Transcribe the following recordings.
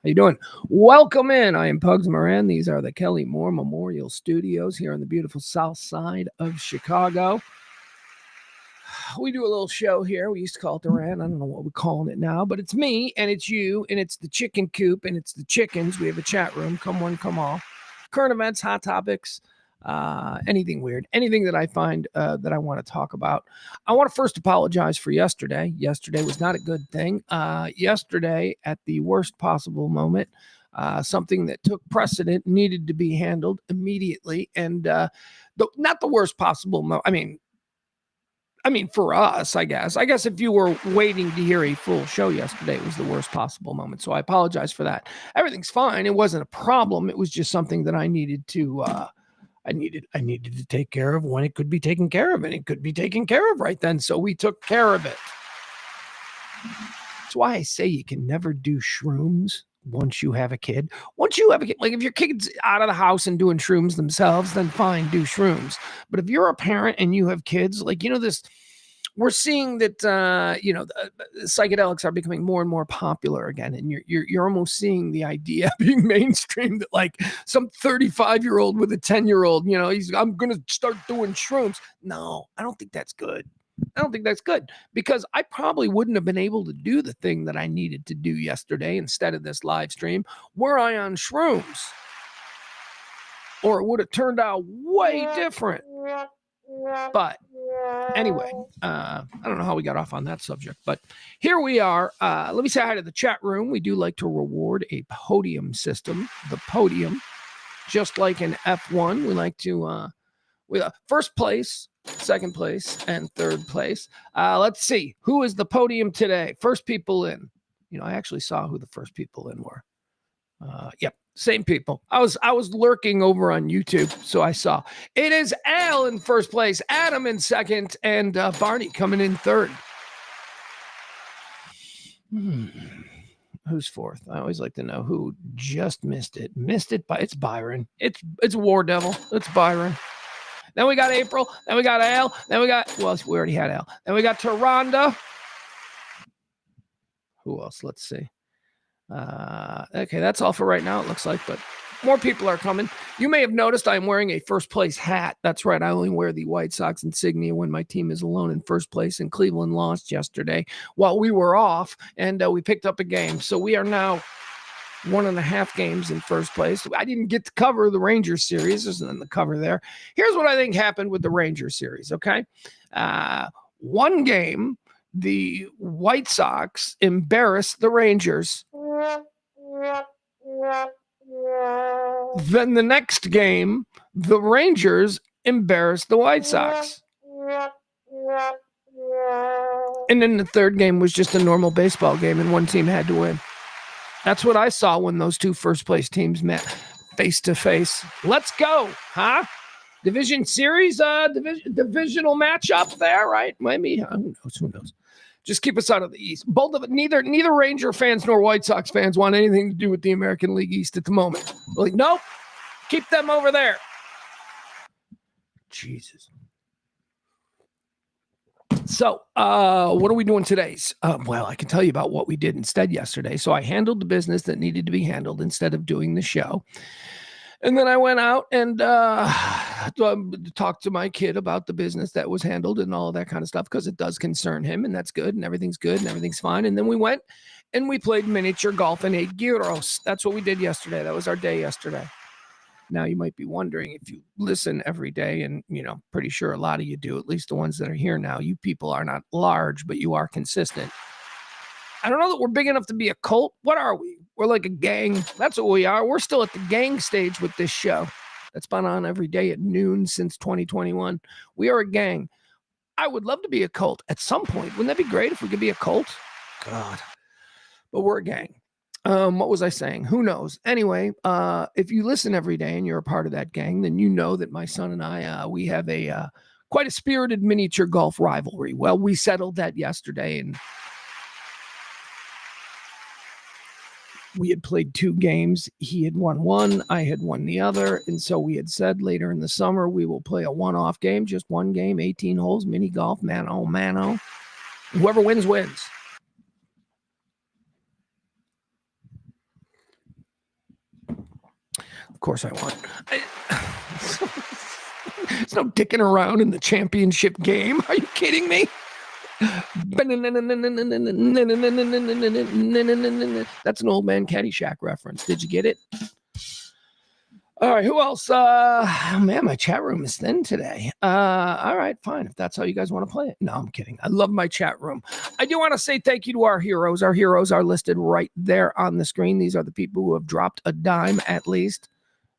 How you doing? Welcome in. I am Pugs Moran. These are the Kelly Moore Memorial Studios here on the beautiful south side of Chicago. We do a little show here. We used to call it the Rant. I don't know what we're calling it now, but it's me and it's you and it's the chicken coop and it's the chickens. We have a chat room. Come one, come all. Current events, hot topics, anything weird, anything that I find that I want to talk about. I want to first apologize for yesterday. Yesterday was not a good thing. Yesterday, at the worst possible moment, something that took precedent needed to be handled immediately. And not the worst possible moment. I mean, for us, I guess if you were waiting to hear a full show yesterday, it was the worst possible moment. So I apologize for that. Everything's fine. It wasn't a problem. It was just something that I needed to, I needed to take care of when it could be taken care of, and it could be taken care of right then. So we took care of it. That's why I say you can never do shrooms once you have a kid. Once you have a kid, like if your kid's out of the house and doing shrooms themselves, then fine, do shrooms. But if you're a parent and you have kids, like, this, we're seeing that, psychedelics are becoming more and more popular again. And you're almost seeing the idea being mainstream that like some 35-year-old with a 10-year-old, I'm going to start doing shrooms. No, I don't think that's good. Because I probably wouldn't have been able to do the thing that I needed to do yesterday instead of this live stream were I on shrooms. Or it would have turned out way different. But anyway, I don't know how we got off on that subject, but here we are. Let me say hi to the chat room. We do like to reward a podium system, the podium, just like in F1. We like to, first place, second place, and third place. Let's see. Who is the podium today? First people in. I actually saw who the first people in were. Yep, same people. I was lurking over on YouTube, so I saw. It is Al in first place, Adam in second, and Barney coming in third. Who's fourth? I always like to know who just missed it. It's Byron. It's War Devil. It's Byron. Then we got April. Then we got Al. Then we already had Al. Then we got Taronda. Who else? Let's see. Okay, that's all for right now, it looks like, but more people are coming. You may have noticed I'm wearing a first place hat. That's right. I only wear the White Sox insignia when my team is alone in first place, and Cleveland lost yesterday while we were off, and we picked up a game. So we are now 1.5 games in first place. I didn't get to cover the Rangers series. There's nothing to cover there. Here's what I think happened with the Rangers series, okay? One game, the White Sox embarrassed the Rangers. Then the next game, the Rangers embarrassed the White Sox. And then the third game was just a normal baseball game, and one team had to win. That's what I saw when those two first place teams met face to face. Let's go, huh? Division series, divisional matchup there, right? Maybe, who knows? Just keep us out of the East. Both of it, neither Ranger fans nor White Sox fans want anything to do with the American League East at the moment. Like, nope, keep them over there. Jesus. So, what are we doing today? Well, I can tell you about what we did instead yesterday. So I handled the business that needed to be handled instead of doing the show. And then I went out and talked to my kid about the business that was handled and all of that kind of stuff, because it does concern him, and that's good, and everything's good, and everything's fine. And then we went and we played miniature golf in 8 gyros. That's what we did yesterday. That was our day yesterday. Now, you might be wondering, if you listen every day, and, pretty sure a lot of you do, at least the ones that are here now, you people are not large, but you are consistent. I don't know that we're big enough to be a cult. What are we? We're like a gang. That's what we are. We're still at the gang stage with this show. That's been on every day at noon since 2021. We are a gang. I would love to be a cult at some point. Wouldn't that be great if we could be a cult? God. But we're a gang. What was I saying? Who knows? Anyway, if you listen every day and you're a part of that gang, then you know that my son and I, we have quite a spirited miniature golf rivalry. Well, we settled that yesterday, and we had played 2 games. He had won one, I had won the other. And so we had said later in the summer, we will play a one-off game, just one game, 18 holes, mini golf, mano. Whoever wins, wins. Of course I won. There's no dicking around in the championship game. Are you kidding me? That's an old man Caddyshack reference. Did you get it? All right, who else? Man, my chat room is thin today. All right, fine. If that's how you guys want to play it. No, I'm kidding. I love my chat room. I do want to say thank you to our heroes. Our heroes are listed right there on the screen. These are the people who have dropped a dime at least.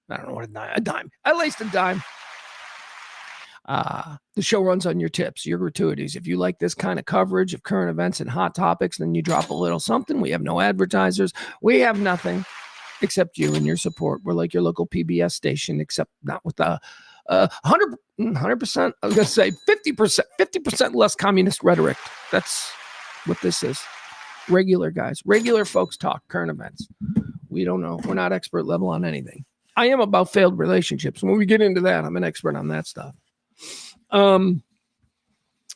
I don't know what a dime. At least a dime. The show runs on your tips, your gratuities. If you like this kind of coverage of current events and hot topics, then you drop a little something. We have no advertisers. We have nothing. Except you and your support. We're like your local PBS station, except not with the 100%. I was going to say 50% less communist rhetoric. That's what this is. Regular guys, regular folks talk current events. We don't know. We're not expert level on anything. I am about failed relationships. When we get into that, I'm an expert on that stuff.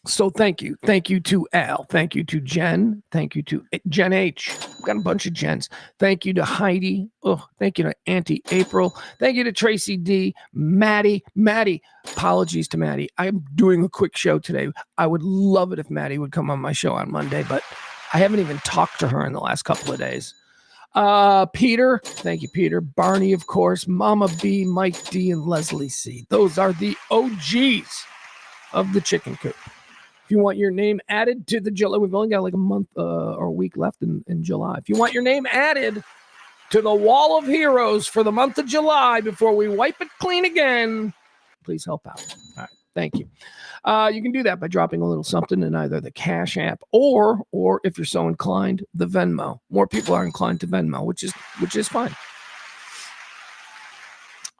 So thank you. Thank you to Al. Thank you to Jen. Thank you to Jen H. I've got a bunch of Jens. Thank you to Heidi. Oh, thank you to Auntie April. Thank you to Tracy D. Maddie. Apologies to Maddie. I'm doing a quick show today. I would love it if Maddie would come on my show on Monday, but I haven't even talked to her in the last couple of days. Peter. Thank you, Peter. Barney, of course. Mama B, Mike D, and Leslie C. Those are the OGs of the chicken coop. If you want your name added to the July, we've only got like a month or a week left in July. If you want your name added to the wall of heroes for the month of July before we wipe it clean again, please help out. All right, thank you. You can do that by dropping a little something in either the Cash App or if you're so inclined, the Venmo. More people are inclined to Venmo, which is fine.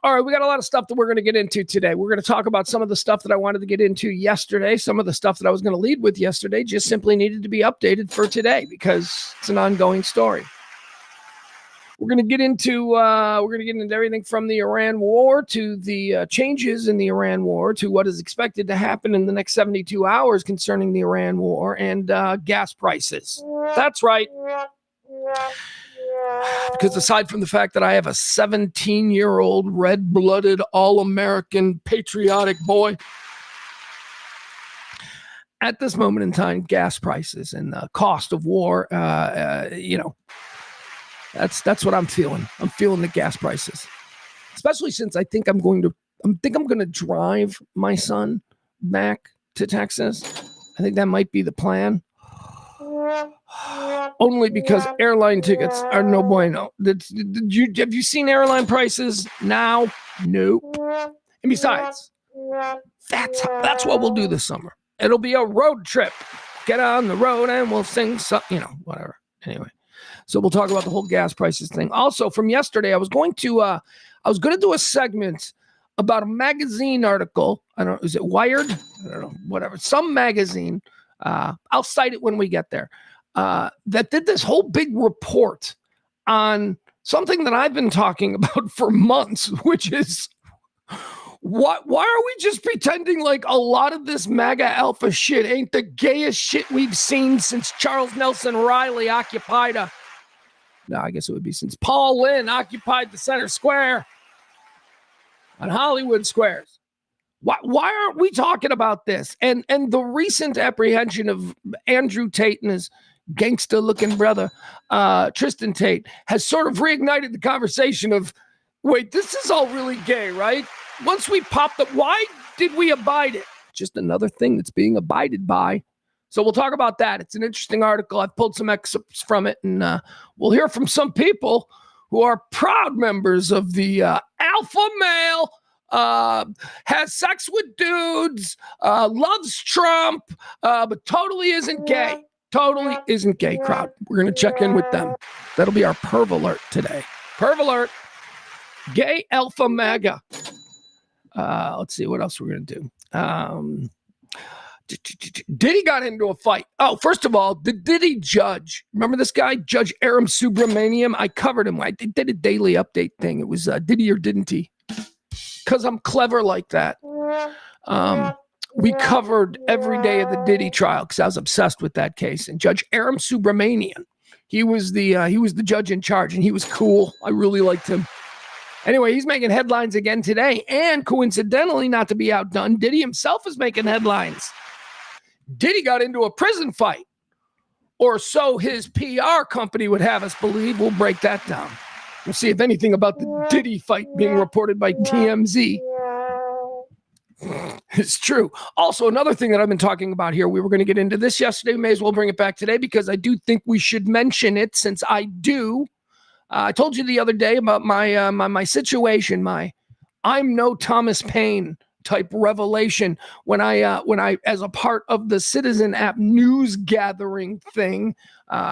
All right, we got a lot of stuff that we're going to get into today. We're going to talk about some of the stuff that I wanted to get into yesterday. Some of the stuff that I was going to lead with yesterday just simply needed to be updated for today because it's an ongoing story. We're going to get into everything from the Iran war to the changes in the Iran war to what is expected to happen in the next 72 hours concerning the Iran war and gas prices. That's right. Because aside from the fact that I have a 17-year-old red-blooded, all-American, patriotic boy, at this moment in time, gas prices and the cost of war, that's what I'm feeling. I'm feeling the gas prices, especially since I think I'm going to drive my son back to Texas. I think that might be the plan. Only because airline tickets are no bueno. Have you seen airline prices now? Nope. And besides, that's what we'll do this summer. It'll be a road trip. Get on the road and we'll sing something, whatever. Anyway, so we'll talk about the whole gas prices thing. Also, from yesterday, I was going to do a segment about a magazine article. I don't know, is it Wired? I don't know, whatever. Some magazine. I'll cite it when we get there. That did this whole big report on something that I've been talking about for months, which is why are we just pretending like a lot of this MAGA alpha shit ain't the gayest shit we've seen since Charles Nelson Riley occupied I guess it would be since Paul Lynn occupied the center square on Hollywood Squares. Why aren't we talking about this? And the recent apprehension of Andrew Tate and his gangster-looking brother, Tristan Tate, has sort of reignited the conversation of, wait, this is all really gay, right? Once we popped up, why did we abide it? Just another thing that's being abided by. So we'll talk about that. It's an interesting article. I've pulled some excerpts from it, and we'll hear from some people who are proud members of the alpha male, has sex with dudes, loves Trump, but totally isn't gay. Totally isn't gay crowd. We're going to check in with them. That'll be our perv alert today. Perv alert. Gay Alpha MAGA. Let's see what else we're going to do. Diddy got into a fight. Oh, first of all, the Diddy judge. Remember this guy, Judge Aram Subramaniam? I covered him. I did a daily update thing. It was Diddy or didn't he? Because I'm clever like that. We covered every day of the Diddy trial because I was obsessed with that case. And Judge Aram Subramanian, he was the judge in charge, and he was cool. I really liked him. Anyway, he's making headlines again today. And coincidentally, not to be outdone, Diddy himself is making headlines. Diddy got into a prison fight, or so his PR company would have us believe. We'll break that down. We'll see if anything about the Diddy fight being reported by TMZ is true. Also, another thing that I've been talking about here, we were going to get into this yesterday. We may as well bring it back today because I do think we should mention it since I do. I told you the other day about my situation, my I'm no Thomas Paine type revelation when I as a part of the Citizen app news gathering thing,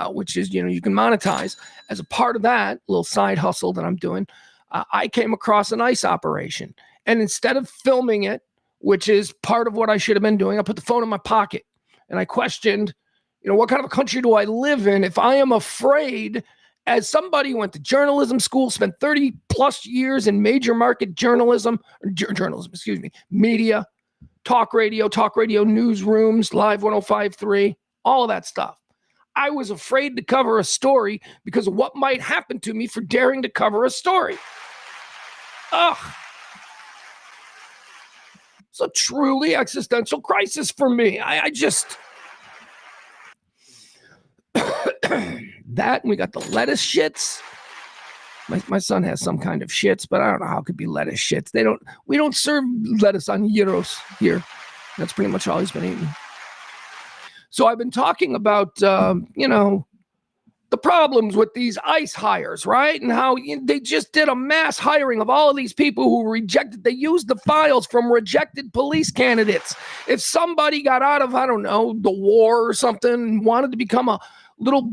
which is, you can monetize. As a part of that little side hustle that I'm doing, I came across an ICE operation, and instead of filming it, which is part of what I should have been doing, I put the phone in my pocket and I questioned, what kind of a country do I live in if I am afraid? As somebody who went to journalism school, spent 30 plus years in major market media, talk radio newsrooms, Live 105.3, all of that stuff. I was afraid to cover a story because of what might happen to me for daring to cover a story. Ugh. It's a truly existential crisis for me. I just... that, and we got the lettuce shits. My son has some kind of shits, but I don't know how it could be lettuce shits. We don't serve lettuce on gyros here. That's pretty much all he's been eating. So I've been talking about, the problems with these ICE hires, right? And how they just did a mass hiring of all of these people who rejected. They used the files from rejected police candidates. If somebody got out of, I don't know, the war or something, and wanted to become a little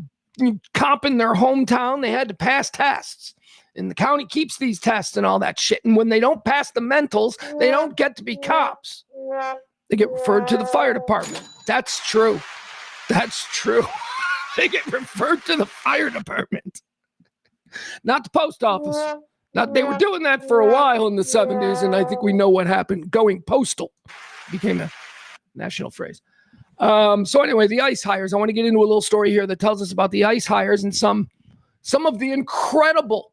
cop in their hometown, they had to pass tests. And the county keeps these tests and all that shit. And when they don't pass the mentals, they don't get to be cops. They get referred to the fire department. That's true. They get referred to the fire department, not the post office. They were doing that for a while in the 70s, and I think we know what happened. Going postal became a national phrase. So anyway, the ICE hires. I want to get into a little story here that tells us about the ICE hires and some of the incredible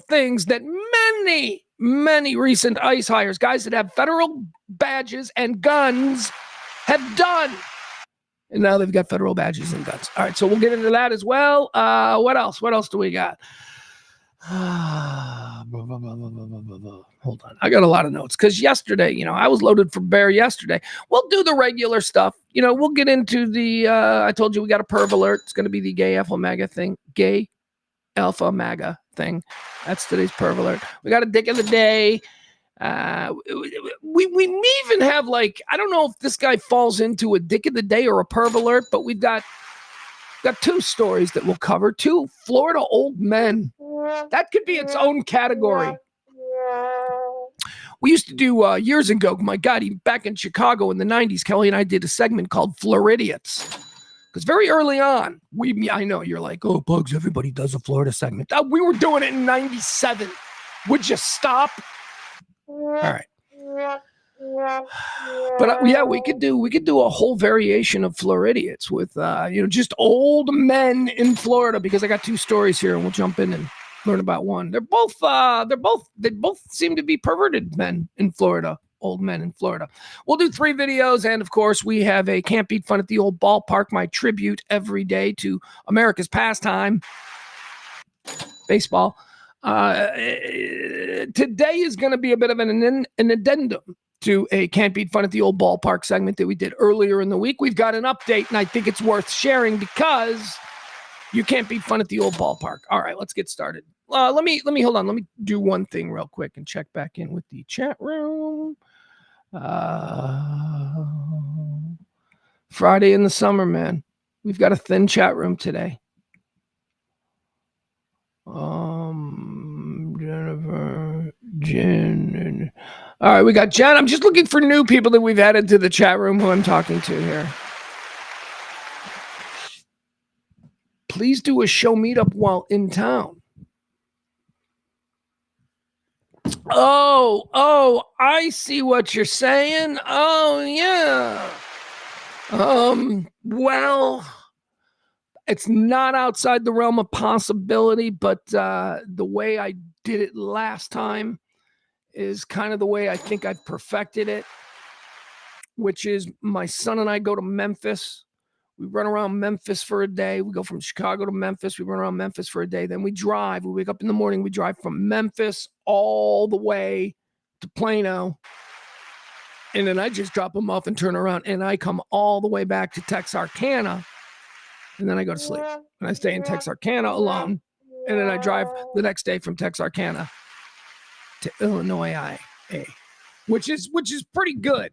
things that many recent ICE hires, guys that have federal badges and guns, have done. And now they've got federal badges and guns. All right, so we'll get into that as well. What else? What else do we got? Hold on. I got a lot of notes because yesterday, I was loaded for bear yesterday. We'll do the regular stuff. We'll get into the, I told you we got a perv alert. It's going to be the Gay Alpha MAGA thing. Gay Alpha MAGA thing. That's today's perv alert. We got a dick of the day. We may even have, like, I don't know if this guy falls into a dick of the day or a perv alert, but we've got two stories that we'll cover. Two Florida old men. That could be its own category. We used to do years ago, my God, back in Chicago in the 90s, Kelly and I did a segment called Floridiots. Because very early on, I know you're like, oh, Bugs, everybody does a Florida segment. We were doing it in 97. Would you stop? All right. But yeah, we could do a whole variation of Floridiots with just old men in Florida, because I got two stories here and we'll jump in and learn about one. They both seem to be perverted men in Florida, old men in Florida. We'll do 3 videos, and of course we have a Can't Beat Fun at the Old Ballpark, my tribute every day to America's pastime, baseball. Today is going to be a bit of an addendum to a Can't Beat Fun at the Old Ballpark segment that we did earlier in the week. We've got an update, and I think it's worth sharing because you can't beat fun at the old ballpark. All right, let's get started. Let me hold on. Let me do one thing real quick and check back in with the chat room. Friday in the summer, man. We've got a thin chat room today. Jennifer, Jen. All right, we got Jen. I'm just looking for new people that we've added to the chat room who I'm talking to here. Please do a show meetup while in town. Oh, I see what you're saying. Oh, yeah. Well, It's not outside the realm of possibility, but the way I did it last time is kind of the way I think I've perfected it, which is my son and I go to Memphis. We run around Memphis for a day. We go from Chicago to Memphis. We run around Memphis for a day. Then we drive. We wake up in the morning. We drive from Memphis all the way to Plano. And then I just drop them off and turn around. And I come all the way back to Texarkana. And then I go to sleep. And I stay in Texarkana alone. And then I drive the next day from Texarkana to Illinois IA, which is pretty good.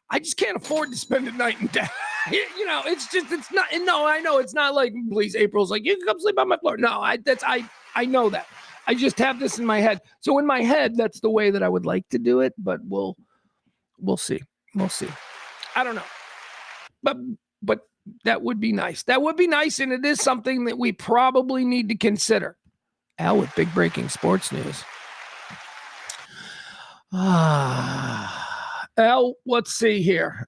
I just can't afford to spend a night and day. It's not. No, I know it's not like, please, April's like, you can come sleep on my floor. No, I know that. I just have this in my head. So in my head, that's the way that I would like to do it. But we'll see. We'll see. I don't know. But that would be nice. That would be nice, and it is something that we probably need to consider. Al with big breaking sports news. Al, let's see here.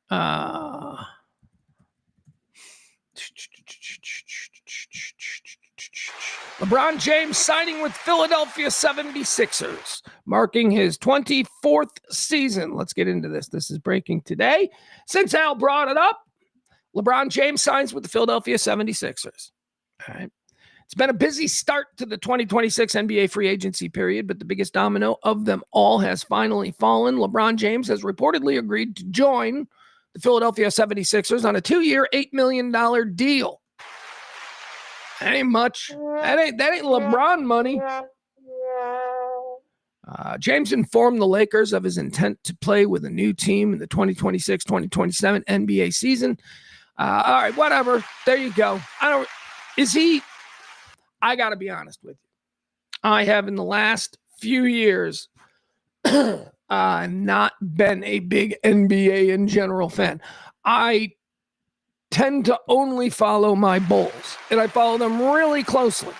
LeBron James signing with Philadelphia 76ers, marking his 24th season. Let's get into this. This is breaking today. Since Al brought it up, LeBron James signs with the Philadelphia 76ers. All right. It's been a busy start to the 2026 NBA free agency period, but the biggest domino of them all has finally fallen. LeBron James has reportedly agreed to join the Philadelphia 76ers on a 2-year, $8 million deal. That ain't much. That ain't LeBron money. James informed the Lakers of his intent to play with a new team in the 2026-2027 NBA season. All right, whatever. There you go. I got to be honest with you. I have in the last few years not been a big NBA in general fan. I tend to only follow my Bulls, and I follow them really closely.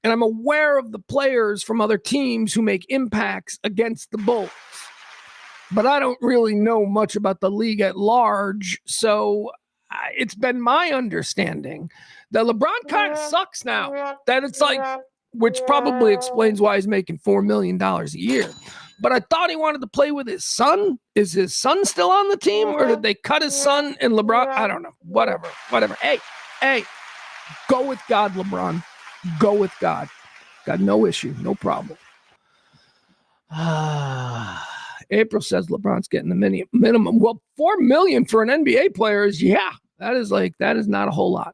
And I'm aware of the players from other teams who make impacts against the Bulls. But I don't really know much about the league at large, so it's been my understanding that LeBron kind of sucks now. That it's like, which probably explains why he's making $4 million a year. But I thought he wanted to play with his son. Is his son still on the team, or did they cut his son and LeBron? I don't know. Whatever. Hey, go with God, LeBron. Go with God. Got no issue, no problem. April says LeBron's getting the minimum. Well, $4 million for an NBA player is, that is not a whole lot.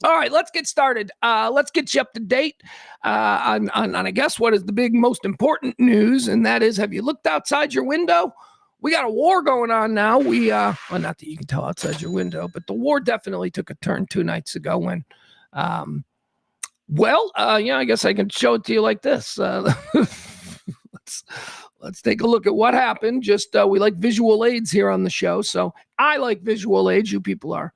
All right, let's get started. Let's get you up to date on I guess what is the big, most important news, and that is, have you looked outside your window? We got a war going on now. Well, not that you can tell outside your window, but the war definitely took a turn 2 nights ago when, I guess I can show it to you like this. Let's take a look at what happened. Just we like visual aids here on the show, so I like visual aids. You people are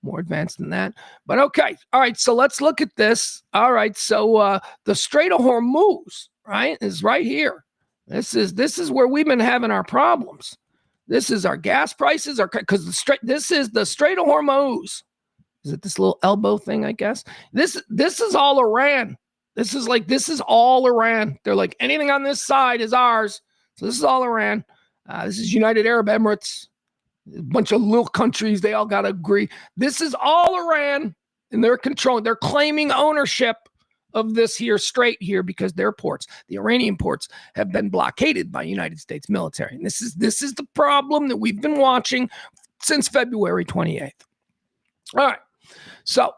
more advanced than that, but okay. All right, so let's look at this. All right, so the Strait of Hormuz, right, is right here. This is where we've been having our problems. This is our gas prices, because this is the Strait of Hormuz. Is it this little elbow thing? I guess this is all Iran. This is all Iran. They're like, anything on this side is ours. So this is all Iran. This is United Arab Emirates. A bunch of little countries, they all got to agree. This is all Iran, and they're controlling. They're claiming ownership of this here strait here because their ports, the Iranian ports, have been blockaded by United States military. And this is the problem that we've been watching since February 28th. All right. So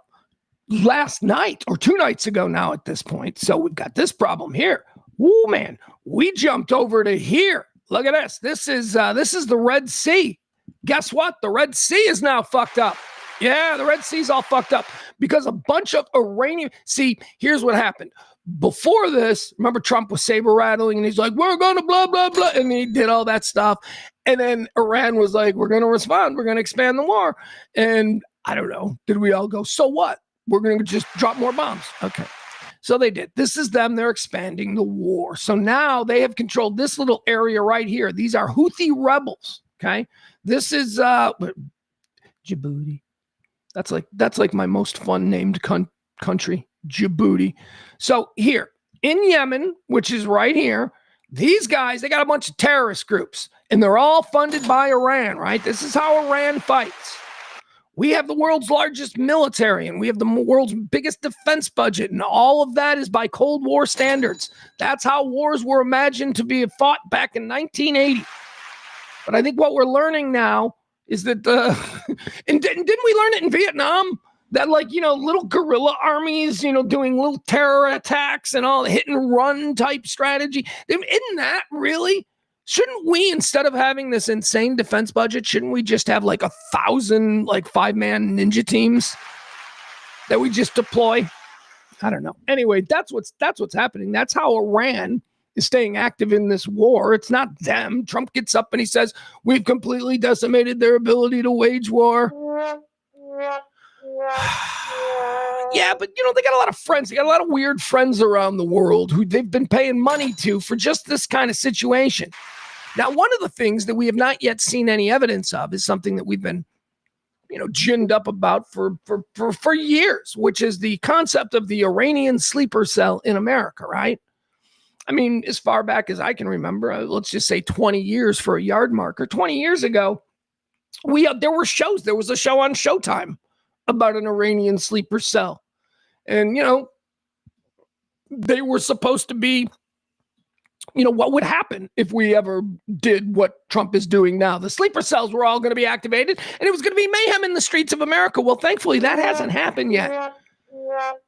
last night, or 2 nights ago now at this point, so we've got this problem here. Woo, man, we jumped over to here. Look at this. This is the Red Sea. Guess what? The Red Sea is now fucked up. Yeah, the Red Sea's all fucked up because a bunch of Iranian... See, here's what happened. Before this, remember Trump was saber rattling and he's like, we're going to blah, blah, blah. And he did all that stuff. And then Iran was like, we're going to respond. We're going to expand the war. And I don't know. Did we all go, so what? We're going to just drop more bombs. Okay. So they did. This is them. They're expanding the war. So now they have controlled this little area right here. These are Houthi rebels. Okay. This is Djibouti. That's like my most fun named country, Djibouti. So here in Yemen, which is right here, these guys, they got a bunch of terrorist groups, and they're all funded by Iran, right? This is how Iran fights. We have the world's largest military, and we have the world's biggest defense budget, and all of that is by Cold War standards. That's how wars were imagined to be fought back in 1980. But I think what we're learning now is that, and didn't we learn it in Vietnam? That, like, little guerrilla armies, doing little terror attacks and all, hit and run type strategy. Isn't that really? Shouldn't we, instead of having this insane defense budget, shouldn't we just have like 1,000 like 5-man ninja teams that we just deploy? I don't know. Anyway, that's what's happening. That's how Iran is staying active in this war. It's not them. Trump gets up and he says, we've completely decimated their ability to wage war. Yeah, but they got a lot of friends. They got a lot of weird friends around the world who they've been paying money to for just this kind of situation. Now, one of the things that we have not yet seen any evidence of is something that we've been, ginned up about for years, which is the concept of the Iranian sleeper cell in America, right? I mean, as far back as I can remember, let's just say 20 years for a yard marker. 20 years ago, there were shows. There was a show on Showtime about an Iranian sleeper cell. And, they were supposed to be, what would happen if we ever did what Trump is doing now. The sleeper cells were all going to be activated, and it was going to be mayhem in the streets of America. Well, thankfully, that hasn't happened yet.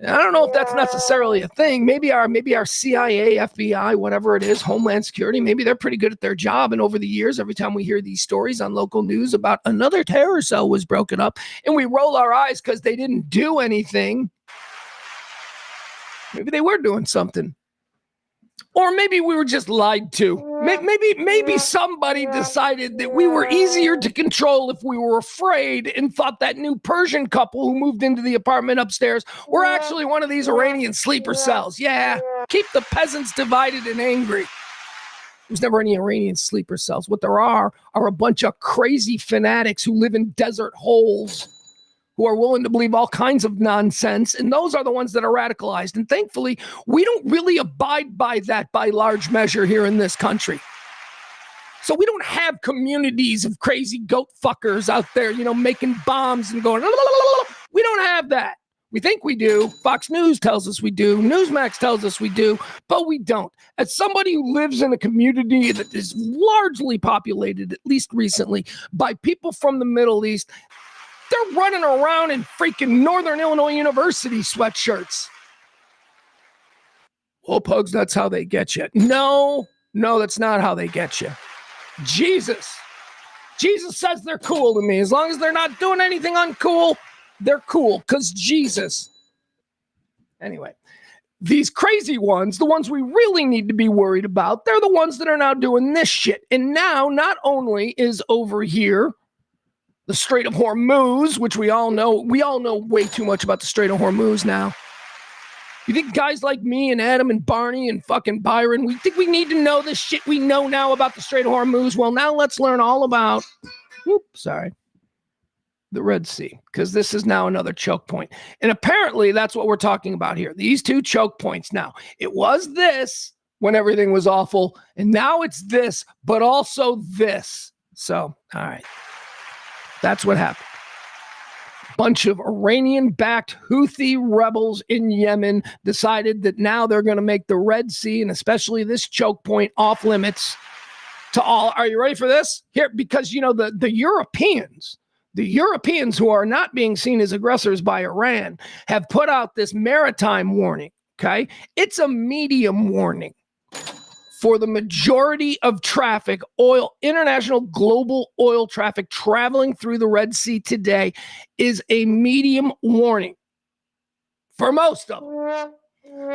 And I don't know if that's necessarily a thing. Maybe our CIA, FBI, whatever it is, Homeland Security, maybe they're pretty good at their job. And over the years, every time we hear these stories on local news about another terror cell was broken up, and we roll our eyes because they didn't do anything, maybe they were doing something. Or maybe we were just lied to. Maybe somebody decided that we were easier to control if we were afraid and thought that new Persian couple who moved into the apartment upstairs were actually one of these Iranian sleeper cells. Yeah, keep the peasants divided and angry. There's never any Iranian sleeper cells. What there are a bunch of crazy fanatics who live in desert holes, who are willing to believe all kinds of nonsense, and those are the ones that are radicalized. And thankfully, we don't really abide by that by large measure here in this country. So we don't have communities of crazy goat fuckers out there, making bombs and going, la, la, la, la. We don't have that. We think we do. Fox News tells us we do. Newsmax tells us we do, but we don't. As somebody who lives in a community that is largely populated, at least recently, by people from the Middle East, they're running around in freaking Northern Illinois University sweatshirts. Well, Pugs, that's how they get you. No, that's not how they get you. Jesus says they're cool to me. As long as they're not doing anything uncool, they're cool, because Jesus. Anyway, these crazy ones, the ones we really need to be worried about, they're the ones that are now doing this shit. And now, not only is over here the Strait of Hormuz, which we all know way too much about the Strait of Hormuz now. You think guys like me and Adam and Barney and fucking Byron, we think we need to know this shit we know now about the Strait of Hormuz? Well, now let's learn all about, the Red Sea, because this is now another choke point. And apparently that's what we're talking about here. These two choke points now. It was this when everything was awful, and now it's this, but also this. So, all right. That's what happened. Bunch of Iranian-backed Houthi rebels in Yemen decided that now they're going to make the Red Sea, and especially this choke point, off limits to all. Are you ready for this? Here, because, the Europeans who are not being seen as aggressors by Iran have put out this maritime warning, okay? It's a medium warning. For the majority of traffic, international global oil traffic traveling through the Red Sea today is a medium warning for most of them.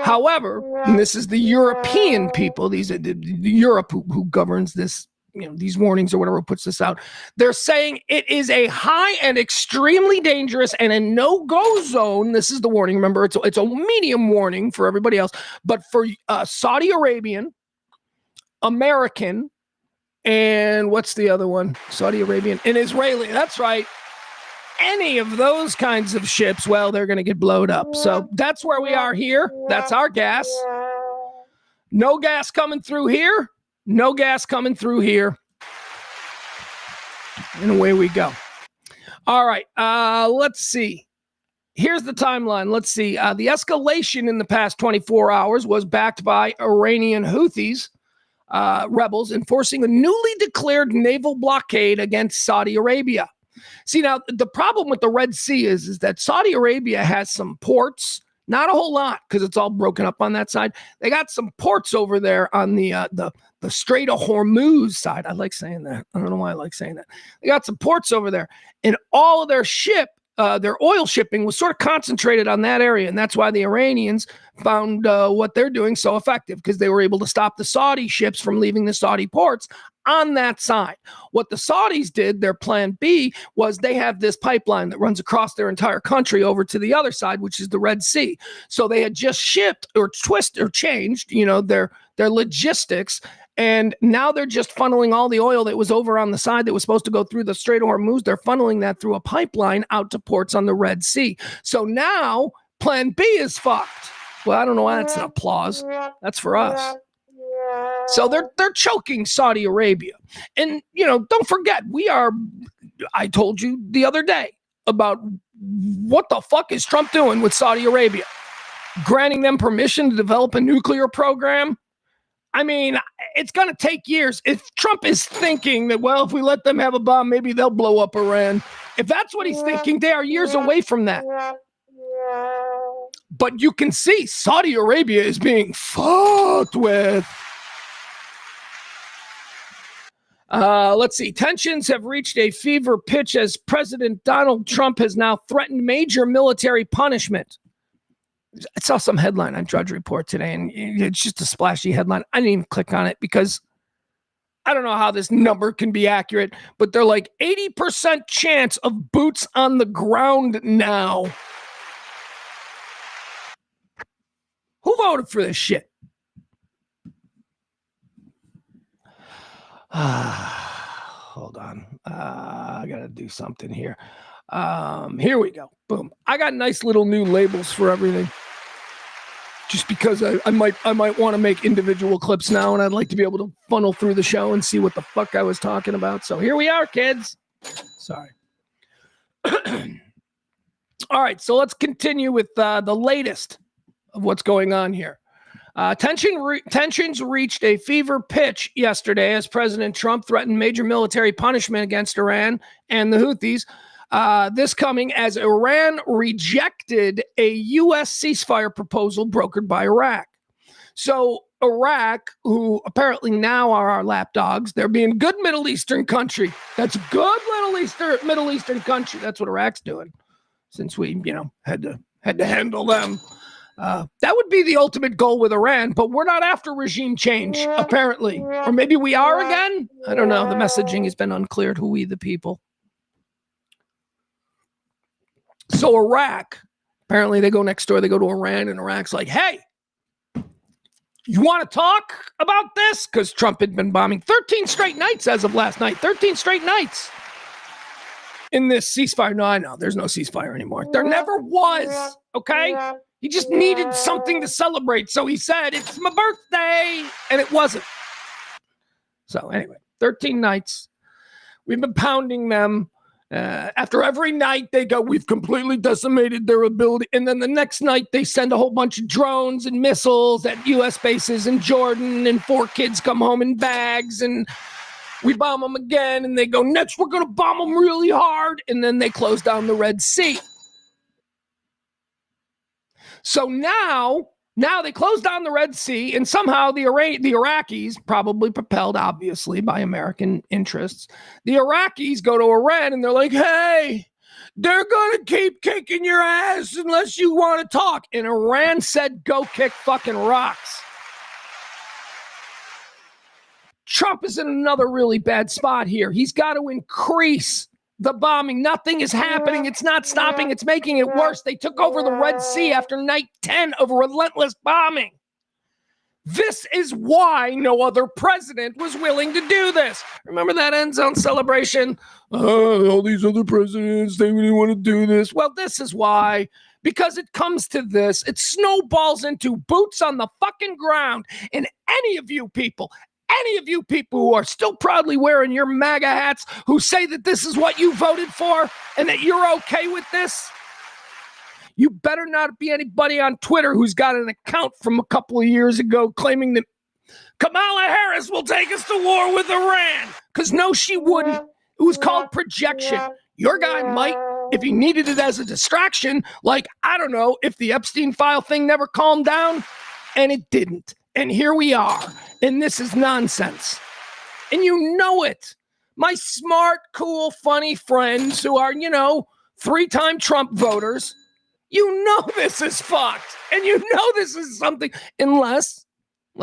However, and this is the European people, these are the Europe who governs this, these warnings or whatever puts this out. They're saying it is a high and extremely dangerous and a no-go zone. This is the warning. Remember, it's a medium warning for everybody else, but for Saudi Arabian, American, and what's the other one? Saudi Arabian and Israeli. That's right. any of those kinds of ships, well, they're going to get blown up. So that's where we are here. That's our gas. No gas coming through here. No gas coming through here. And away we go. All right. Let's see. Here's the timeline. Let's see. The escalation in the past 24 hours was backed by Iranian Houthis, rebels, enforcing a newly declared naval blockade against Saudi Arabia. See, now, the problem with the Red Sea is that Saudi Arabia has some ports, not a whole lot because it's all broken up on that side. They got some ports over there on the Strait of Hormuz side. I like saying that. I don't know why I like saying that. They got some ports over there, and all of their oil shipping was sort of concentrated on that area, and that's why the Iranians found what they're doing so effective, because they were able to stop the Saudi ships from leaving the Saudi ports on that side. What the Saudis did, their plan B, was they have this pipeline that runs across their entire country over to the other side, which is the Red Sea. So they had just shipped or changed, their logistics. And now they're just funneling all the oil that was over on the side that was supposed to go through the Strait of Hormuz. They're funneling that through a pipeline out to ports on the Red Sea. So now plan B is fucked. Well, I don't know why that's an applause. That's for us. So they're choking Saudi Arabia. And, don't forget, I told you the other day about what the fuck is Trump doing with Saudi Arabia? Granting them permission to develop a nuclear program? I mean, it's going to take years. If Trump is thinking that, well, if we let them have a bomb, maybe they'll blow up Iran. If that's what he's thinking, they are years away from that. But you can see Saudi Arabia is being fucked with. Let's see. Tensions have reached a fever pitch as President Donald Trump has now threatened major military punishment. I saw some headline on Drudge Report today, and it's just a splashy headline. I didn't even click on it because I don't know how this number can be accurate, but they're like 80% chance of boots on the ground now. Who voted for this shit? Hold on. I got to do something here. Here we go. Boom. I got nice little new labels for everything. Just because I might want to make individual clips now, and I'd like to be able to funnel through the show and see what the fuck I was talking about. So here we are, kids. Sorry. All right, so let's continue with the latest of what's going on here. Tensions reached a fever pitch yesterday as President Trump threatened major military punishment against Iran and the Houthis. This coming as Iran rejected a U.S. ceasefire proposal brokered by Iraq. So Iraq, who apparently now are our lapdogs, they're being good Middle Eastern country. That's a good Middle Eastern country. That's what Iraq's doing, since we, had to handle them. That would be the ultimate goal with Iran, but we're not after regime change, apparently. Or maybe we are again? I don't know. The messaging has been unclear to we the people. So Iraq, apparently they go next door, they go to Iran, and Iraq's like, hey, you want to talk about this? Because Trump had been bombing 13 straight nights as of last night. 13 straight nights in this ceasefire. No, I know. There's no ceasefire anymore. There never was, okay? He just needed something to celebrate. So he said, it's my birthday. And it wasn't. So anyway, 13 nights. We've been pounding them. After every night, they go, we've completely decimated their ability. And then the next night, they send a whole bunch of drones and missiles at U.S. bases in Jordan. And 4 kids come home in bags. And we bomb them again. And they go, next, we're going to bomb them really hard. And then they close down the Red Sea. So now they close down the Red Sea, and somehow the Iraqis, probably propelled, obviously, by American interests, the Iraqis go to Iran, and they're like, hey, they're going to keep kicking your ass unless you want to talk. And Iran said, go kick fucking rocks. Trump is in another really bad spot here. He's got to increase the bombing. Nothing is happening. It's not stopping. It's making it worse. They took over the Red Sea after night 10 of relentless bombing. This is why no other president was willing to do this. Remember that end zone celebration? All these other presidents, they didn't want to do this. Well, this is why. Because it comes to this, it snowballs into boots on the fucking ground. And any of you people who are still proudly wearing your MAGA hats, who say that this is what you voted for and that you're okay with this, you better not be anybody on Twitter who's got an account from a couple of years ago claiming that Kamala Harris will take us to war with Iran. Because no, she wouldn't. It was called projection. Your guy might, if he needed it as a distraction, like, I don't know, if the Epstein file thing never calmed down, and it didn't. And here we are. And this is nonsense. And you know it. My smart, cool, funny friends who are, 3-time Trump voters, you know this is fucked. And you know this is something, unless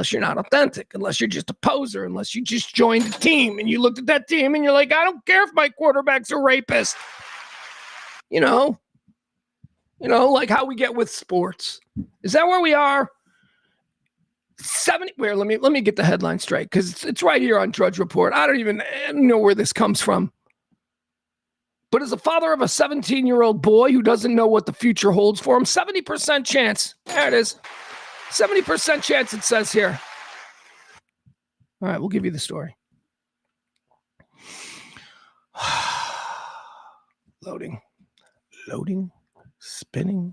you're not authentic, unless you're just a poser, unless you just joined a team and you looked at that team and you're like, I don't care if my quarterback's a rapist. Like how we get with sports. Is that where we are? 70. Where? Let me get the headline straight, because it's right here on Drudge Report. I don't even know where this comes from. But as a father of a 17-year-old boy who doesn't know what the future holds for him, 70% chance. There it is. 70% chance, it says here. All right, we'll give you the story. Loading, spinning.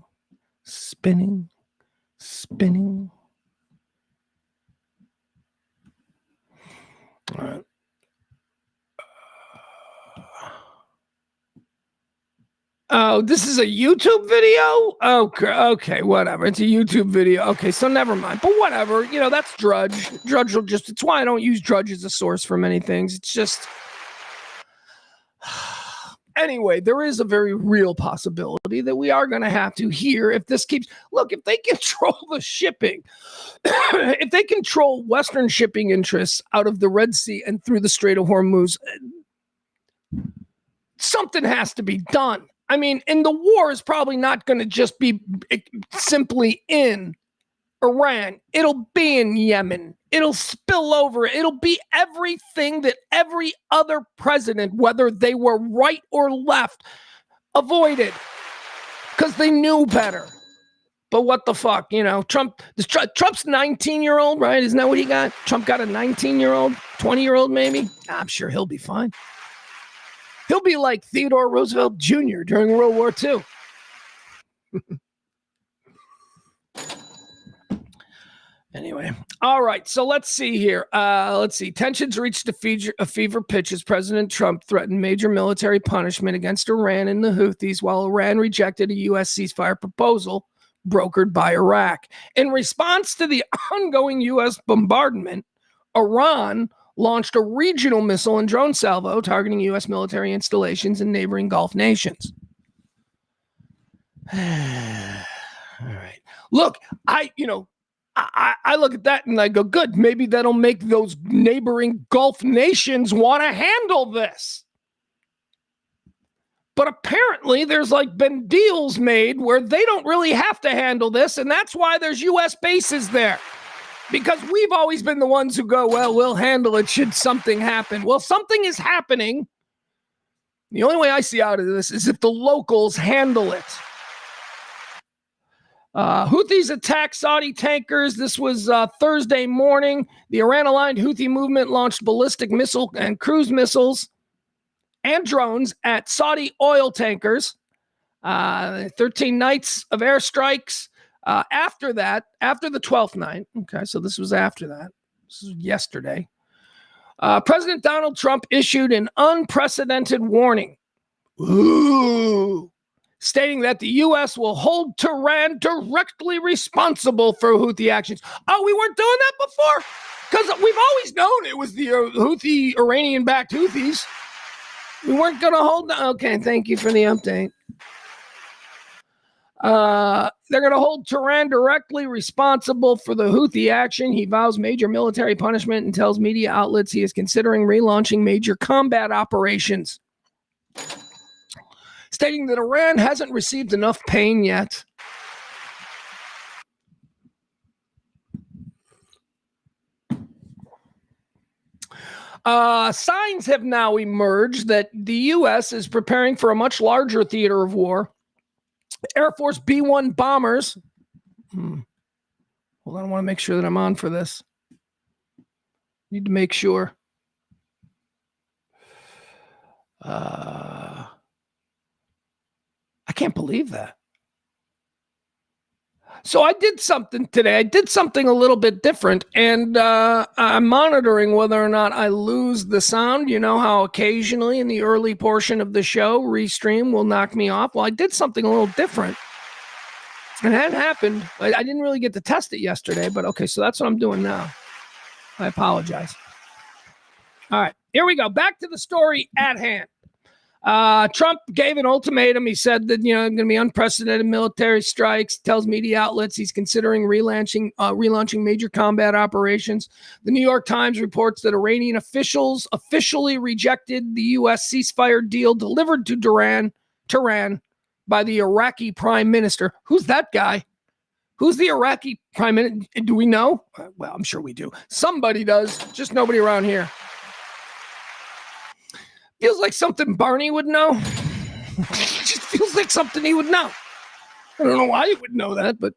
All right. Oh, this is a YouTube video? Okay, whatever. It's a YouTube video. Okay, so never mind. But whatever, that's Drudge. Drudge will just, it's why I don't use Drudge as a source for many things. It's just, anyway, there is a very real possibility that we are going to have to hear if this keeps, look, if they control the shipping, if they control Western shipping interests out of the Red Sea and through the Strait of Hormuz, something has to be done. I mean, and the war is probably not going to just be simply in Iran. It'll be in Yemen. It'll spill over. It'll be everything that every other president, whether they were right or left, avoided because they knew better. But what the fuck, Trump's 19-year-old, right? Isn't that what he got? Trump got a 19-year-old, 20-year-old maybe? I'm sure he'll be fine. He'll be like Theodore Roosevelt Jr. during World War II. Anyway, all right, so let's see here. Tensions reached a fever pitch as President Trump threatened major military punishment against Iran and the Houthis, while Iran rejected a U.S. ceasefire proposal brokered by Iraq. In response to the ongoing U.S. bombardment, Iran launched a regional missile and drone salvo targeting U.S. military installations in neighboring Gulf nations. All right. Look, I look at that and I go, good, maybe that'll make those neighboring Gulf nations want to handle this. But apparently there's been deals made where they don't really have to handle this, and that's why there's U.S. bases there. Because we've always been the ones who go, well, we'll handle it should something happen. Well, something is happening. The only way I see out of this is if the locals handle it. Houthis attacked Saudi tankers. This was Thursday morning. The Iran-aligned Houthi movement launched ballistic missile and cruise missiles and drones at Saudi oil tankers. 13 nights of airstrikes. After that, after the 12th night, okay, so this was after that. This was yesterday. President Donald Trump issued an unprecedented warning. Stating that the U.S. will hold Tehran directly responsible for Houthi actions. Oh, we weren't doing that before? Because we've always known it was the Houthi, Iranian-backed Houthis. We weren't going to hold them. Okay, thank you for the update. They're going to hold Tehran directly responsible for the Houthi action. He vows major military punishment and tells media outlets he is considering relaunching major combat operations, stating that Iran hasn't received enough pain yet. Signs have now emerged that the U.S. is preparing for a much larger theater of war. Air Force B-1 bombers. Hold on, I want to make sure that I'm on for this. Need to make sure. I can't believe that. So I did something today. I did something a little bit different, and I'm monitoring whether or not I lose the sound. You know how occasionally in the early portion of the show, Restream will knock me off? Well, I did something a little different. And that happened. I didn't really get to test it yesterday, but okay, so that's what I'm doing now. I apologize. All right, here we go. Back to the story at hand. Trump gave an ultimatum. He said that, going to be unprecedented military strikes, tells media outlets he's considering relaunching major combat operations. The New York Times reports that Iranian officials officially rejected the U.S. ceasefire deal delivered to Tehran by the Iraqi prime minister. Who's that guy? Who's the Iraqi prime minister? Do we know? Well, I'm sure we do. Somebody does, just nobody around here. Feels like something Barney would know. Just feels like something he would know. I don't know why he would know that, but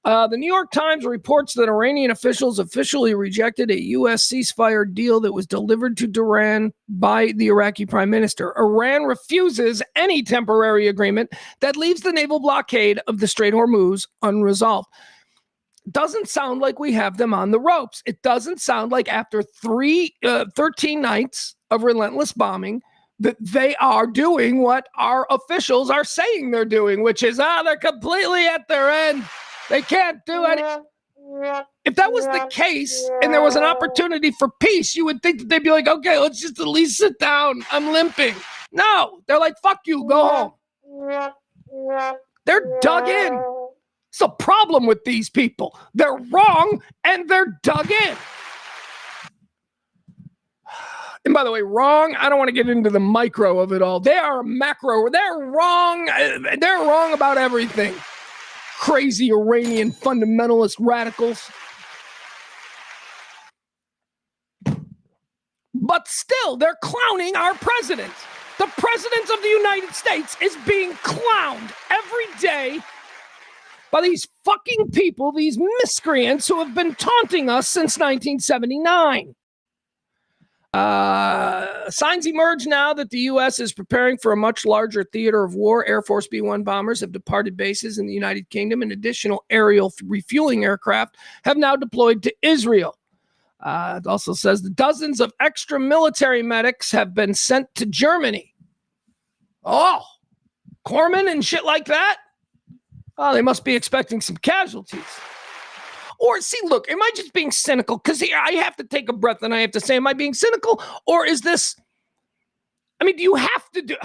the New York Times reports that Iranian officials officially rejected a U.S. ceasefire deal that was delivered to Tehran by the Iraqi prime minister. Iran refuses any temporary agreement that leaves the naval blockade of the Strait of Hormuz unresolved. Doesn't sound like we have them on the ropes. It doesn't sound like after 13 nights of relentless bombing that they are doing what our officials are saying they're doing, which is, they're completely at their end. They can't do it. If that was the case and there was an opportunity for peace, you would think that they'd be like, okay, let's just at least sit down. I'm limping. No, they're like, fuck you, go home. They're dug in. It's a problem with these people. They're wrong and they're dug in. And by the way, wrong, I don't want to get into the micro of it all. They are macro. They're wrong. They're wrong about everything. Crazy Iranian fundamentalist radicals. But still, they're clowning our president. The president of the United States is being clowned every day by these fucking people, these miscreants who have been taunting us since 1979. Signs emerge now that the U.S. is preparing for a much larger theater of war. Air Force B-1 bombers have departed bases in the United Kingdom, and additional aerial refueling aircraft have now deployed to Israel. It also says that dozens of extra military medics have been sent to Germany. Oh, Corman and shit like that? Oh, they must be expecting some casualties. Or, see, look, am I just being cynical? Because I have to take a breath and I have to say, am I being cynical? Or is this, do you have to do,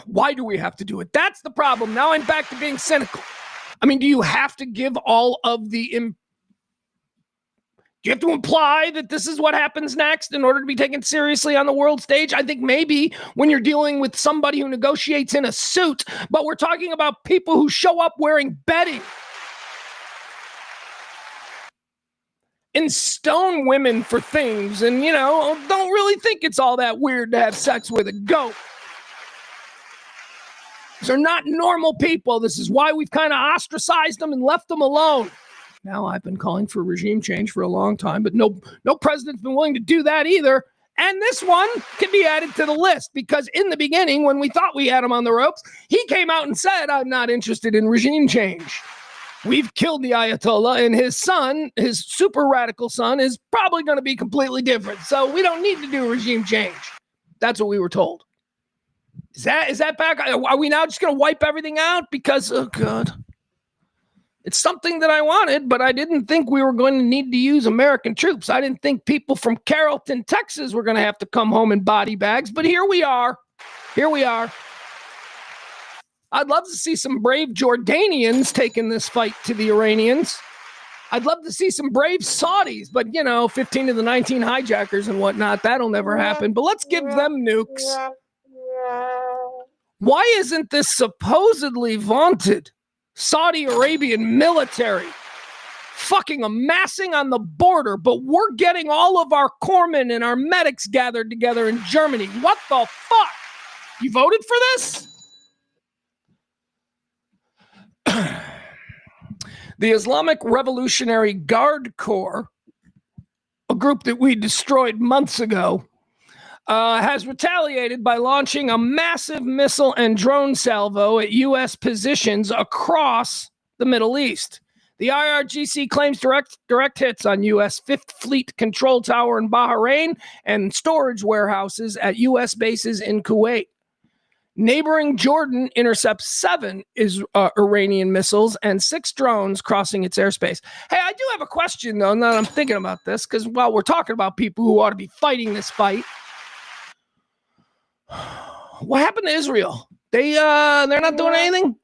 why do we have to do it? That's the problem. Now I'm back to being cynical. Do you have to give all of the, do you have to imply that this is what happens next in order to be taken seriously on the world stage? I think maybe when you're dealing with somebody who negotiates in a suit, but we're talking about people who show up wearing bedding and stone women for things and, don't really think it's all that weird to have sex with a goat. They're not normal people. This is why we've kind of ostracized them and left them alone. Now, I've been calling for regime change for a long time, but no president's been willing to do that either. And this one can be added to the list because in the beginning, when we thought we had him on the ropes, he came out and said, I'm not interested in regime change. We've killed the Ayatollah, and his son, his super radical son, is probably going to be completely different. So we don't need to do regime change. That's what we were told. Is that back? Are we now just going to wipe everything out? Because, oh, God. It's something that I wanted, but I didn't think we were going to need to use American troops. I didn't think people from Carrollton, Texas were going to have to come home in body bags, but here we are. Here we are. I'd love to see some brave Jordanians taking this fight to the Iranians. I'd love to see some brave Saudis, but, 15 of the 19 hijackers and whatnot, that'll never happen. But let's give them nukes. Why isn't this supposedly vaunted Saudi Arabian military fucking amassing on the border, but we're getting all of our corpsmen and our medics gathered together in Germany. What the fuck? You voted for this? The Islamic Revolutionary Guard Corps, a group that we destroyed months ago, has retaliated by launching a massive missile and drone salvo at U.S. positions across the Middle East. The IRGC claims direct hits on U.S. Fifth Fleet Control Tower in Bahrain and storage warehouses at U.S. bases in Kuwait. Neighboring Jordan intercepts 7 Iranian missiles and 6 drones crossing its airspace. Hey, I do have a question, though, now that I'm thinking about this, because while we're talking about people who ought to be fighting this fight, what happened to Israel? They're not doing anything?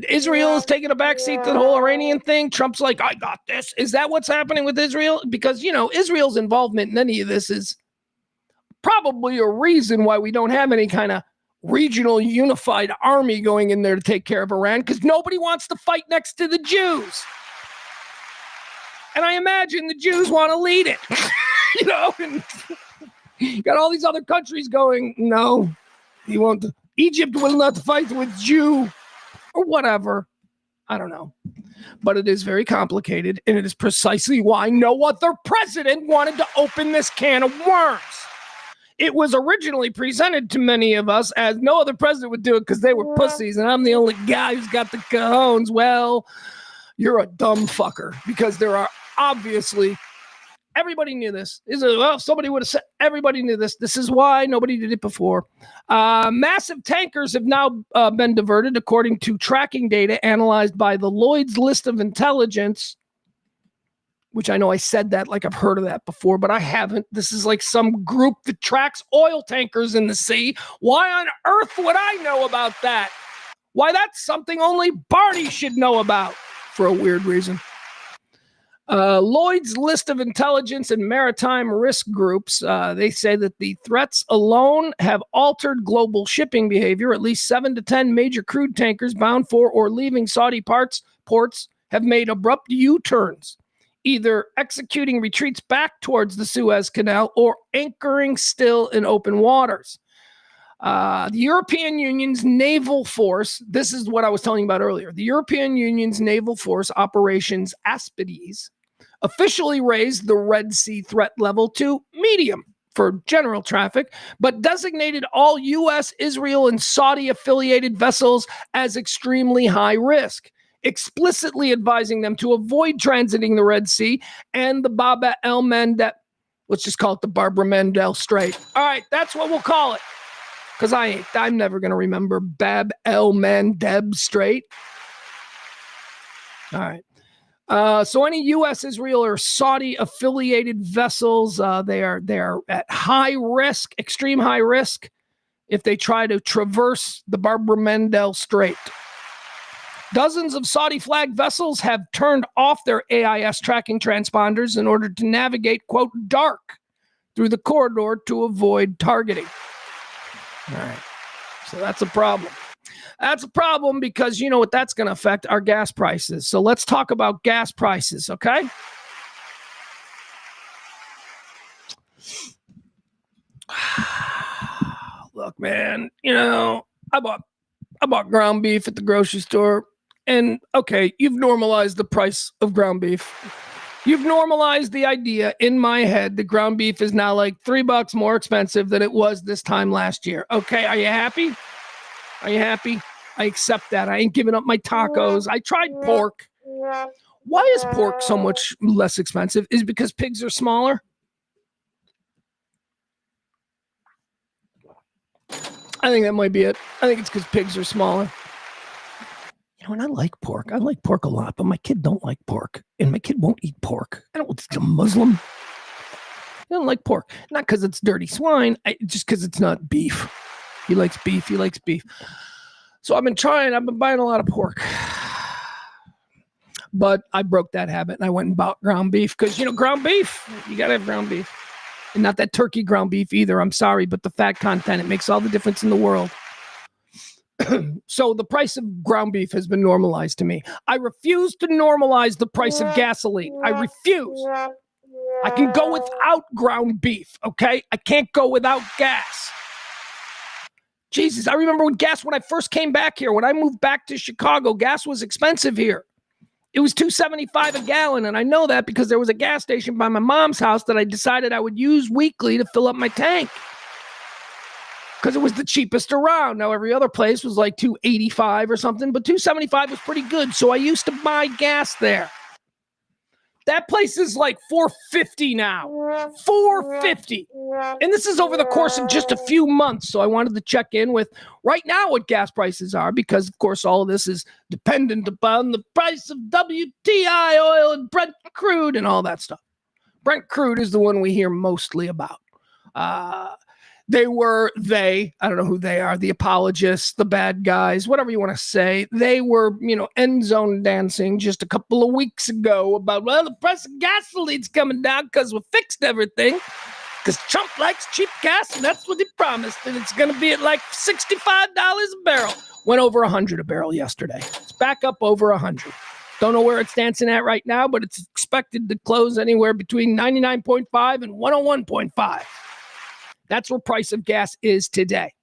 Israel is taking a backseat to the whole Iranian thing? Trump's like, I got this. Is that what's happening with Israel? Because, Israel's involvement in any of this is probably a reason why we don't have any kind of regional unified army going in there to take care of Iran, because nobody wants to fight next to the Jews. And I imagine the Jews want to lead it. And you got all these other countries going, no, you won't. Egypt will not fight with Jew or whatever. I don't know. But it is very complicated, and it is precisely why no other president wanted to open this can of worms. It was originally presented to many of us as no other president would do it because they were pussies, and I'm the only guy who's got the cojones. Well, you're a dumb fucker, because there are obviously, everybody knew this. Somebody would have said, everybody knew this. This is why nobody did it before. Massive tankers have now been diverted, according to tracking data analyzed by the Lloyd's List of Intelligence, which I know I said that like I've heard of that before, but I haven't. This is like some group that tracks oil tankers in the sea. Why on earth would I know about that? Why, that's something only Barney should know about for a weird reason. Lloyd's List of Intelligence and Maritime Risk Groups, they say that the threats alone have altered global shipping behavior. At least 7 to 10 major crude tankers bound for or leaving Saudi ports have made abrupt U-turns, either executing retreats back towards the Suez Canal or anchoring still in open waters. The European Union's naval force, this is what I was telling you about earlier. The European Union's naval force, Operations Aspides, officially raised the Red Sea threat level to medium for general traffic, but designated all U.S., Israel, and Saudi-affiliated vessels as extremely high risk, explicitly advising them to avoid transiting the Red Sea and the Bab el-Mandeb. Let's just call it the Barbara Mandel Strait. All right, that's what we'll call it. Because I'm never going to remember Bab el-Mandeb Strait. All right. So any U.S., Israel, or Saudi-affiliated vessels, they are at high risk, extreme high risk, if they try to traverse the Barbara Mandel Strait. Dozens of Saudi-flagged vessels have turned off their AIS tracking transponders in order to navigate, quote, dark through the corridor to avoid targeting. All right. So that's a problem. That's a problem because you know what that's going to affect? Our gas prices. So let's talk about gas prices, okay? Look, man, I bought ground beef at the grocery store, and okay, you've normalized the price of ground beef. You've normalized the idea in my head that ground beef is now like $3 more expensive than it was this time last year. Okay, are you happy? Are you happy? I accept that. I ain't giving up my tacos. I tried pork. Why is pork so much less expensive? Is it because pigs are smaller? I think that might be it. I think it's because pigs are smaller. And I like pork. I like pork a lot, but my kid don't like pork, and my kid won't eat pork. I don't. It's a Muslim. He don't like pork, not because it's dirty swine, just because it's not beef. He likes beef. He likes beef. So I've been buying a lot of pork, but I broke that habit and I went and bought ground beef because ground beef. You gotta have ground beef, and not that turkey ground beef either. I'm sorry, but the fat content, it makes all the difference in the world. So the price of ground beef has been normalized to me. I refuse to normalize the price of gasoline. I refuse. I can go without ground beef, okay? I can't go without gas. Jesus, I remember when I first came back here, when I moved back to Chicago, gas was expensive here. It was $2.75 a gallon, and I know that because there was a gas station by my mom's house that I decided I would use weekly to fill up my tank because it was the cheapest around. Now, every other place was like $2.85 or something, but $2.75 was pretty good, so I used to buy gas there. That place is like $4.50 now. $4.50. And this is over the course of just a few months. So I wanted to check in with right now what gas prices are, because, of course, all of this is dependent upon the price of WTI oil and Brent crude and all that stuff. Brent crude is the one we hear mostly about. I don't know who they are, the apologists, the bad guys, whatever you want to say. They were, end zone dancing just a couple of weeks ago about, well, the price of gasoline's coming down because we fixed everything. Because Trump likes cheap gas, and that's what he promised. And it's going to be at like $65 a barrel. Went over 100 a barrel yesterday. It's back up over 100. Don't know where it's dancing at right now, but it's expected to close anywhere between 99.5 and 101.5. That's where price of gas is today.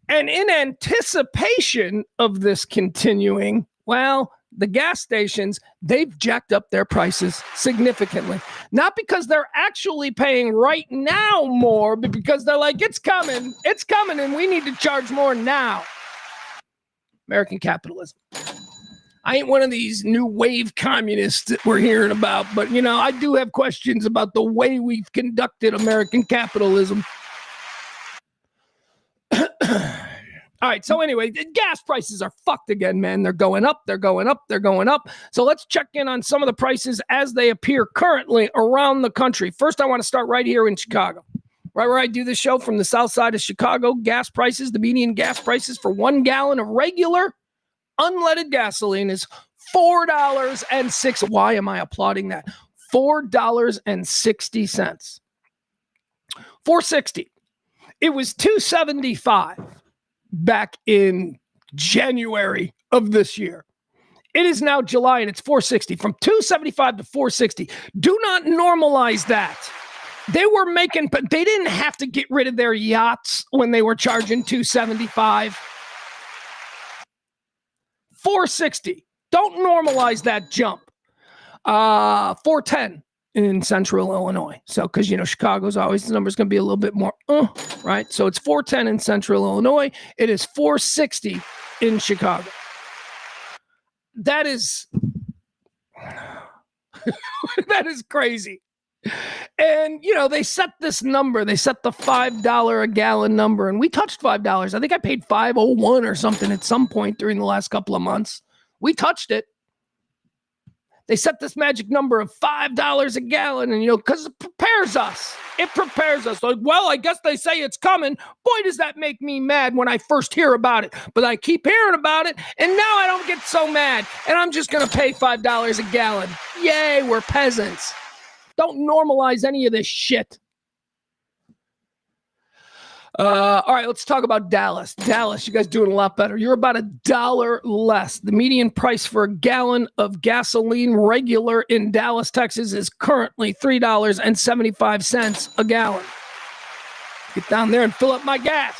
And in anticipation of this continuing, well, the gas stations, they've jacked up their prices significantly. Not because they're actually paying right now more, but because they're like, it's coming, and we need to charge more now. American capitalism. I ain't one of these new wave communists that we're hearing about, but, I do have questions about the way we've conducted American capitalism. All right, so anyway, gas prices are fucked again, man. They're going up. So let's check in on some of the prices as they appear currently around the country. First, I want to start right here in Chicago, right where I do this show from the south side of Chicago. Gas prices, the median gas prices for 1 gallon of regular unleaded gasoline is $4.06. Why am I applauding that? $4.60. $4.60. It was $2.75 back in January of this year. It is now July and it's $4.60. From $2.75 to $4.60. Do not normalize that. They were making, but they didn't have to get rid of their yachts when they were charging $2.75. $4.60. Don't normalize that jump. $4.10 in central Illinois. So, because, Chicago's always, the number's going to be a little bit more, right? So it's $4.10 in central Illinois. It is $4.60 in Chicago. That is, that is crazy. And, they set this number. They set the $5 a gallon number, and we touched $5. I think I paid $5.01 or something at some point during the last couple of months. We touched it. They set this magic number of $5 a gallon, and, because it prepares us. It prepares us. Like, well, I guess they say it's coming. Boy, does that make me mad when I first hear about it. But I keep hearing about it, and now I don't get so mad. And I'm just going to pay $5 a gallon. Yay, we're peasants. Don't normalize any of this shit. All right, let's talk about Dallas. Dallas, you guys doing a lot better. You're about $1 less. The median price for a gallon of gasoline regular in Dallas, Texas is currently $3.75 a gallon. Get down there and fill up my gas.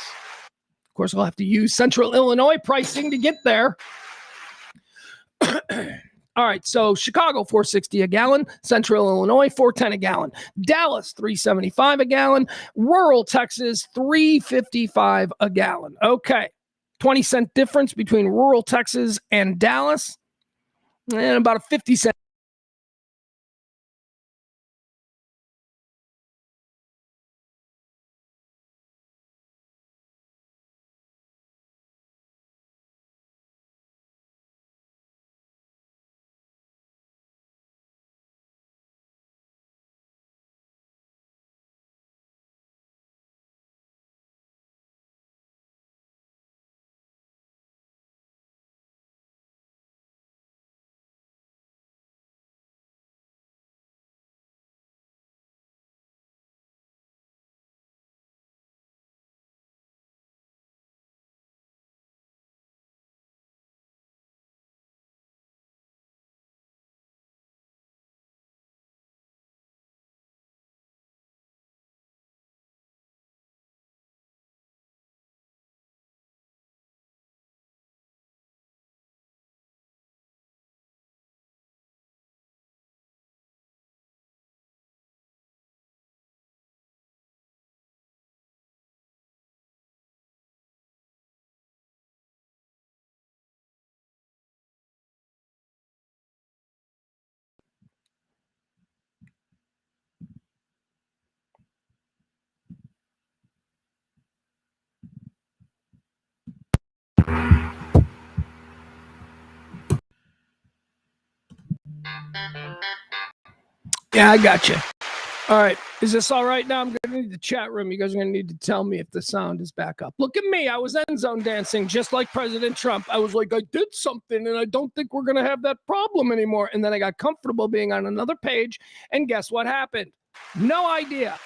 Of course, I'll have to use central Illinois pricing to get there. All right, so Chicago, $4.60 a gallon. Central Illinois, $4.10 a gallon. Dallas, $3.75 a gallon. Rural Texas, $3.55 a gallon. Okay, 20-cent difference between rural Texas and Dallas, and about a 50-cent Yeah, I got you. All right. Is this all right now? I'm going to need the chat room. You guys are going to need to tell me if the sound is back up. Look at me. I was end zone dancing just like President Trump. I was like, I did something, and I don't think we're going to have that problem anymore. And then I got comfortable being on another page, and guess what happened? No idea.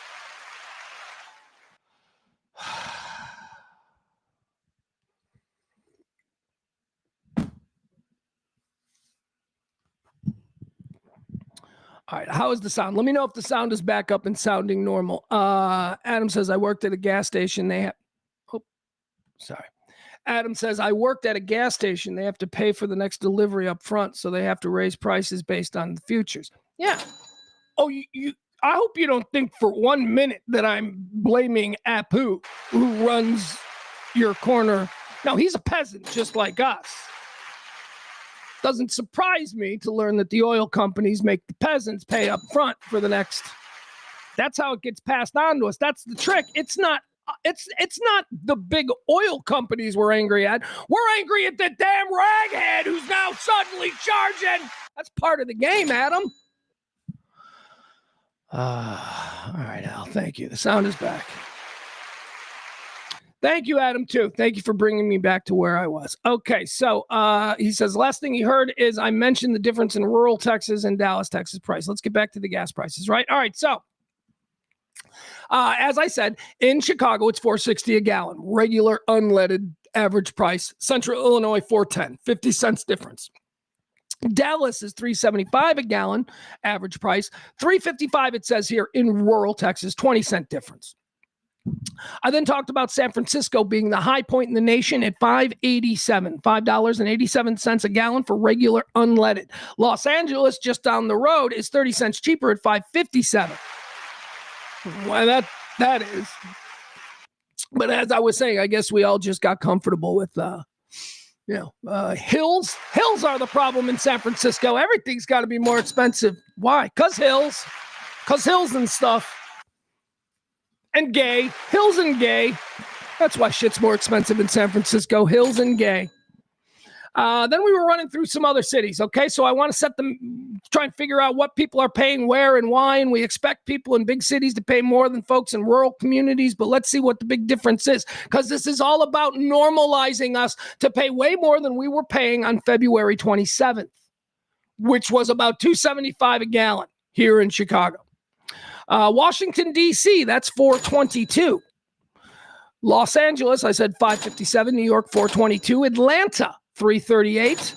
All right, how is the sound? Let me know if the sound is back up and sounding normal. Adam says, I worked at a gas station. They have, sorry. Adam says, I worked at a gas station. They have to pay for the next delivery up front, so they have to raise prices based on the futures. Yeah. Oh, I hope you don't think for 1 minute that I'm blaming Apu, who runs your corner. No, he's a peasant just like us. Doesn't surprise me to learn that the oil companies make the peasants pay up front for the next. That's how it gets passed on to us. That's the trick. It's not the big oil companies we're angry at. We're angry at the damn raghead who's now suddenly charging. That's part of the game, Adam. All right, Al. Thank you. The sound is back. Thank you, Adam, too. Thank you for bringing me back to where I was. Okay, so he says, last thing he heard is I mentioned the difference in rural Texas and Dallas, Texas price. Let's get back to the gas prices, right? All right, so as I said, in Chicago, it's $4.60 a gallon. Regular, unleaded, average price. Central Illinois, $4.10, 50 cents difference. Dallas is $3.75 a gallon, average price. $3.55, it says here, in rural Texas, 20-cent difference. I then talked about San Francisco being the high point in the nation at $5.87 a gallon for regular unleaded. Los Angeles, just down the road, is 30 cents cheaper at $5.57. Well, that is. But as I was saying, I guess we all just got comfortable with, hills. Hills are the problem in San Francisco. Everything's got to be more expensive. Why? Because hills and stuff. And gay. Hills and gay. That's why shit's more expensive in San Francisco. Hills and gay. Then we were running through some other cities, okay? So I want to try and figure out what people are paying where and why, and we expect people in big cities to pay more than folks in rural communities, but let's see what the big difference is, because this is all about normalizing us to pay way more than we were paying on February 27th, which was about $2.75 a gallon here in Chicago. Washington, D.C., that's $4.22. Los Angeles, I said $5.57. New York, $4.22. Atlanta, $3.38.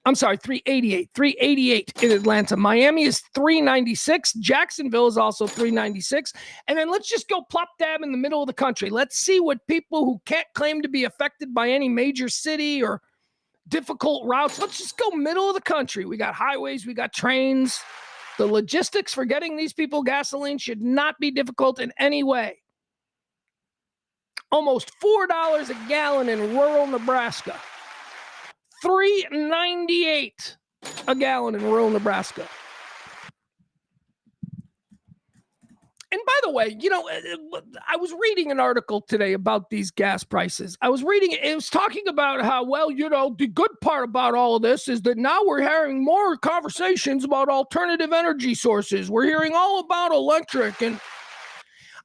I'm sorry, $3.88. $3.88 in Atlanta. Miami is $3.96. Jacksonville is also $3.96. And then let's just go plop dab in the middle of the country. Let's see what people who can't claim to be affected by any major city or difficult routes. Let's just go middle of the country. We got highways, we got trains. The logistics for getting these people gasoline should not be difficult in any way. Almost $4 a gallon in rural Nebraska. $3.98 a gallon in rural Nebraska. And by the way, I was reading an article today about these gas prices. I was reading it was talking about how, the good part about all of this is that now we're hearing more conversations about alternative energy sources. We're hearing all about electric. And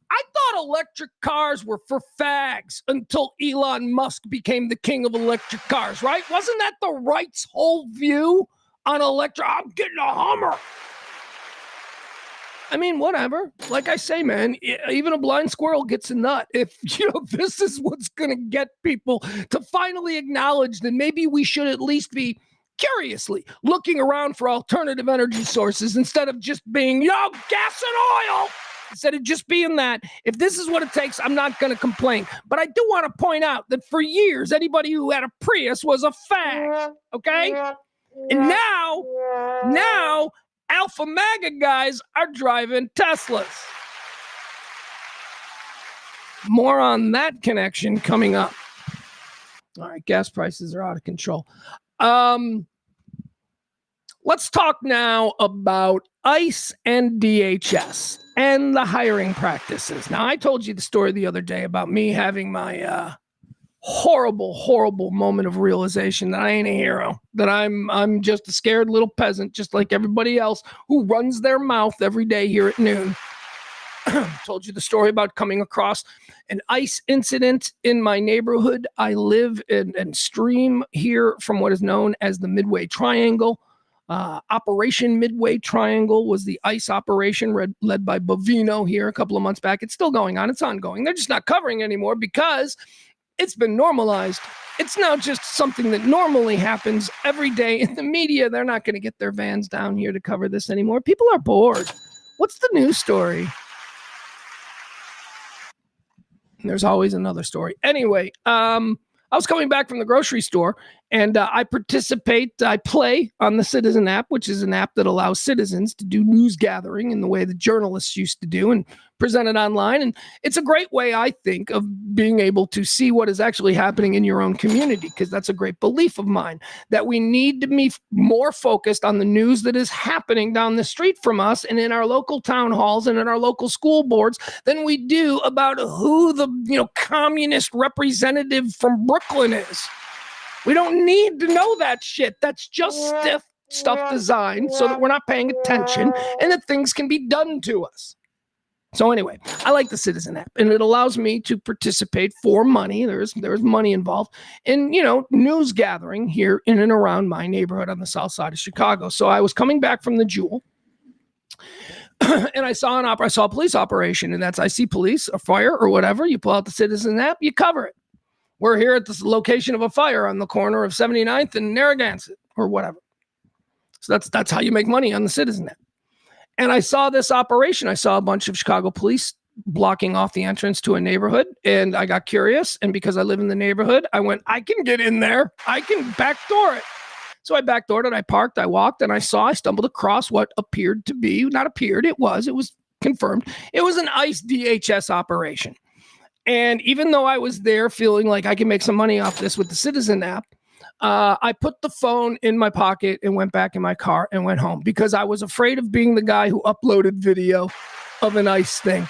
I thought electric cars were for fags until Elon Musk became the king of electric cars, right? Wasn't that the right's whole view on electric? I'm getting a Hummer. I mean, whatever. Like I say, man, even a blind squirrel gets a nut. If, this is what's going to get people to finally acknowledge that maybe we should at least be curiously looking around for alternative energy sources instead of just being, gas and oil. Instead of just being that, if this is what it takes, I'm not going to complain. But I do want to point out that for years, anybody who had a Prius was a fag, okay? And now, Alpha MAGA guys are driving Teslas. More on that connection coming up. All right, gas prices are out of control. Let's talk now about ICE and DHS and the hiring practices. Now, I told you the story the other day about me having my horrible, horrible moment of realization that I ain't a hero, that I'm just a scared little peasant, just like everybody else who runs their mouth every day here at noon. Told you the story about coming across an ICE incident in my neighborhood. I live and stream here from what is known as the Midway Triangle. Operation Midway Triangle was the ICE operation led by Bovino here a couple of months back. It's still going on. It's ongoing. They're just not covering anymore because it's been normalized. It's now just something that normally happens every day in the media. They're not going to get their vans down here to cover this anymore. People are bored. What's the news story? There's always another story. Anyway, I was coming back from the grocery store, and I play on the Citizen app, which is an app that allows citizens to do news gathering in the way that journalists used to do and present it online. And it's a great way, I think, of being able to see what is actually happening in your own community, because that's a great belief of mine, that we need to be more focused on the news that is happening down the street from us and in our local town halls and in our local school boards than we do about who the communist representative from Brooklyn is. We don't need to know that shit. That's just stiff stuff designed so that we're not paying attention and that things can be done to us. So anyway, I like the Citizen app, and it allows me to participate for money. There's money involved in, news gathering here in and around my neighborhood on the south side of Chicago. So I was coming back from the Jewel, and I saw a police operation, and I see police, a fire or whatever. You pull out the Citizen app, you cover it. We're here at this location of a fire on the corner of 79th and Narragansett or whatever. So that's how you make money on the Citizen app. And I saw this operation. I saw a bunch of Chicago police blocking off the entrance to a neighborhood, and I got curious. And because I live in the neighborhood, I went, I can get in there. I can backdoor it. So I backdoored it. I parked. I walked, and I stumbled across what appeared to be, not appeared, it was confirmed. It was an ICE DHS operation. And even though I was there feeling like I can make some money off this with the Citizen app, I put the phone in my pocket and went back in my car and went home because I was afraid of being the guy who uploaded video of an ICE thing.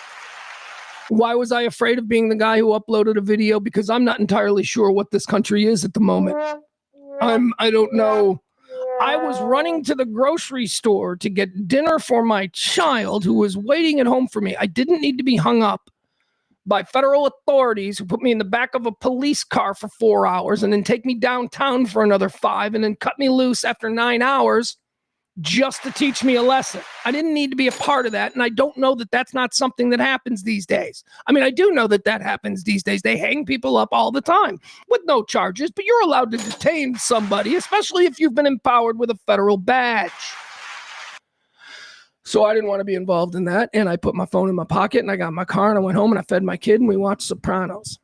Why was I afraid of being the guy who uploaded a video? Because I'm not entirely sure what this country is at the moment. I don't know. I was running to the grocery store to get dinner for my child who was waiting at home for me. I didn't need to be hung up by federal authorities who put me in the back of a police car for 4 hours and then take me downtown for another 5 and then cut me loose after 9 hours just to teach me a lesson. I didn't need to be a part of that, and I don't know that that's not something that happens these days. I mean, I do know that happens these days. They hang people up all the time with no charges, but you're allowed to detain somebody, especially if you've been empowered with a federal badge. So I didn't want to be involved in that. And I put my phone in my pocket and I got in my car and I went home and I fed my kid and we watched Sopranos.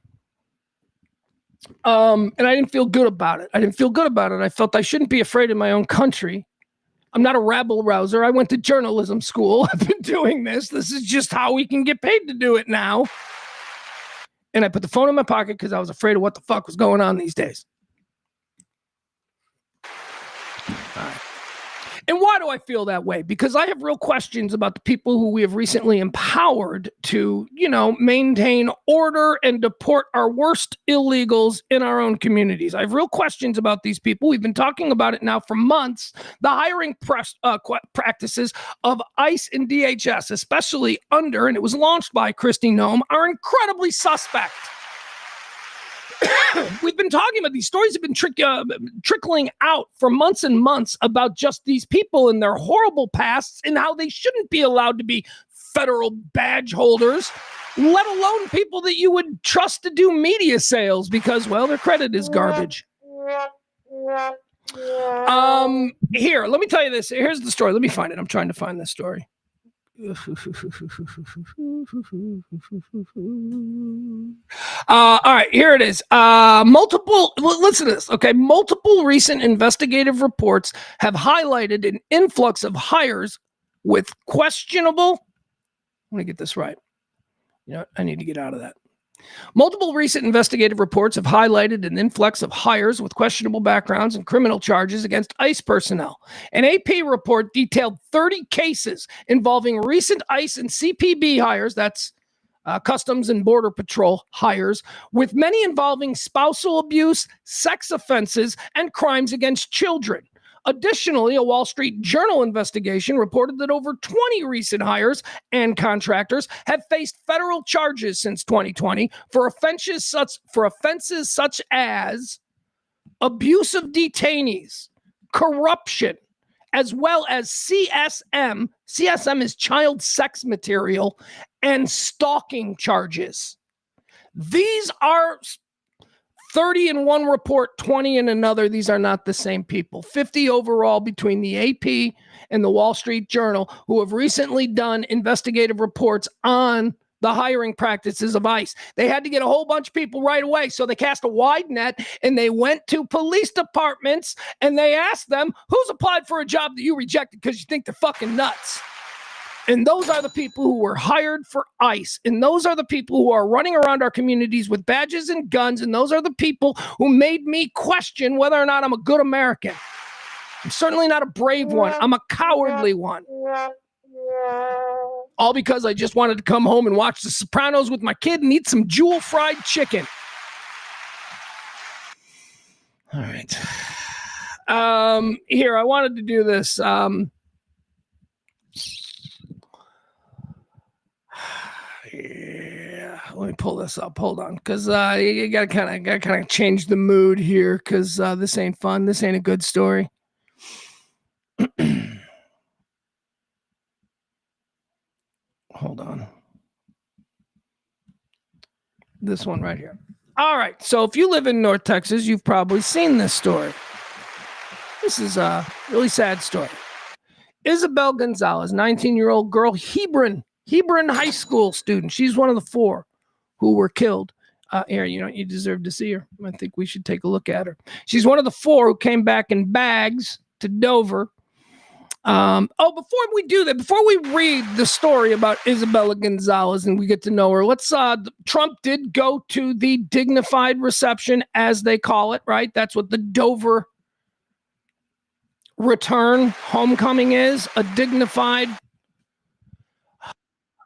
And I didn't feel good about it. I felt I shouldn't be afraid in my own country. I'm not a rabble rouser. I went to journalism school. I've been doing this. This is just how we can get paid to do it now. And I put the phone in my pocket because I was afraid of what the fuck was going on these days. All right. And why do I feel that way? Because I have real questions about the people who we have recently empowered to, maintain order and deport our worst illegals in our own communities. I have real questions about these people. We've been talking about it now for months. The hiring practices of ICE and DHS, especially under, and it was launched by Kristi Noem, are incredibly suspect. We've been talking about these stories have been trickling out for months and months about just these people and their horrible pasts and how they shouldn't be allowed to be federal badge holders, let alone people that you would trust to do media sales because, well, their credit is garbage. Here, let me tell you this. Here's the story. Let me find it. I'm trying to find this story. All right, here it is. Listen to this, okay? Multiple recent investigative reports have highlighted an influx of hires with questionable. Let me get this right. I need to get out of that. Multiple recent investigative reports have highlighted an influx of hires with questionable backgrounds and criminal charges against ICE personnel. An AP report detailed 30 cases involving recent ICE and CPB hires, that's Customs and Border Patrol hires, with many involving spousal abuse, sex offenses, and crimes against children. Additionally, a Wall Street Journal investigation reported that over 20 recent hires and contractors have faced federal charges since 2020 for offenses such as abuse of detainees, corruption, as well as CSM. CSM is child sex material, and stalking charges. These are 30 in one report, 20 in another. These are not the same people. 50 overall between the AP and the Wall Street Journal, who have recently done investigative reports on the hiring practices of ICE. They had to get a whole bunch of people right away, so they cast a wide net, and they went to police departments, and they asked them, who's applied for a job that you rejected because you think they're fucking nuts? And those are the people who were hired for ICE. And those are the people who are running around our communities with badges and guns. And those are the people who made me question whether or not I'm a good American. I'm certainly not a brave one. I'm a cowardly one. All because I just wanted to come home and watch The Sopranos with my kid and eat some Jewel fried chicken. All right. Here, I wanted to do this. Yeah, let me pull this up. Hold on, because you gotta kind of change the mood here, because this ain't fun. This ain't a good story. Hold on. This one right here. All right. So if you live in North Texas, you've probably seen this story. This is a really sad story. Isabel Gonzalez, 19-year-old girl, Hebron High School student. She's one of the 4 who were killed. Aaron, you deserve to see her. I think we should take a look at her. She's one of the 4 who came back in bags to Dover. Before we do that, before we read the story about Isabella Gonzalez and we get to know her, Trump did go to the dignified reception, as they call it, right? That's what the Dover return homecoming is, a dignified.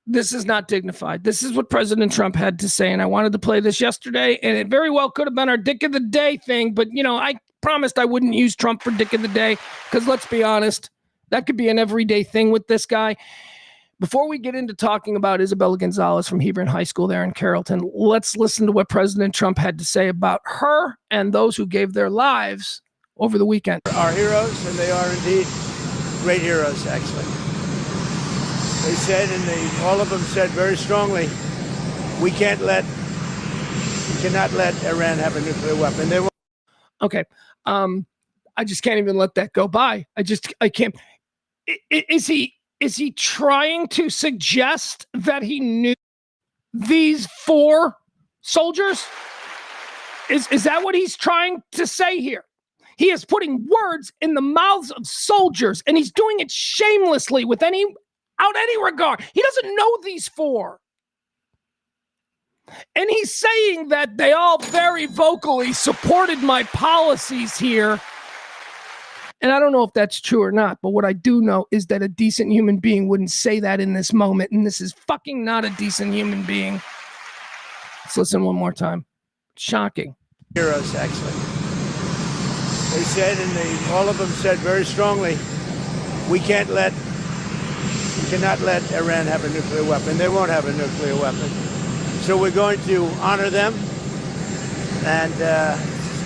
This is not dignified. This is what President Trump had to say, and I wanted to play this yesterday, and it very well could have been our Dick of the Day thing, but, I promised I wouldn't use Trump for Dick of the Day, because let's be honest, that could be an everyday thing with this guy. Before we get into talking about Isabella Gonzalez from Hebron High School there in Carrollton, let's listen to what President Trump had to say about her and those who gave their lives over the weekend. Our heroes, and they are indeed great heroes, actually. They said, and all of them said very strongly, we cannot let Iran have a nuclear weapon. They won't. Okay. I just can't even let that go by. I can't. Is he trying to suggest that he knew these 4 soldiers? Is that what he's trying to say here? He is putting words in the mouths of soldiers, and he's doing it shamelessly without any regard. He doesn't know these 4. And he's saying that they all very vocally supported my policies here. And I don't know if that's true or not, but what I do know is that a decent human being wouldn't say that in this moment, and this is fucking not a decent human being. Let's listen one more time. Shocking. Heroes, actually. They said, and all of them said very strongly, we cannot let Iran have a nuclear weapon. They won't have a nuclear weapon. So we're going to honor them, and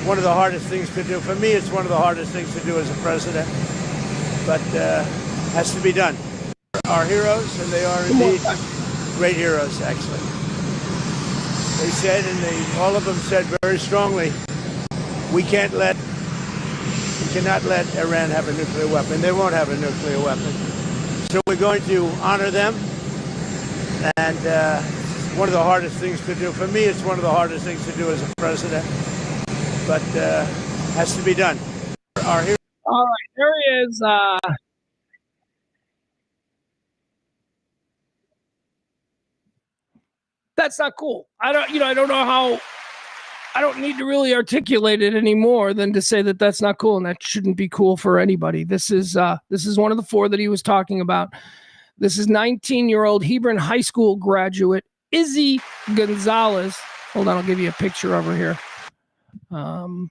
one of the hardest things to do. For me, it's one of the hardest things to do as a president, but has to be done. Our heroes, and they are indeed great heroes, actually. They said, and all of them said very strongly, we cannot let Iran have a nuclear weapon. They won't have a nuclear weapon. So we're going to honor them, and one of the hardest things to do. For me, it's one of the hardest things to do as a president, but has to be done. All right, there he is. That's not cool. I don't know how. I don't need to really articulate it any more than to say that that's not cool, and that shouldn't be cool for anybody. This is one of the 4 that he was talking about. This is 19-year-old Hebron High School graduate Izzy Gonzalez. Hold on, I'll give you a picture over here. Hold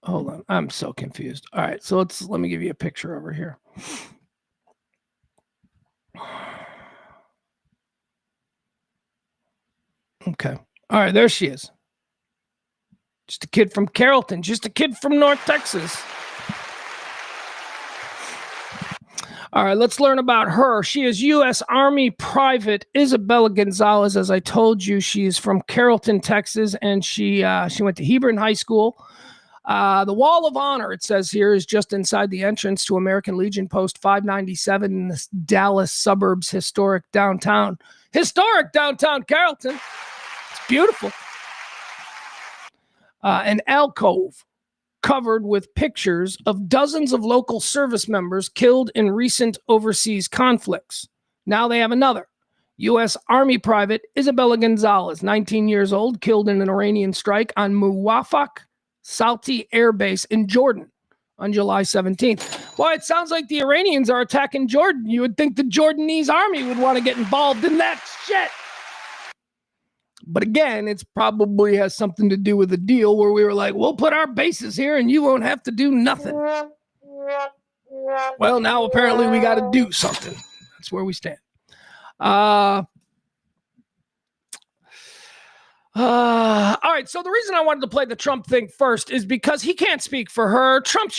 on. I'm so confused. All right, so let me give you a picture over here. Okay. All right, there she is. Just a kid from Carrollton, just a kid from North Texas. All right, let's learn about her. She is U.S. Army Private Isabella Gonzalez. As I told you, she is from Carrollton, Texas, and she went to Hebron High School. The Wall of Honor, it says here, is just inside the entrance to American Legion Post 597 in the Dallas suburbs historic downtown Carrollton. It's beautiful. An alcove covered with pictures of dozens of local service members killed in recent overseas conflicts. Now they have another. U.S. Army Private Isabella Gonzalez, 19 years old, killed in an Iranian strike on Muwafaq Salti Air Base in Jordan on July 17th. Well, it sounds like the Iranians are attacking Jordan. You would think the Jordanese army would want to get involved in that shit. But again, it's probably has something to do with a deal where we were like, we'll put our bases here and you won't have to do nothing. Well, now apparently we got to do something. That's where we stand. All right. So the reason I wanted to play the Trump thing first is because he can't speak for her. Trump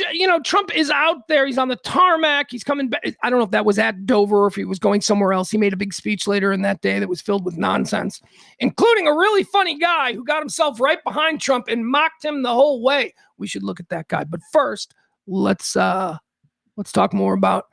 is out there. He's on the tarmac. He's coming back. I don't know if that was at Dover or if he was going somewhere else. He made a big speech later in that day that was filled with nonsense, including a really funny guy who got himself right behind Trump and mocked him the whole way. We should look at that guy. But first, let's talk more about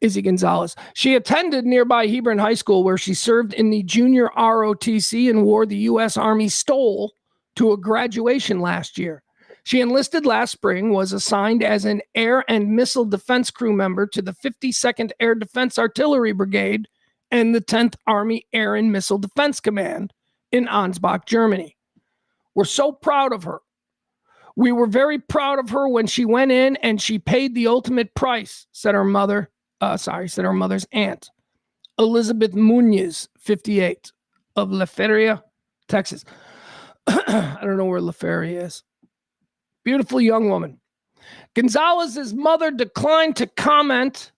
Izzy Gonzalez. She attended nearby Hebron High School where she served in the junior ROTC and wore the U.S. Army stole to a graduation last year. She enlisted last spring, was assigned as an air and missile defense crew member to the 52nd Air Defense Artillery Brigade and the 10th Army Air and Missile Defense Command in Ansbach, Germany. We're so proud of her. We were very proud of her when she went in and she paid the ultimate price, said her mother's aunt, Elizabeth Munoz, 58, of La Feria, Texas. I don't know where La Feria is. Beautiful young woman. Gonzalez's mother declined to comment.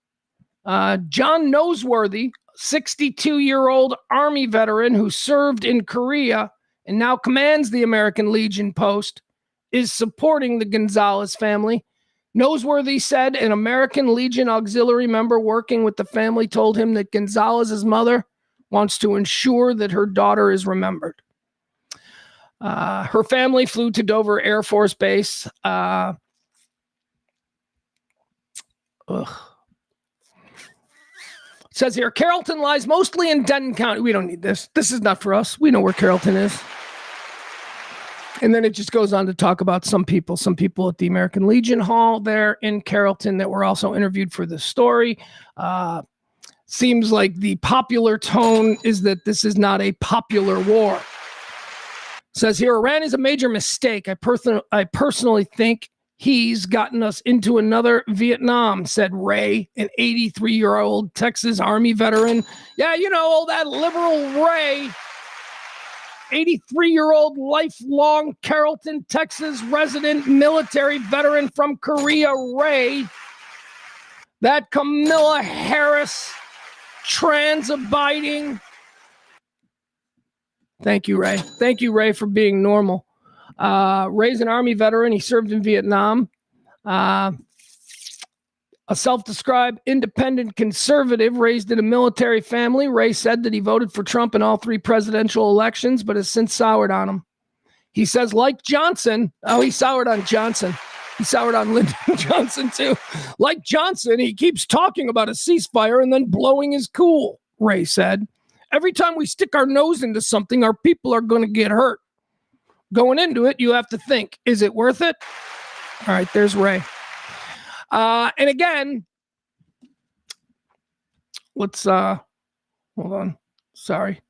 John Noseworthy, 62-year-old Army veteran who served in Korea and now commands the American Legion Post, is supporting the Gonzalez family. Noseworthy said an American Legion auxiliary member working with the family told him that Gonzalez's mother wants to ensure that her daughter is remembered. Her family flew to Dover Air Force Base. It says here, Carrollton lies mostly in Denton County. We don't need this. This is not for us. We know where Carrollton is. And then it just goes on to talk about some people at the American Legion Hall there in Carrollton that were also interviewed for this story. Seems like the popular tone is that this is not a popular war. Says here, Iran is a major mistake. I personally think he's gotten us into another Vietnam, said Ray, an 83-year-old Texas Army veteran. Yeah, all that liberal Ray. 83-year-old lifelong Carrollton, Texas resident military veteran from Korea, Ray. That Kamala Harris trans-abiding. Thank you, Ray. Thank you, Ray, for being normal. Ray's an Army veteran. He served in Vietnam. A self-described independent conservative raised in a military family, Ray said that he voted for Trump in all 3 presidential elections, but has since soured on him. He says, like Johnson, he soured on Johnson. He soured on Lyndon Johnson, too. Like Johnson, he keeps talking about a ceasefire and then blowing his cool, Ray said. Every time we stick our nose into something, our people are going to get hurt. Going into it, you have to think, is it worth it? All right, there's Ray. And again, let's, hold on. Sorry.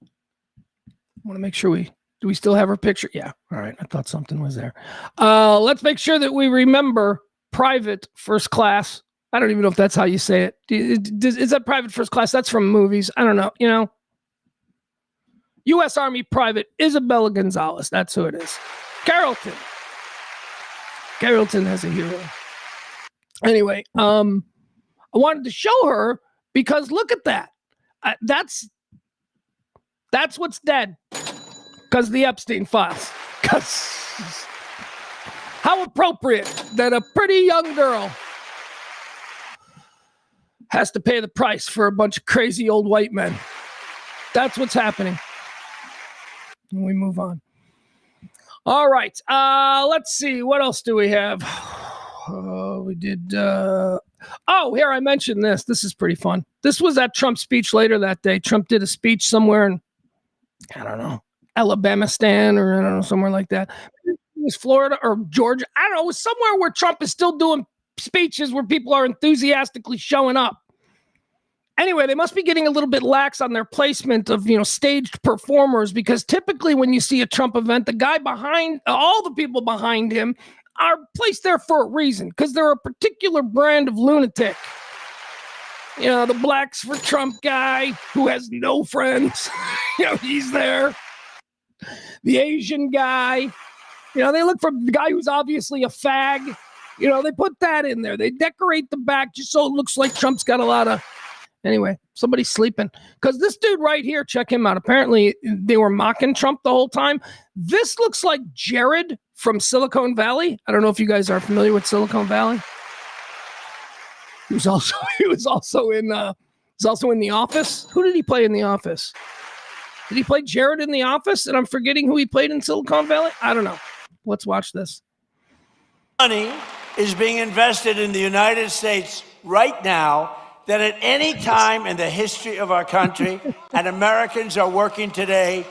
I want to make sure do we still have her picture? Yeah. All right. I thought something was there. Let's make sure that we remember Private First Class I don't even know if that's how you say it. Is that private first class? That's from movies. I don't know. You know, U.S. Army Private Isabella Gonzalez. That's who it is. Carrollton. Carrollton has a hero. Anyway, I wanted to show her because look at that. That's what's dead. Because the Epstein files. Because how appropriate that a pretty young girl has to pay the price for a bunch of crazy old white men. That's what's happening. And we move on. All right. Let's see. What else do we have? We did. Here, I mentioned this. This is pretty fun. This was at Trump's speech later that day. Trump did a speech somewhere in, I don't know, Alabamistan or I don't know, somewhere like that. It was Florida or Georgia. I don't know. It was somewhere where Trump is still doing speeches where people are enthusiastically showing up. Anyway, they must be getting a little bit lax on their placement of, staged performers because typically when you see a Trump event, the guy behind, all the people behind him are placed there for a reason because they're a particular brand of lunatic. The Blacks for Trump guy who has no friends, he's there. The Asian guy, they look for the guy who's obviously a fag. They put that in there. They decorate the back just so it looks like Trump's got a lot of. Anyway, somebody's sleeping. Because this dude right here, check him out. Apparently, they were mocking Trump the whole time. This looks like Jared from Silicon Valley. I don't know if you guys are familiar with Silicon Valley. He was also in The Office. Who did he play in The Office? Did he play Jared in The Office? And I'm forgetting who he played in Silicon Valley? I don't know. Let's watch this. Money is being invested in the United States right now that at any time in the history of our country, and Americans are working today.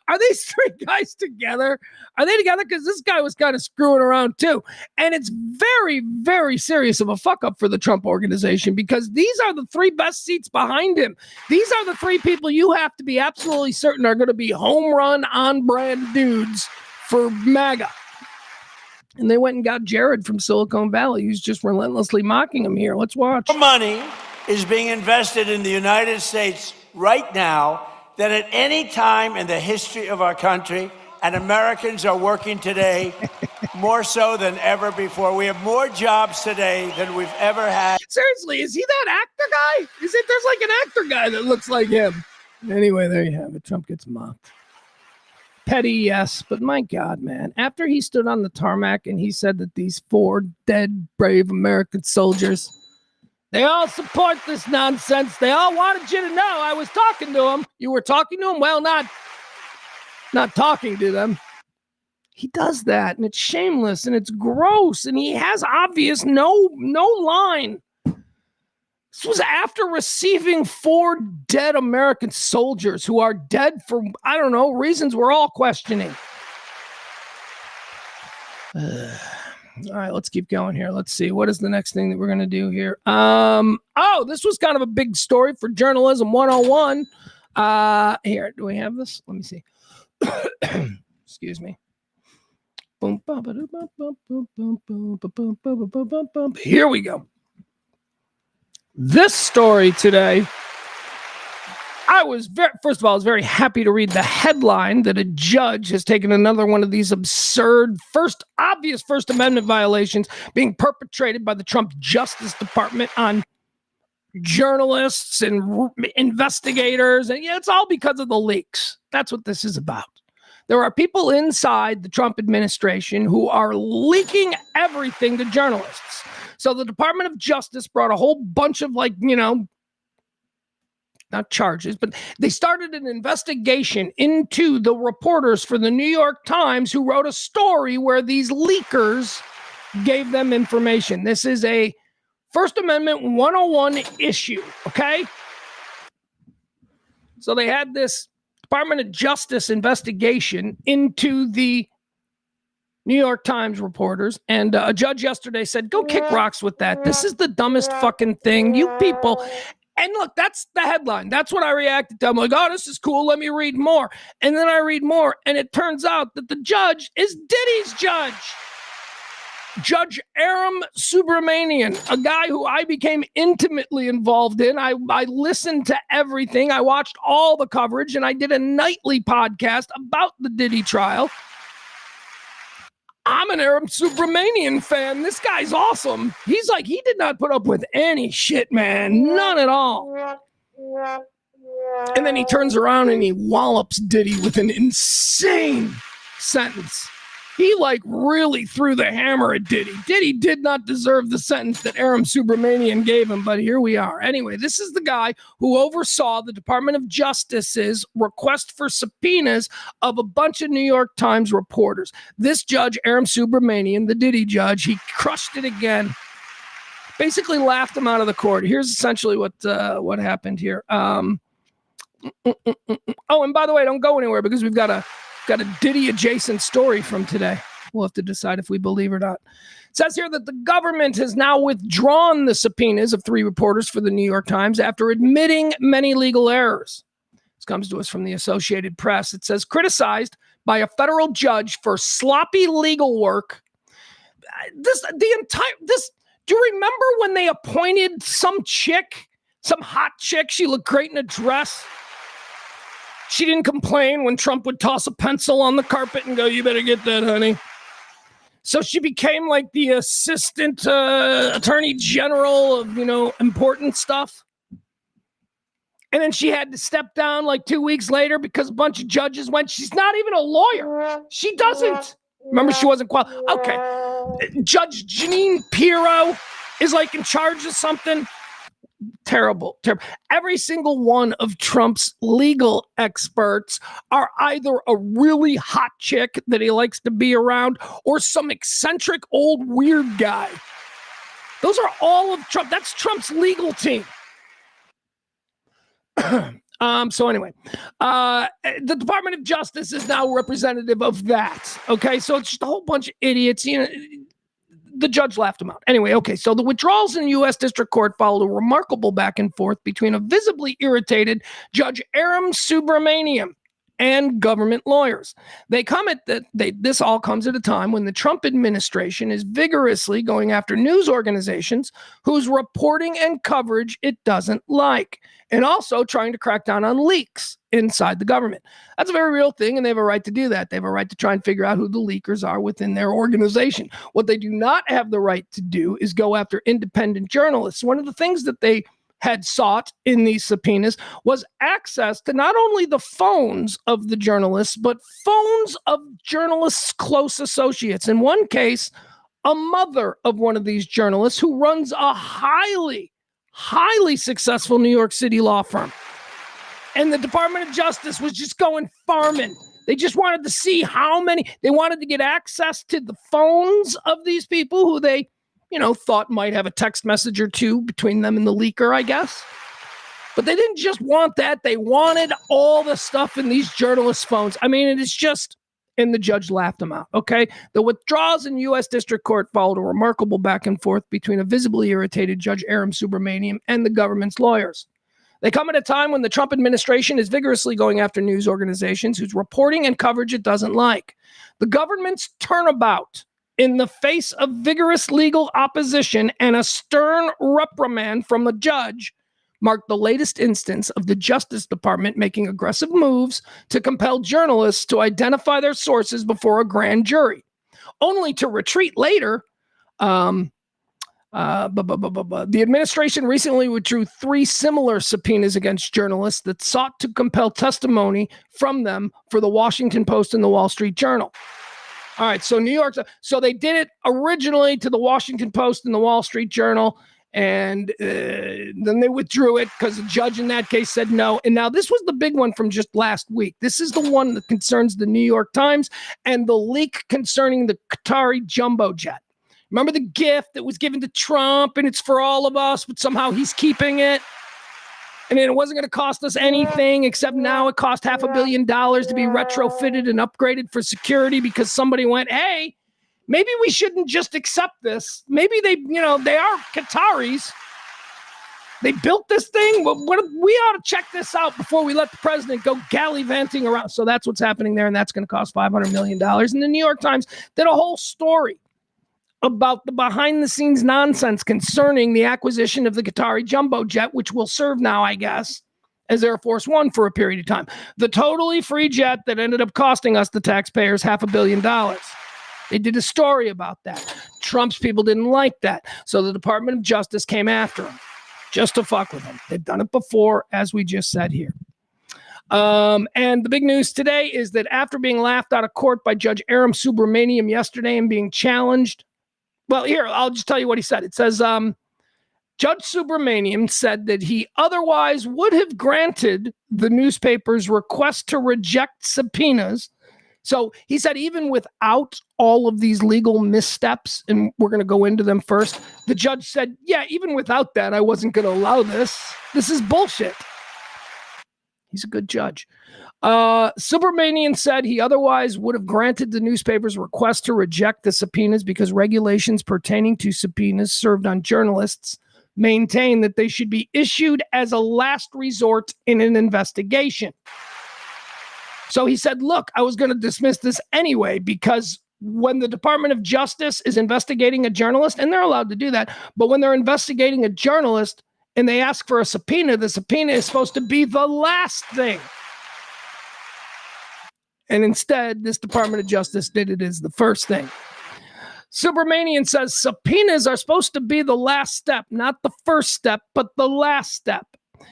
Are these three guys together? Are they together? Because this guy was kind of screwing around too. And it's very, very serious of a fuck up for the Trump organization because these are the three best seats behind him. These are the three people you have to be absolutely certain are going to be home run on brand dudes for MAGA. And they went and got Jared from Silicon Valley, who's just relentlessly mocking him here. Let's watch. Money is being invested in the United States right now that at any time in the history of our country, and Americans are working today more so than ever before. We have more jobs today than we've ever had. Seriously, is he that actor guy? There's like an actor guy that looks like him. Anyway, there you have it. Trump gets mocked. Petty, yes, but my God, man. After he stood on the tarmac and he said that these 4 dead, brave American soldiers, they all support this nonsense. They all wanted you to know I was talking to them. You were talking to them? Well, not talking to them. He does that, and it's shameless, and it's gross, and he has obvious no line. This was after receiving 4 dead American soldiers who are dead for, I don't know, reasons we're all questioning. All right, let's keep going here. Let's see. What is the next thing that we're going to do here? This was kind of a big story for Journalism 101. Here, do we have this? Let me see. Excuse me. Here we go. This story today, I was very happy to read the headline that a judge has taken another one of these absurd obvious First Amendment violations being perpetrated by the Trump Justice Department on journalists and investigators. And it's all because of the leaks. That's what this is about. There are people inside the Trump administration who are leaking everything to journalists. So the Department of Justice brought a whole bunch of not charges, but they started an investigation into the reporters for the New York Times who wrote a story where these leakers gave them information. This is a First Amendment 101 issue, okay? So they had this Department of Justice investigation into the New York Times reporters, and a judge yesterday said, go kick rocks with that. This is the dumbest fucking thing. You people. And look, that's the headline. That's what I reacted to. I'm like, oh, this is cool. Let me read more. And then I read more, and it turns out that the judge is Diddy's judge. Judge Aram Subramanian, a guy who I became intimately involved in. I listened to everything. I watched all the coverage, and I did a nightly podcast about the Diddy trial. I'm an Aram Subramanian fan. This guy's awesome. He's like, he did not put up with any shit, man. None at all. And then he turns around and he wallops Diddy with an insane sentence. He like really threw the hammer at Diddy. Diddy did not deserve the sentence that Aram Subramanian gave him, but here we are. Anyway, this is the guy who oversaw the Department of Justice's request for subpoenas of a bunch of New York Times reporters. This judge, Aram Subramanian, the Diddy judge, he crushed it again. Basically laughed him out of the court. Here's essentially what happened here. Oh, and by the way, don't go anywhere because we've got a Diddy adjacent story from today. We'll have to decide if we believe or not. It says here that the government has now withdrawn the subpoenas of 3 reporters for the New York Times after admitting many legal errors. This comes to us from the Associated Press. It says, criticized by a federal judge for sloppy legal work. Do you remember when they appointed some hot chick? She looked great in a dress. She didn't complain when Trump would toss a pencil on the carpet and go, you better get that, honey. So she became like the assistant attorney general of, important stuff. And then she had to step down like 2 weeks later because a bunch of judges went, she's not even a lawyer. She doesn't. Remember, she wasn't qualified. Okay. Judge Jeanine Pirro is like in charge of something. Terrible. Every single one of Trump's legal experts are either a really hot chick that he likes to be around or some eccentric old weird guy. Those are all of Trump. That's Trump's legal team. So anyway, the Department of Justice is now representative of that. Okay, so it's just a whole bunch of idiots. The judge laughed him out. Anyway, okay, so the withdrawals in the U.S. District Court followed a remarkable back and forth between a visibly irritated Judge Aram Subramanian and government lawyers. They comment that this all comes at a time when the Trump administration is vigorously going after news organizations whose reporting and coverage it doesn't like, and also trying to crack down on leaks inside the government. That's a very real thing, and they have a right to do that. They have a right to try and figure out who the leakers are within their organization. What they do not have the right to do is go after independent journalists. One of the things that they had sought in these subpoenas was access to not only the phones of the journalists, but phones of journalists' close associates. In one case, a mother of one of these journalists who runs a highly successful New York City law firm. And the Department of Justice was just going farming. They just wanted to see they wanted to get access to the phones of these people who they thought might have a text message or two between them and the leaker, I guess. But they didn't just want that. They wanted all the stuff in these journalists' phones. I mean, it is just, and the judge laughed them out, okay? The withdrawals in U.S. District Court followed a remarkable back and forth between a visibly irritated Judge Aram Subramanian and the government's lawyers. They come at a time when the Trump administration is vigorously going after news organizations whose reporting and coverage it doesn't like. The government's turnabout in the face of vigorous legal opposition and a stern reprimand from a judge marked the latest instance of the Justice Department making aggressive moves to compel journalists to identify their sources before a grand jury, only to retreat later. The administration recently withdrew 3 similar subpoenas against journalists that sought to compel testimony from them for the Washington Post and the Wall Street Journal. All right, so New York. So they did it originally to the Washington Post and the Wall Street Journal, and then they withdrew it because the judge in that case said no. And now this was the big one from just last week. This is the one that concerns the New York Times and the leak concerning the Qatari jumbo jet. Remember the gift that was given to Trump, and it's for all of us, but somehow he's keeping it. And it wasn't going to cost us anything, except now it cost $500 million to be retrofitted and upgraded for security because somebody went, hey, maybe we shouldn't just accept this. Maybe they are Qataris. They built this thing. We ought to check this out before we let the president go gallivanting around. So that's what's happening there, and that's going to cost $500 million. And the New York Times did a whole story about the behind-the-scenes nonsense concerning the acquisition of the Qatari jumbo jet, which will serve now, I guess, as Air Force One for a period of time. The totally free jet that ended up costing us, the taxpayers, $500 million. They did a story about that. Trump's people didn't like that. So the Department of Justice came after him just to fuck with him. They've done it before, as we just said here. And the big news today is that after being laughed out of court by Judge Aram Subramaniam yesterday and being challenged, well, here, I'll just tell you what he said. It says, Judge Subramaniam said that he otherwise would have granted the newspaper's request to reject subpoenas. So he said, even without all of these legal missteps, and we're going to go into them first, the judge said, yeah, even without that, I wasn't going to allow this. This is bullshit. He's a good judge. Subramanian said he otherwise would have granted the newspaper's request to reject the subpoenas because regulations pertaining to subpoenas served on journalists maintain that they should be issued as a last resort in an investigation. So he said, look, I was going to dismiss this anyway because when the Department of Justice is investigating a journalist, and they're allowed to do that, but when they're investigating a journalist, and they ask for a subpoena, the subpoena is supposed to be the last thing. And instead, this Department of Justice did it as the first thing. Subramanian says subpoenas are supposed to be the last step, not the first step, but the last step.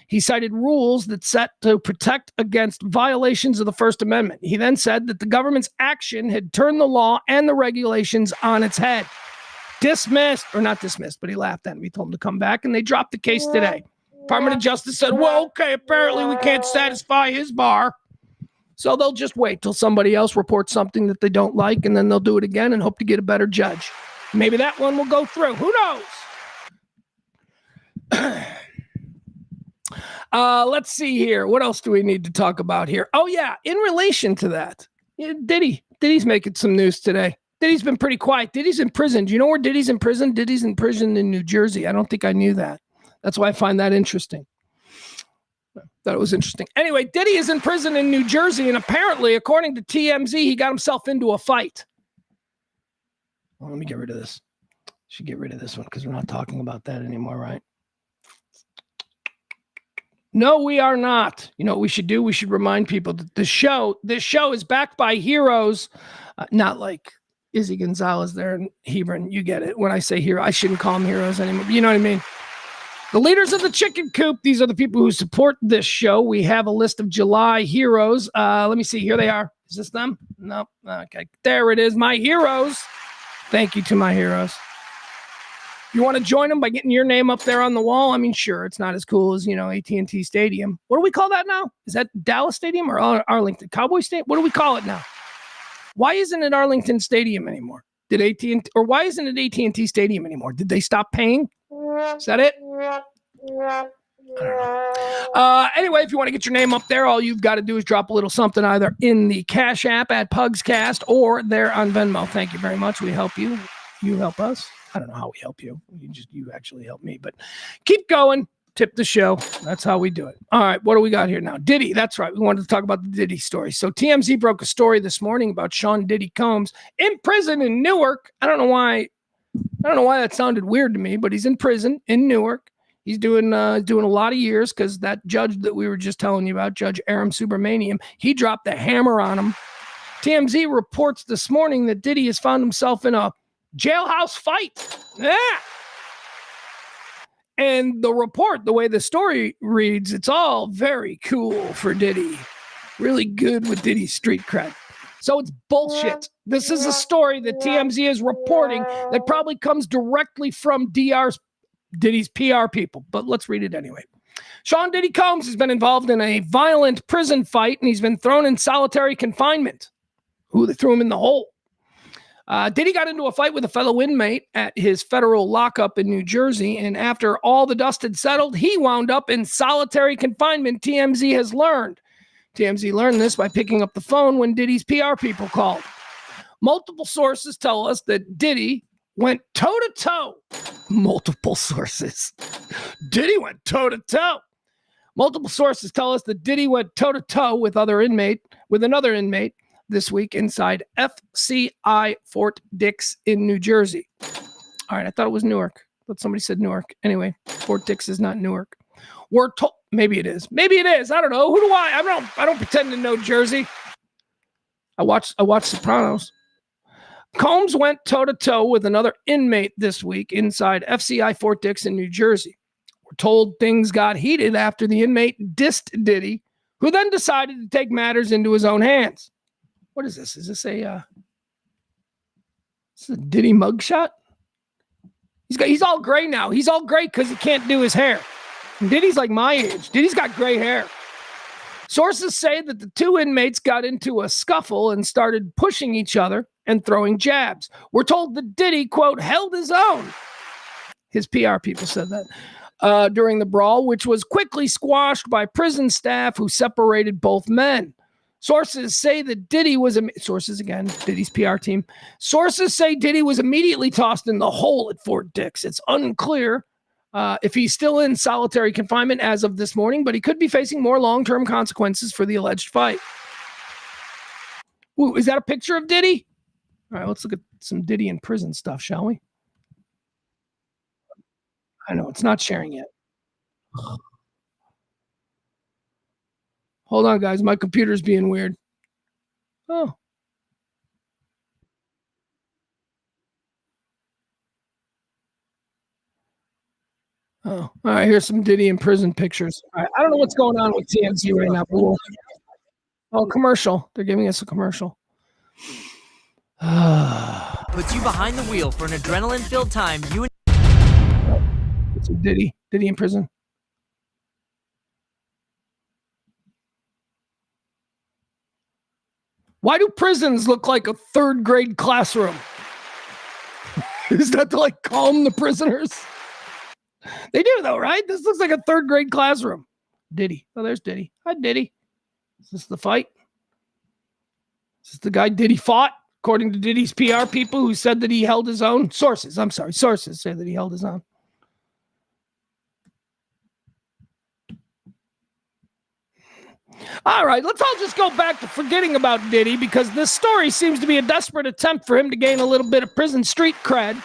He cited rules that set to protect against violations of the First Amendment. He then said that the government's action had turned the law and the regulations on its head. Dismissed, or not dismissed, but he laughed at him. He told him to come back, and they dropped the case today. Department of Justice said, well, okay, apparently we can't satisfy his bar. So they'll just wait till somebody else reports something that they don't like, and then they'll do it again and hope to get a better judge. Maybe that one will go through. Who knows? Let's see here. What else do we need to talk about here? Oh, yeah, in relation to that, Diddy's making some news today. Diddy's been pretty quiet. Diddy's in prison. Do you know where Diddy's in prison? Diddy's in prison in New Jersey. I don't think I knew that. That's why I find that interesting. Thought it was interesting. Anyway, Diddy is in prison in New Jersey, and apparently, according to TMZ, he got himself into a fight. Well, let me get rid of this. Should get rid of this one because we're not talking about that anymore, right? No, we are not. You know what we should do? We should remind people that this show is backed by heroes, not like Izzy Gonzalez there in Hebron. You get it. When I say hero, I shouldn't call them heroes anymore. You know what I mean? The leaders of the chicken coop. These are the people who support this show. We have a list of July heroes. Let me see. Here they are. Is this them? No. Okay. There it is. My heroes. Thank you to my heroes. You want to join them by getting your name up there on the wall? I mean, sure, it's not as cool as, AT&T Stadium. What do we call that now? Is that Dallas Stadium or Arlington? Cowboy Stadium? What do we call it now? Why isn't it Arlington Stadium anymore? Why isn't it AT&T Stadium anymore? Did they stop paying? Is that it? I don't know. Anyway, if you want to get your name up there, all you've got to do is drop a little something either in the Cash App at Pugscast or there on Venmo. Thank you very much. We help you. You help us. I don't know how we help you. You actually help me, but keep going. Tip the show. That's how we do it. All right. What do we got here now? Diddy. That's right. We wanted to talk about the Diddy story. So TMZ broke a story this morning about Sean Diddy Combs in prison in Newark. I don't know why that sounded weird to me, but he's in prison in Newark. He's doing a lot of years because that judge that we were just telling you about, Judge Aram Subramaniam, he dropped the hammer on him. TMZ reports this morning that Diddy has found himself in a jailhouse fight. Yeah. And the report, the way the story reads, it's all very cool for Diddy. Really good with Diddy's street cred. So it's bullshit. This is a story that TMZ is reporting that probably comes directly from Diddy's PR people. But let's read it anyway. Sean Diddy Combs has been involved in a violent prison fight, and he's been thrown in solitary confinement. They threw him in the hole. Diddy got into a fight with a fellow inmate at his federal lockup in New Jersey, and after all the dust had settled, he wound up in solitary confinement, TMZ has learned. TMZ learned this by picking up the phone when Diddy's PR people called. Multiple sources tell us that Diddy went toe-to-toe. Multiple sources. Diddy went toe-to-toe. Multiple sources tell us that Diddy went toe-to-toe with another inmate this week inside FCI Fort Dix in New Jersey. All right, I thought it was Newark. But somebody said Newark. Anyway, Fort Dix is not Newark. We're told maybe it is. Maybe it is. I don't know. Who do I? I don't pretend to know Jersey. I watched Sopranos. Combs went toe-to-toe with another inmate this week inside FCI Fort Dix in New Jersey. We're told things got heated after the inmate dissed Diddy, who then decided to take matters into his own hands. What is this? Is this a Diddy mugshot? He's all gray now. He's all gray because he can't do his hair. And Diddy's like my age. Diddy's got gray hair. Sources say that the two inmates got into a scuffle and started pushing each other and throwing jabs. We're told that Diddy, quote, held his own. His PR people said that during the brawl, which was quickly squashed by prison staff who separated both men. Sources say that Diddy was, sources again, Diddy's PR team. Sources say Diddy was immediately tossed in the hole at Fort Dix. It's unclear if he's still in solitary confinement as of this morning, but he could be facing more long-term consequences for the alleged fight. Ooh, is that a picture of Diddy? All right, let's look at some Diddy in prison stuff, shall we? I know, it's not sharing yet. Hold on, guys. My computer's being weird. Oh. Oh. All right, here's some Diddy in prison pictures. All right, I don't know what's going on with TMZ right now. Oh, commercial. They're giving us a commercial. Puts you behind the wheel for an adrenaline-filled time. It's a Diddy in prison. Why do prisons look like a third grade classroom? Is that to like calm the prisoners? They do though, right? This looks like a third grade classroom. Diddy. Oh, there's Diddy. Hi, Diddy. Is this the fight? Is this the guy Diddy fought? According to Diddy's PR people who said that he held his own. Sources say that he held his own. All right, let's all just go back to forgetting about Diddy because this story seems to be a desperate attempt for him to gain a little bit of prison street cred.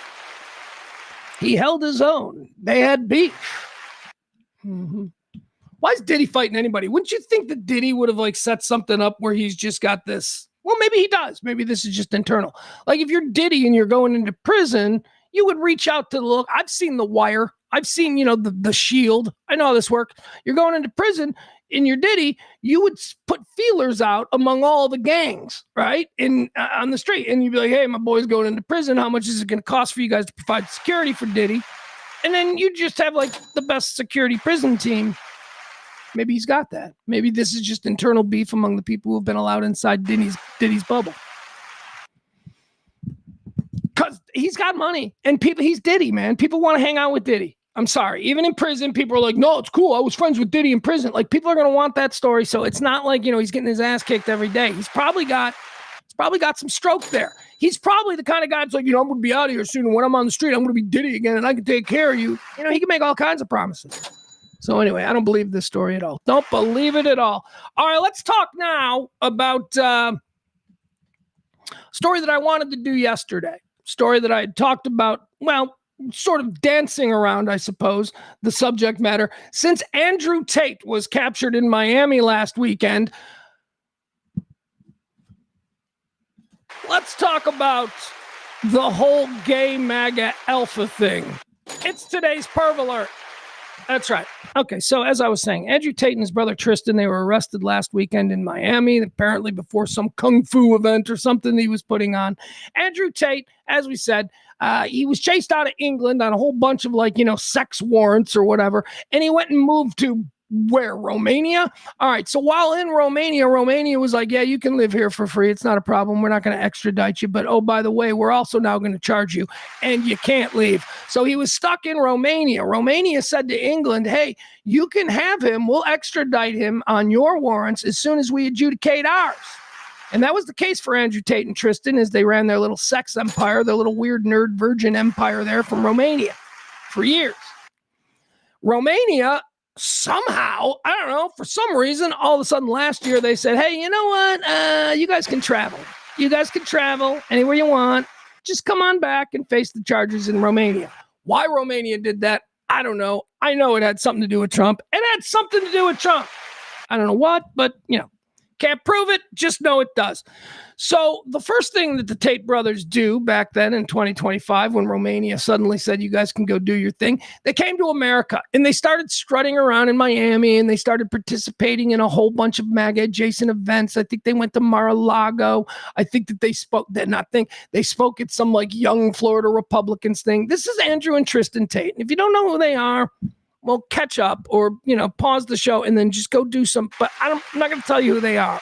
He held his own. They had beef. Mm-hmm. Why is Diddy fighting anybody? Wouldn't you think that Diddy would have like set something up where he's just got this? Well, maybe he does. Maybe this is just internal. Like if you're Diddy and you're going into prison, you would reach out to the look. I've seen The Wire. I've seen, the Shield. I know how this works. You're going into prison. In your Diddy, you would put feelers out among all the gangs, right? On the street. And you'd be like, hey, my boy's going into prison. How much is it going to cost for you guys to provide security for Diddy? And then you just have like the best security prison team. Maybe he's got that. Maybe this is just internal beef among the people who have been allowed inside Diddy's bubble. Because he's got money. And he's Diddy, man. People want to hang out with Diddy. I'm sorry. Even in prison, people are like, no, it's cool. I was friends with Diddy in prison. Like, people are going to want that story. So it's not like, he's getting his ass kicked every day. He's probably got some stroke there. He's probably the kind of guy that's like, I'm going to be out of here soon. And when I'm on the street, I'm going to be Diddy again and I can take care of you. He can make all kinds of promises. So anyway, I don't believe this story at all. Don't believe it at all. All right, let's talk now about a story that I wanted to do yesterday. Story that I had talked about, sort of dancing around, I suppose, the subject matter. Since Andrew Tate was captured in Miami last weekend, let's talk about the whole Gay MAGA Alpha thing. It's today's Perv Alert. That's right. Okay, so as I was saying, Andrew Tate and his brother Tristan, they were arrested last weekend in Miami, apparently before some kung fu event or something he was putting on. Andrew Tate, as we said, he was chased out of England on a whole bunch of sex warrants or whatever, and he went and moved to where? Romania? All right, so while in Romania was like, yeah, you can live here for free. It's not a problem. We're not going to extradite you. But, oh, by the way, we're also now going to charge you, and you can't leave. So he was stuck in Romania. Romania said to England, hey, you can have him. We'll extradite him on your warrants as soon as we adjudicate ours. And that was the case for Andrew Tate and Tristan as they ran their little sex empire, their little weird nerd virgin empire there from Romania for years. Romania somehow, I don't know, for some reason, all of a sudden last year they said, hey, you know what? You guys can travel. You guys can travel anywhere you want. just come on back and face the charges in Romania. Why Romania did that, I don't know. I know it had something to do with Trump. It had something to do with Trump. I don't know what, but, can't prove it. Just know it does. So the first thing that the Tate brothers do back then in 2025, when Romania suddenly said, you guys can go do your thing, they came to America and they started strutting around in Miami and they started participating in a whole bunch of MAGA adjacent events. I think they went to Mar-a-Lago. I think that they spoke at some like young Florida Republicans thing. This is Andrew and Tristan Tate. And if you don't know who they are, well, catch up or, pause the show and then just go do some, but I'm not going to tell you who they are.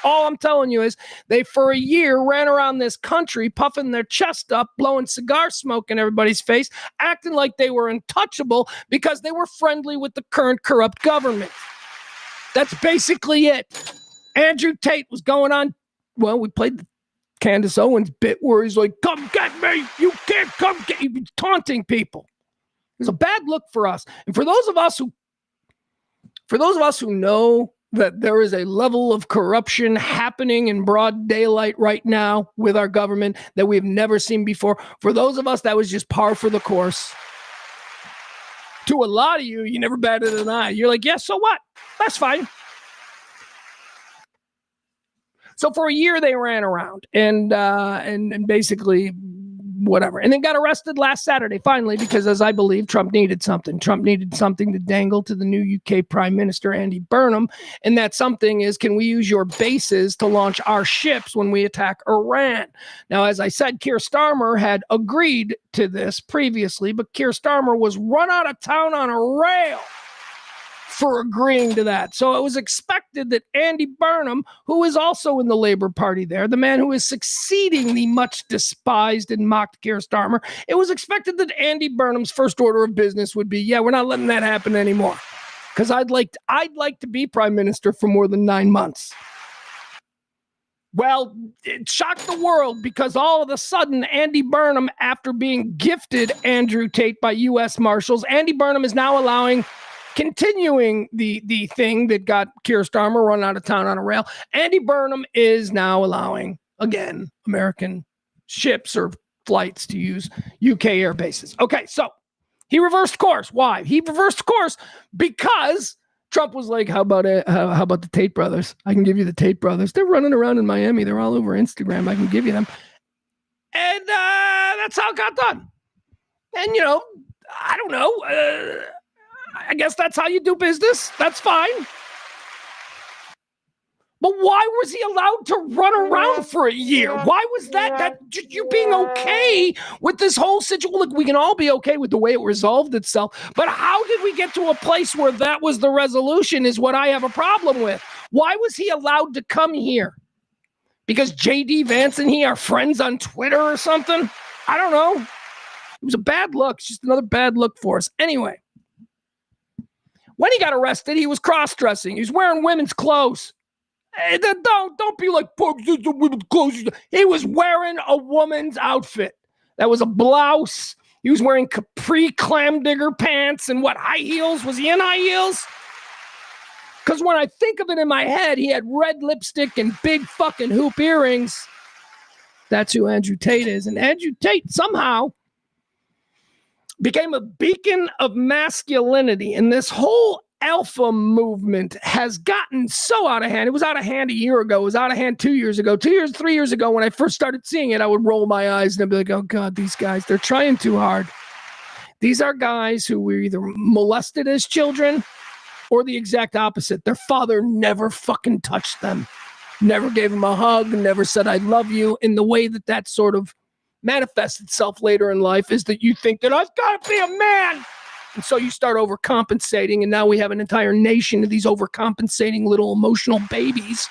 All I'm telling you is they, for a year, ran around this country, puffing their chest up, blowing cigar smoke in everybody's face, acting like they were untouchable because they were friendly with the current corrupt government. That's basically it. Andrew Tate was going on, well, we played the Candace Owens bit where he's like, come get me, you can't come get me, he's taunting people. It's a bad look for us. And for those of us who know that there is a level of corruption happening in broad daylight right now with our government that we've never seen before, for those of us, that was just par for the course. To a lot of you, you never batted an eye. You're like, yeah, so what? That's fine. So for a year, they ran around and basically whatever. And then got arrested last Saturday, finally, because as I believe, Trump needed something. Trump needed something to dangle to the new UK Prime Minister, Andy Burnham. And that something is, can we use your bases to launch our ships when we attack Iran? Now, as I said, Keir Starmer had agreed to this previously, but Keir Starmer was run out of town on a rail for agreeing to that. So it was expected that Andy Burnham, who is also in the Labour Party there, the man who is succeeding the much despised and mocked Keir Starmer, it was expected that Andy Burnham's first order of business would be, yeah, we're not letting that happen anymore. Because I'd like to be Prime Minister for more than 9 months. Well, it shocked the world because all of a sudden, Andy Burnham, after being gifted Andrew Tate by U.S. Marshals, Andy Burnham is now continuing the thing that got Keir Starmer run out of town on a rail. Andy Burnham is now allowing, again, American ships or flights to use UK air bases. Okay, so he reversed course. Why? He reversed course because Trump was like, how about the Tate brothers? I can give you the Tate brothers. They're running around in Miami. They're all over Instagram. I can give you them. And that's how it got done. And, I don't know. I guess that's how you do business. That's fine. But why was he allowed to run around for a year? Why was that you being okay with this whole situation? Look, we can all be okay with the way it resolved itself, but how did we get to a place where that was the resolution is what I have a problem with. Why was he allowed to come here? Because J.D. Vance and he are friends on Twitter or something? I don't know. It was a bad look. It's just another bad look for us. Anyway. When he got arrested, he was cross-dressing. He was wearing women's clothes. Don't be like, women's clothes. He was wearing a woman's outfit. That was a blouse. He was wearing capri clam digger pants and high heels? Was he in high heels? Because when I think of it in my head, he had red lipstick and big fucking hoop earrings. That's who Andrew Tate is. And Andrew Tate somehow became a beacon of masculinity. And this whole alpha movement has gotten so out of hand. It was out of hand a year ago. It was out of hand 2 years ago. 3 years ago, when I first started seeing it, I would roll my eyes and I'd be like, oh God, these guys, they're trying too hard. These are guys who were either molested as children or the exact opposite. Their father never fucking touched them. Never gave them a hug, never said, I love you. In the way that sort of manifests itself later in life is that you think that I've got to be a man. And so you start overcompensating. And now we have an entire nation of these overcompensating little emotional babies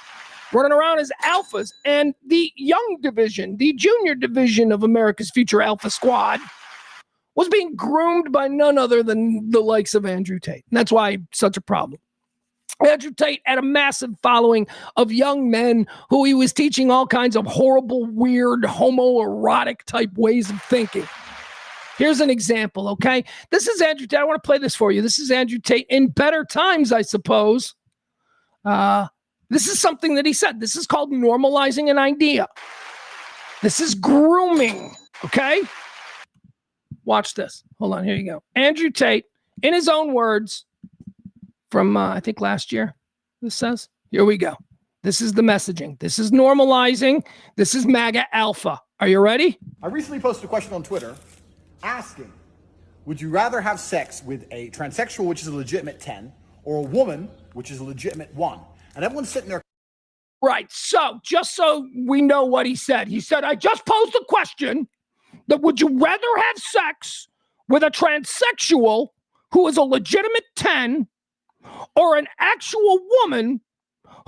running around as alphas. And the young division, the junior division of America's future alpha squad was being groomed by none other than the likes of Andrew Tate. And that's why such a problem. Andrew Tate had a massive following of young men who he was teaching all kinds of horrible, weird, homoerotic type ways of thinking. Here's an example, okay? This is Andrew Tate. I want to play this for you. This is Andrew Tate in better times, I suppose. This is something that he said. This is called normalizing an idea. This is grooming Okay? Watch this. Hold on. Here you go. Andrew Tate, in his own words, from I think last year, this says. Here we go. This is the messaging. This is normalizing. This is MAGA Alpha. Are you ready? I recently posted a question on Twitter asking, would you rather have sex with a transsexual, which is a legitimate 10, or a woman, which is a legitimate 1? And everyone's sitting there. Right. So just so we know what he said, I just posed a question that would you rather have sex with a transsexual who is a legitimate 10 or an actual woman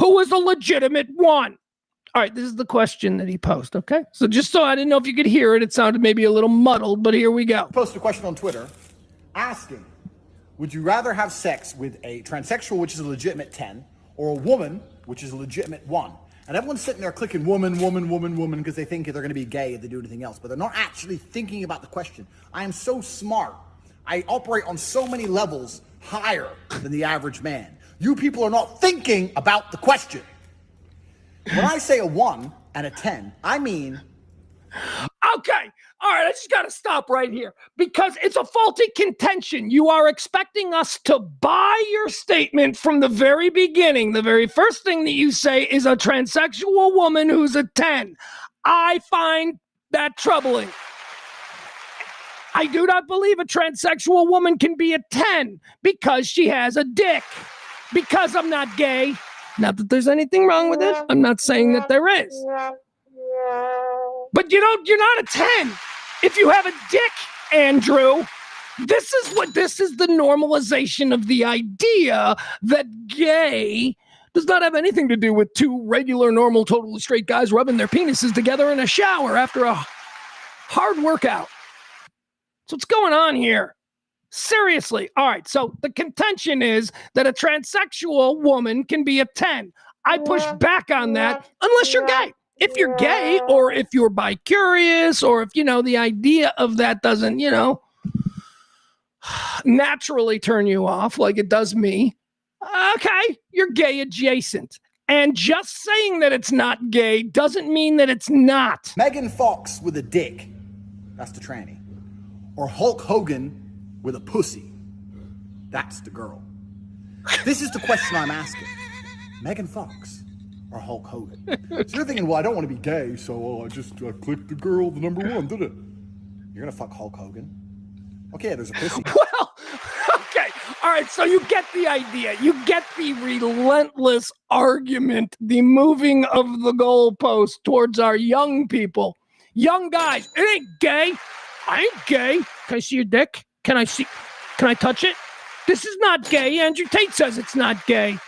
who is a legitimate 1? All right, this is the question that he posed, okay? So just so I didn't know if you could hear it, it sounded maybe a little muddled, but here we go. Posted a question on Twitter asking, would you rather have sex with a transsexual, which is a legitimate 10, or a woman, which is a legitimate 1? And everyone's sitting there clicking woman, woman, woman, woman, because they think they're going to be gay if they do anything else, but they're not actually thinking about the question. I am so smart. I operate on so many levels higher than the average man. You people are not thinking about the question. When I say a 1 and a 10, I mean... Okay. All right. I just got to stop right here because it's a faulty contention. You are expecting us to buy your statement from the very beginning. The very first thing that you say is a transsexual woman who's a 10. I find that troubling. I do not believe a transsexual woman can be a 10 because she has a dick. Because I'm not gay. Not that there's anything wrong with it. I'm not saying that there is. But you're not a 10 if you have a dick, Andrew. This is the normalization of the idea that gay does not have anything to do with two regular, normal, totally straight guys rubbing their penises together in a shower after a hard workout. So what's going on here? Seriously. All right. So the contention is that a transsexual woman can be a 10. I push back on that unless you're gay. If you're gay or if you're bi-curious or if, the idea of that doesn't, naturally turn you off like it does me. Okay. You're gay adjacent. And just saying that it's not gay doesn't mean that it's not. Megan Fox with a dick. That's the tranny. Or Hulk Hogan with a pussy. That's the girl. This is the question I'm asking. Megan Fox or Hulk Hogan? So you're thinking, well, I don't want to be gay, so I just clicked the girl, the number 1, did it? You're going to fuck Hulk Hogan? Okay, there's a pussy. Well, okay. All right, so you get the idea. You get the relentless argument, the moving of the goalpost towards our young people. Young guys, it ain't gay. I ain't gay. Can I see your dick? Can I touch it? This is not gay. Andrew Tate says it's not gay.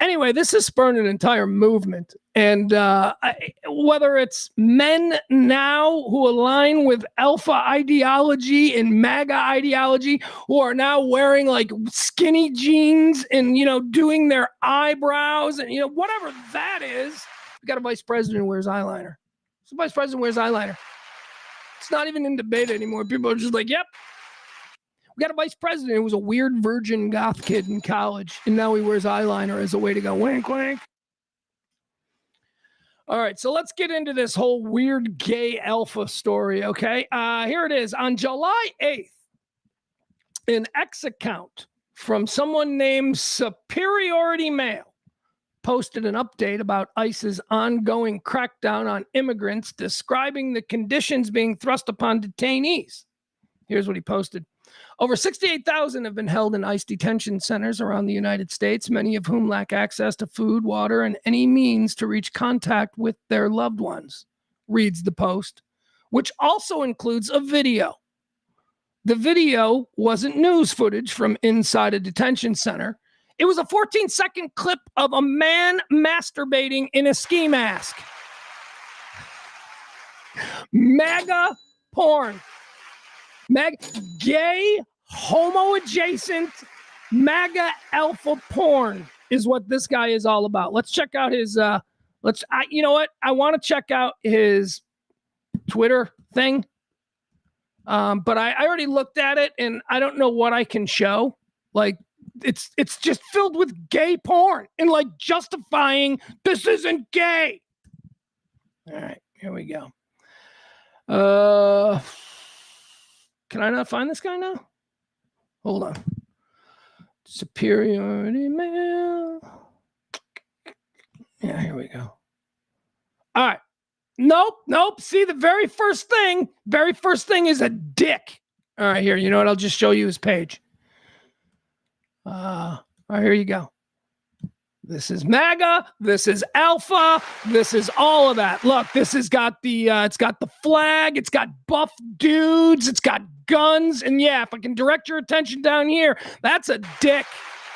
Anyway, this has spurred an entire movement. And whether it's men now who align with alpha ideology and MAGA ideology, who are now wearing like skinny jeans and, doing their eyebrows and, whatever that is. We got a vice president who wears eyeliner. So vice president wears eyeliner. It's not even in debate anymore. People are just like, yep. We got a vice president who was a weird virgin goth kid in college, and now he wears eyeliner as a way to go wink, wink. All right, so let's get into this whole weird gay alpha story, okay? Here it is. On July 8th, an X account from someone named Superiority Mail posted an update about ICE's ongoing crackdown on immigrants, describing the conditions being thrust upon detainees. Here's what he posted. Over 68,000 have been held in ICE detention centers around the United States, many of whom lack access to food, water, and any means to reach contact with their loved ones, reads the post, which also includes a video. The video wasn't news footage from inside a detention center. It was a 14-second clip of a man masturbating in a ski mask. MAGA porn. Gay, homo-adjacent, MAGA alpha porn is what this guy is all about. Let's check out his, you know what? I want to check out his Twitter thing. But I already looked at it and I don't know what I can show. Like, it's just filled with gay porn and like justifying this isn't gay. All right, here we go. Can I not find this guy now? Hold on. Superiority male. Yeah, here we go. All right. Nope. See, the very first thing is a dick. All right, here. You know what? I'll just show you his page. All right, here you go. This is MAGA. This is Alpha. This is all of that. Look, this has got it's got the flag. It's got buff dudes. It's got guns. And yeah, if I can direct your attention down here, that's a dick.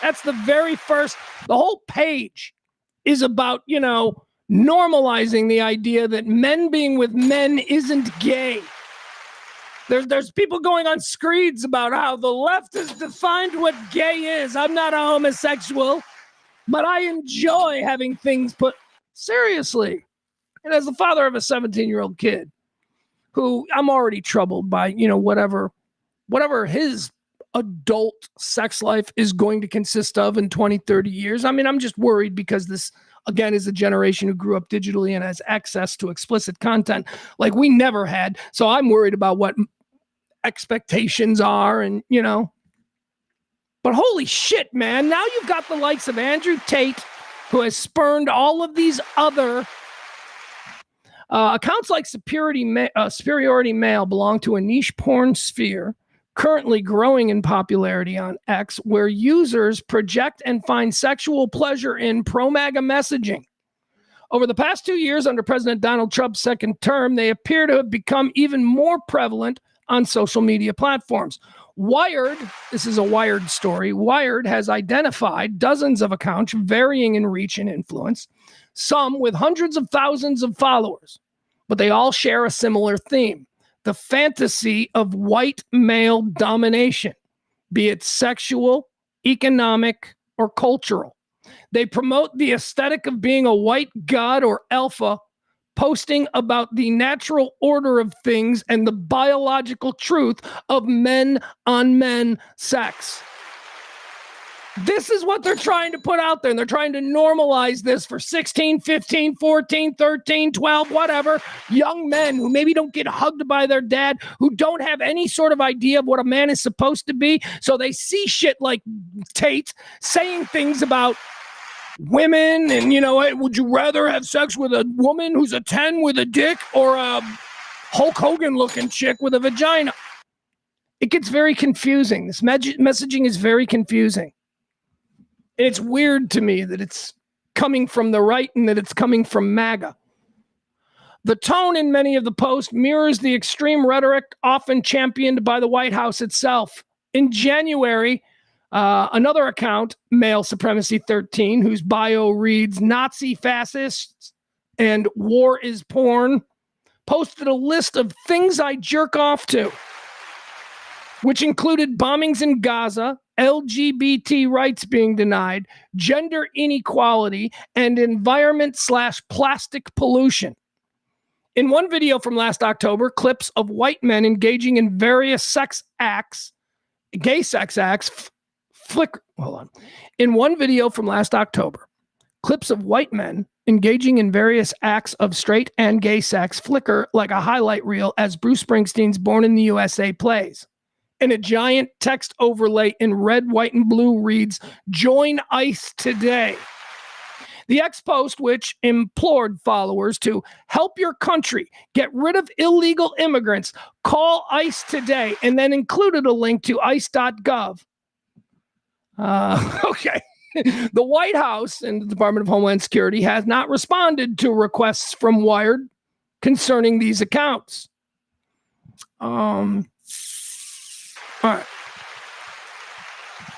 That's the very first. The whole page is about, normalizing the idea that men being with men isn't gay. There's people going on screeds about how the left has defined what gay is. I'm not a homosexual, but I enjoy having things put seriously. And as the father of a 17-year-old kid, who I'm already troubled by, whatever his adult sex life is going to consist of in 20, 30 years. I mean, I'm just worried because this, again, is a generation who grew up digitally and has access to explicit content like we never had. So I'm worried about what expectations are and, But holy shit, man. Now you've got the likes of Andrew Tate, who has spurned all of these other accounts like Superiority Male belong to a niche porn sphere currently growing in popularity on X, where users project and find sexual pleasure in pro-MAGA messaging. Over the past 2 years under President Donald Trump's second term, they appear to have become even more prevalent on social media platforms. Wired, this is a Wired story, Wired has identified dozens of accounts varying in reach and influence, some with hundreds of thousands of followers, but they all share a similar theme: the fantasy of white male domination, be it sexual, economic, or cultural. They promote the aesthetic of being a white god or alpha, posting about the natural order of things and the biological truth of men on men sex. This is what they're trying to put out there, and they're trying to normalize this for 16, 15, 14, 13, 12, whatever, young men who maybe don't get hugged by their dad, who don't have any sort of idea of what a man is supposed to be. So they see shit like Tate saying things about women and, would you rather have sex with a woman who's a 10 with a dick or a Hulk Hogan looking chick with a vagina? It gets very confusing. This messaging is very confusing. And it's weird to me that it's coming from the right and that it's coming from MAGA. The tone in many of the posts mirrors the extreme rhetoric often championed by the White House itself. In January, another account, Male Supremacy 13, whose bio reads Nazi fascists and war is porn, posted a list of things I jerk off to, which included bombings in Gaza, LGBT rights being denied, gender inequality, and environment/plastic pollution. In one video from last October, clips of white men engaging in various sex acts, gay sex acts, In one video from last October, clips of white men engaging in various acts of straight and gay sex flicker like a highlight reel as Bruce Springsteen's Born in the USA plays. And a giant text overlay in red, white, and blue reads, "Join ICE today." The X post, which implored followers to help your country get rid of illegal immigrants, call ICE today, and then included a link to ice.gov. Okay. The White House and the Department of Homeland Security has not responded to requests from Wired concerning these accounts. All right.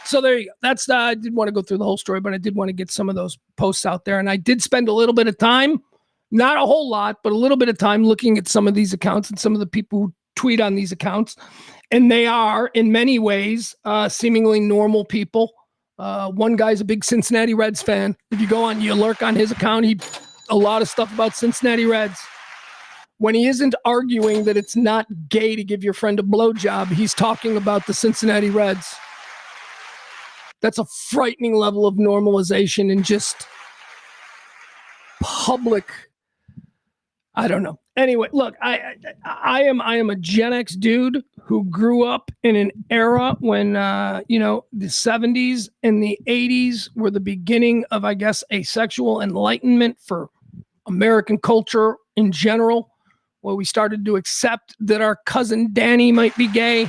So there you go. That's I didn't want to go through the whole story, but I did want to get some of those posts out there. And I did spend a little bit of time, not a whole lot, but a little bit of time looking at some of these accounts and some of the people who tweet on these accounts. And they are, in many ways, seemingly normal people. One guy's a big Cincinnati Reds fan. If you lurk on his account, a lot of stuff about Cincinnati Reds. When he isn't arguing that it's not gay to give your friend a blowjob, he's talking about the Cincinnati Reds. That's a frightening level of normalization and just public, I don't know. Anyway, look, I am a Gen X dude who grew up in an era when the 70s and the 80s were the beginning of, I guess, a sexual enlightenment for American culture in general, where we started to accept that our cousin Danny might be gay.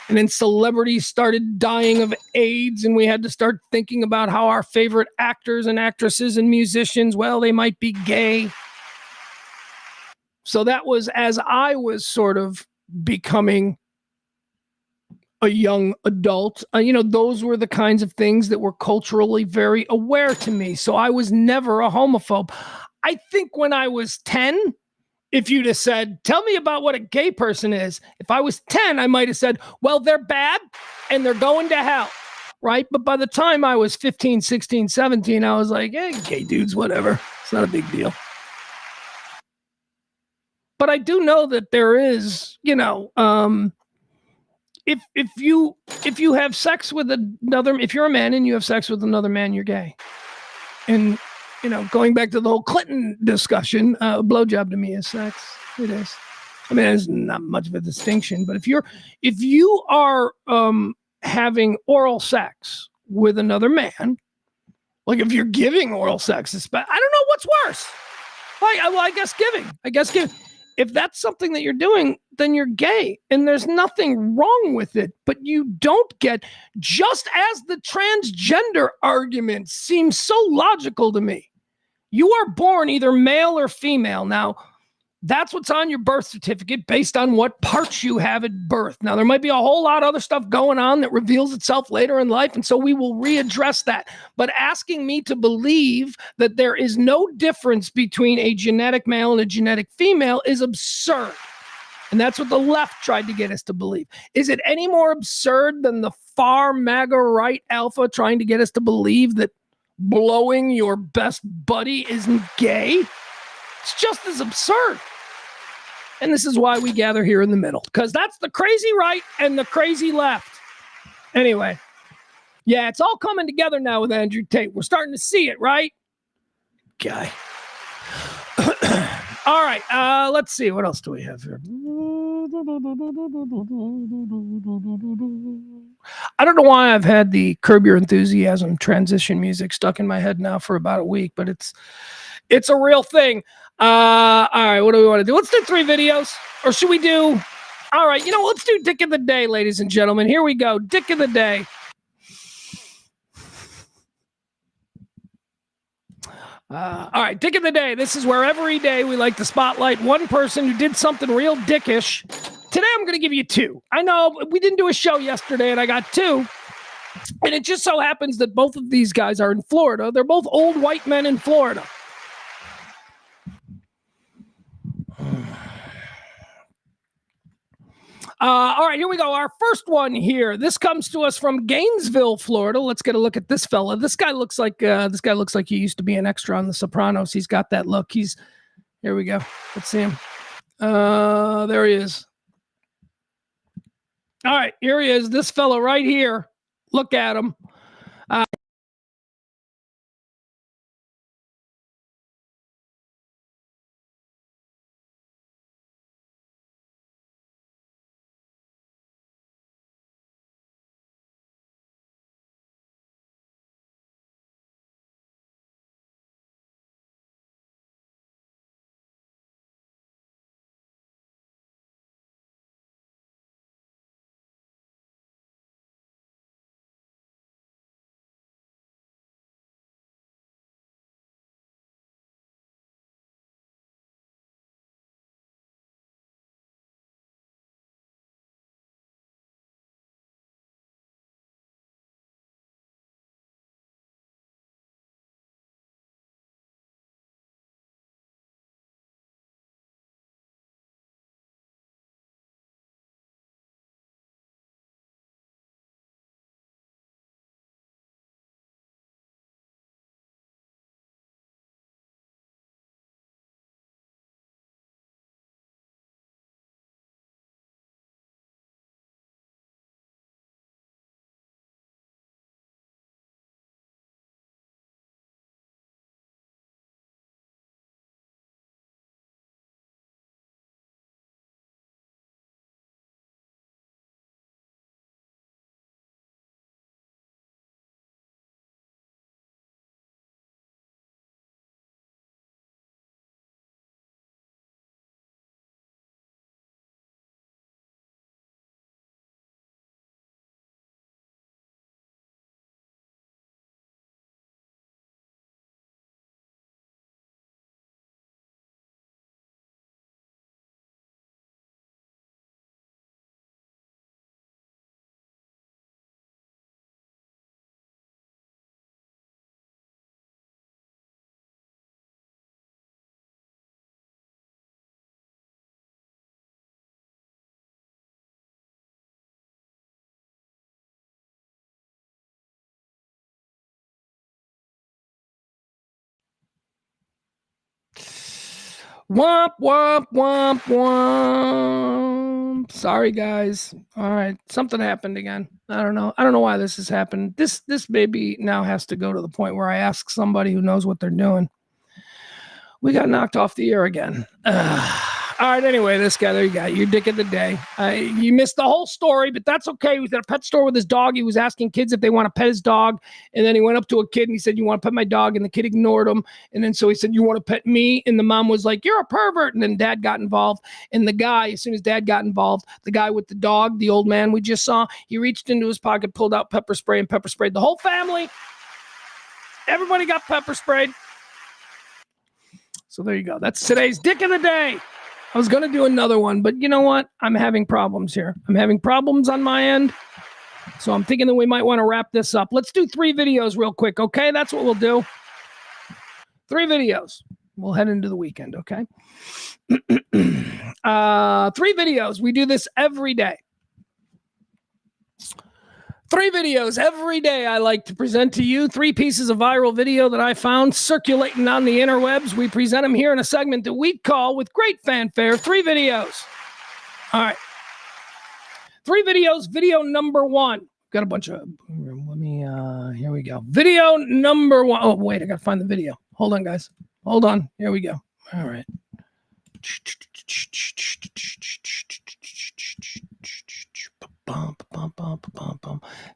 And then celebrities started dying of AIDS, and we had to start thinking about how our favorite actors and actresses and musicians, well, they might be gay. So that was as I was sort of becoming a young adult. Those were the kinds of things that were culturally very aware to me. So I was never a homophobe. I think when I was 10, if you'd have said, tell me about what a gay person is, if I was 10, I might have said, well, they're bad and they're going to hell, right? But by the time I was 15, 16, 17, I was like, gay dudes, whatever. It's not a big deal. But I do know that there is, if you have sex with another, if you're a man and you have sex with another man, you're gay. And going back to the whole Clinton discussion, blowjob to me is sex. It is. I mean, there's not much of a distinction, but if you are having oral sex with another man, like if you're giving oral sex, I don't know what's worse. I guess giving. If that's something that you're doing, then you're gay, and there's nothing wrong with it. But you don't get, just as the transgender argument seems so logical to me. You are born either male or female. Now, that's what's on your birth certificate based on what parts you have at birth. Now, there might be a whole lot of other stuff going on that reveals itself later in life, and so we will readdress that. But asking me to believe that there is no difference between a genetic male and a genetic female is absurd. And that's what the left tried to get us to believe. Is it any more absurd than the far MAGA right alpha trying to get us to believe that blowing your best buddy isn't gay? It's just as absurd. And this is why we gather here in the middle, because that's the crazy right and the crazy left. Anyway, yeah, it's all coming together now with Andrew Tate. We're starting to see it, right? Guy. All right, let's see. What else do we have here? I don't know why I've had the Curb Your Enthusiasm transition music stuck in my head now for about a week, but it's a real thing. All right, what do we want to do? Let's do 3 videos. Or should we do... All right, let's do Dick of the Day, ladies and gentlemen. Here we go. Dick of the Day. All right, Dick of the Day. This is where every day we like to spotlight one person who did something real dickish. Today I'm going to give you 2. I know we didn't do a show yesterday and I got 2. And it just so happens that both of these guys are in Florida. They're both old white men in Florida. All right, here we go. Our first one here. This comes to us from Gainesville, Florida. Let's get a look at this fella. This guy looks like he used to be an extra on The Sopranos. He's got that look. Here we go. Let's see him. There he is. All right, here he is. This fella right here. Look at him. Womp, womp, womp, womp. Sorry, guys. All right. Something happened again. I don't know. I don't know why this has happened. This baby now has to go to the point where I ask somebody who knows what they're doing. We got knocked off the air again. All right. Anyway, this guy, there you go. Your dick of the day. You missed the whole story, but that's okay. He was at a pet store with his dog. He was asking kids if they want to pet his dog. And then he went up to a kid and he said, you want to pet my dog? And the kid ignored him. And then so he said, you want to pet me? And the mom was like, you're a pervert. And then dad got involved. And the guy, as soon as dad got involved, the guy with the dog, the old man we just saw, he reached into his pocket, pulled out pepper spray and pepper sprayed the whole family. Everybody got pepper sprayed. So there you go. That's today's dick of the day. I was going to do another one, but you know what? I'm having problems here. I'm having problems on my end. So I'm thinking that we might want to wrap this up. Let's do 3 videos real quick, okay? That's what we'll do. 3 videos. We'll head into the weekend, okay? 3 videos. We do this every day. 3 videos every day I like to present to you. 3 pieces of viral video that I found circulating on the interwebs. We present them here in a segment that we call, with great fanfare, 3 videos. All right. 3 videos. Video number 1. Got a bunch of, let me, here we go. Video number 1. Oh, wait, I got to find the video. Hold on, guys. Hold on. Here we go. All right.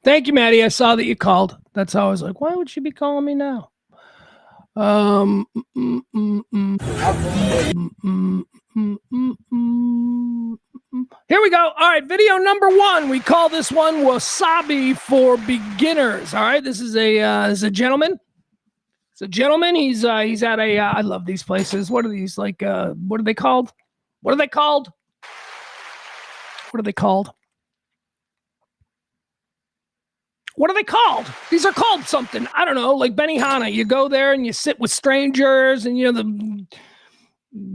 Thank you, Maddie. I saw that you called. That's how I was like, why would she be calling me now? Here we go. All right, video number 1. We call this one Wasabi for Beginners. All right, this is a gentleman. It's a gentleman. He's at a. I love these places. What are these like? What are they called? What are they called? What are they called? What are they called? These are called something. I don't know, like Benihana. You go there and you sit with strangers and, you know, the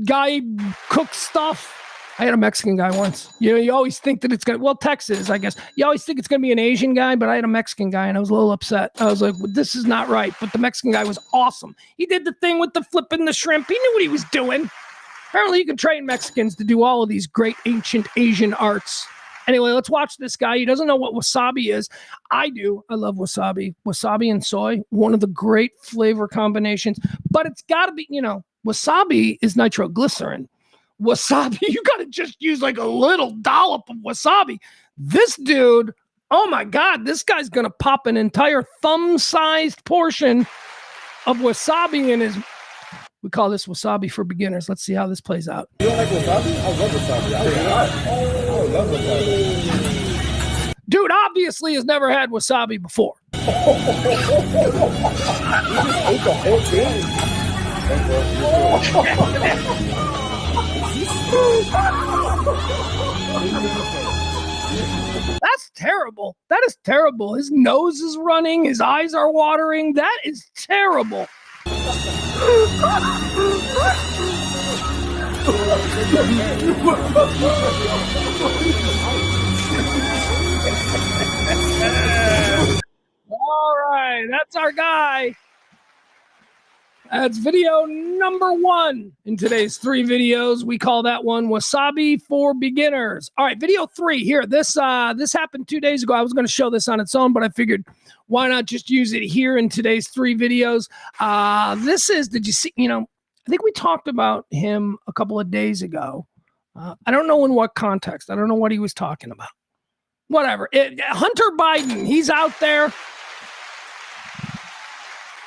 guy cooks stuff. I had a Mexican guy once. You know, you always think that it's going to, well, Texas, I guess. You always think it's going to be an Asian guy, but I had a Mexican guy and I was a little upset. I was like, well, this is not right. But the Mexican guy was awesome. He did the thing with the flipping the shrimp. He knew what he was doing. Apparently you can train Mexicans to do all of these great ancient Asian arts. Anyway, let's watch this guy. He doesn't know what wasabi is. I do. I love wasabi. Wasabi and soy, one of the great flavor combinations. But it's got to be, you know, wasabi is nitroglycerin. Wasabi, you got to just use like a little dollop of wasabi. This dude, oh my God, this guy's going to pop an entire thumb-sized portion of wasabi in his... We call this Wasabi for Beginners. Let's see how this plays out. You don't like wasabi? I love wasabi. I love wasabi. Dude obviously has never had wasabi before. You just ate the whole thing. That's terrible. That is terrible. His nose is running. His eyes are watering. That is terrible. All right, that's our guy. That's video number 1 in today's 3 videos. We call that one Wasabi for Beginners. All right, video 3 here. This happened 2 days ago. I was going to show this on its own, but I figured why not just use it here in today's 3 videos. This is, did you see, you know, I think we talked about him a couple of days ago. I don't know in what context. I don't know what he was talking about. Whatever. Hunter Biden, he's out there.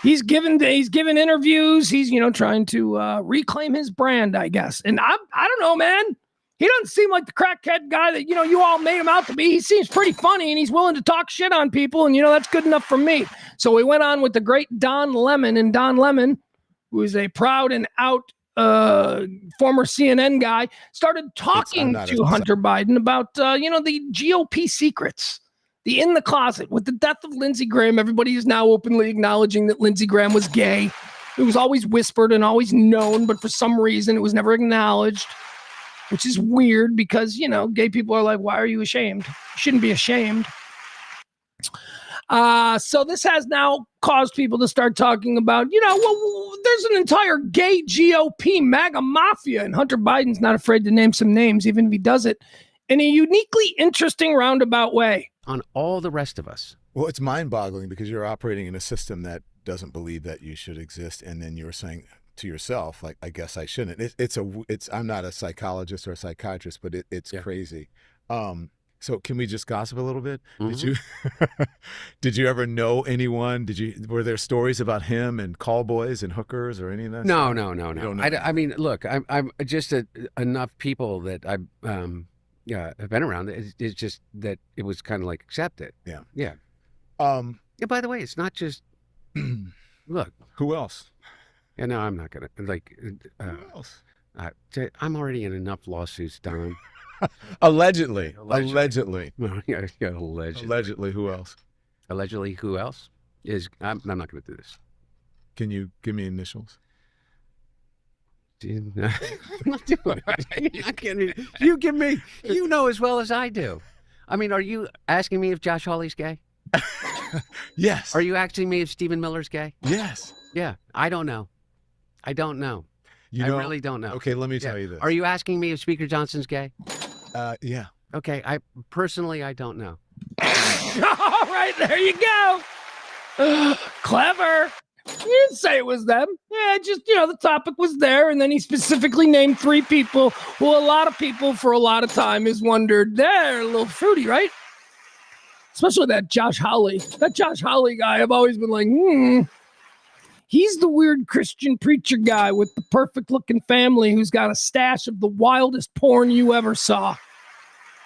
He's given interviews. He's, you know, trying to reclaim his brand, I guess. And I don't know, man. He doesn't seem like the crackhead guy that, you know, you all made him out to be. He seems pretty funny and he's willing to talk shit on people. And, you know, that's good enough for me. So we went on with the great Don Lemon. And Don Lemon, who is a proud and out former CNN guy, started talking to Hunter Biden about, you know, the GOP secrets. The in the closet with the death of Lindsey Graham. Everybody is now openly acknowledging that Lindsey Graham was gay. It was always whispered and always known, but for some reason it was never acknowledged, which is weird because, you know, gay people are like, why are you ashamed? You shouldn't be ashamed. So this has now caused people to start talking about, well, there's an entire gay GOP MAGA mafia, and Hunter Biden's not afraid to name some names, even if he does it in a uniquely interesting roundabout way. On all the rest of us. Well, it's mind-boggling because you're operating in a system that doesn't believe that you should exist, and then you're saying to yourself, like, I guess I shouldn't. I'm not a psychologist or a psychiatrist, but it's crazy. So can we just gossip a little bit? Mm-hmm. Did you ever know anyone? Were there stories about him and call boys and hookers or any of that? No. I I mean, look, I'm just enough people that I've been around. It's just that it was kind of like accepted. Yeah. Yeah. Yeah. By the way, it's not just. Look. Who else? Yeah. No, I'm not gonna like. Who else? I'm already in enough lawsuits, Don. Allegedly. Yeah, allegedly. Who else? Allegedly, who else? I'm not going to do this. Can you give me initials? I'm not doing it. You give me. You know as well as I do. I mean, are you asking me if Josh Hawley's gay? Yes. Are you asking me if Stephen Miller's gay? Yes. Yeah. I don't know. I really don't know. Okay, let me tell you this. Are you asking me if Speaker Johnson's gay? Yeah. Okay, I don't know. All right, there you go. Clever. You didn't say it was them. Yeah, just, the topic was there, and then he specifically named 3 people who a lot of people for a lot of time has wondered, they're a little fruity, right? Especially that Josh Hawley. That Josh Hawley guy, I've always been like, He's the weird Christian preacher guy with the perfect-looking family who's got a stash of the wildest porn you ever saw.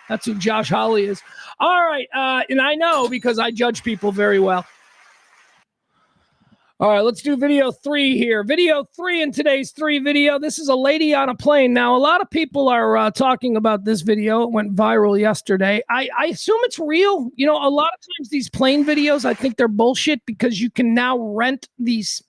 That's who Josh Hawley is. All right, and I know because I judge people very well. All right, let's do video 3 here. Video 3 in today's 3 video. This is a lady on a plane. Now, a lot of people are talking about this video. It went viral yesterday. I assume it's real. A lot of times these plane videos, I think they're bullshit because you can now rent these.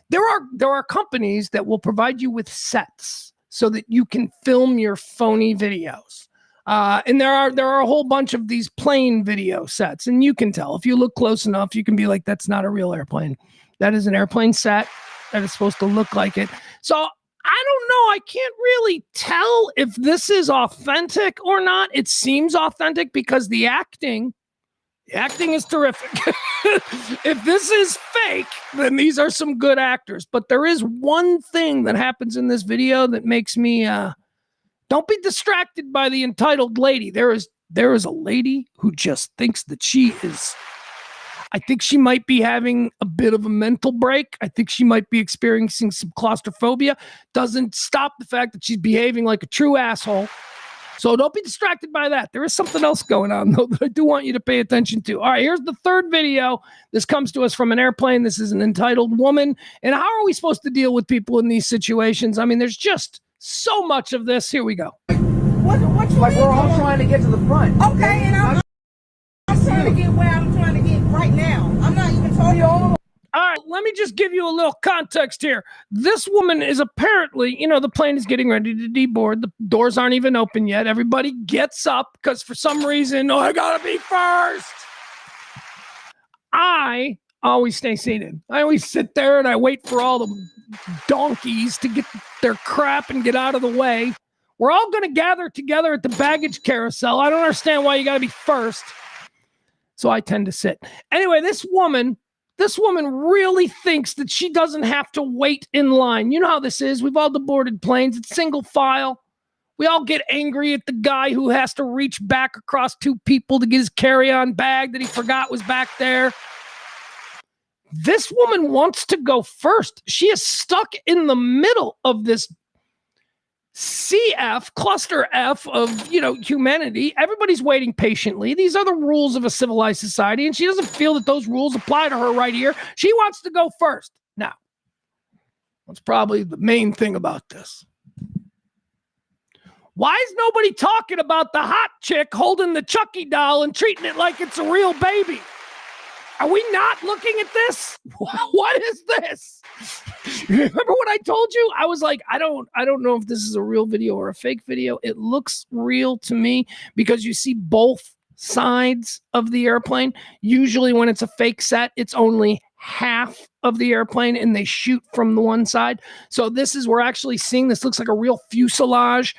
There are companies that will provide you with sets so that you can film your phony videos. And there are a whole bunch of these plane video sets, and you can tell if you look close enough, you can be like, that's not a real airplane. That is an airplane set that is supposed to look like it. So I don't know. I can't really tell if this is authentic or not. It seems authentic because the acting is terrific. If this is fake, then these are some good actors. But there is one thing that happens in this video that makes me don't be distracted by the entitled lady. There is a lady who just thinks that she is. I think she might be having a bit of a mental break. I think she might be experiencing some claustrophobia. Doesn't stop the fact that she's behaving like a true asshole. So don't be distracted by that. There is something else going on, though, that I do want you to pay attention to. All right, here's the 3rd video. This comes to us from an airplane. This is an entitled woman. And how are we supposed to deal with people in these situations? I mean, there's just so much of this. Here we go. What you like mean? we're all trying to get to the front. Okay, and I'm trying to get where I'm trying to get right now. I'm not even talking. All right, let me just give you a little context here. This woman is apparently, the plane is getting ready to deboard. The doors aren't even open yet. Everybody gets up because for some reason, I gotta be first. I always stay seated. I always sit there and I wait for all the donkeys to get their crap and get out of the way. We're all going to gather together at the baggage carousel. I don't understand why you got to be first. So I tend to sit. Anyway, this woman really thinks that she doesn't have to wait in line. You know how this is. We've all deboarded planes. It's single file. We all get angry at the guy who has to reach back across 2 people to get his carry-on bag that he forgot was back there. This woman wants to go first. She is stuck in the middle of this CF, cluster F of, humanity. Everybody's waiting patiently. These are the rules of a civilized society, and she doesn't feel that those rules apply to her right here. She wants to go first. Now, that's probably the main thing about this. Why is nobody talking about the hot chick holding the Chucky doll and treating it like it's a real baby? Are we not looking at this? What is this? Remember what I told you? I was like, I don't know if this is a real video or a fake video. It looks real to me because you see both sides of the airplane. Usually when it's a fake set, it's only half of the airplane and they shoot from the one side. So we're actually seeing this looks like a real fuselage.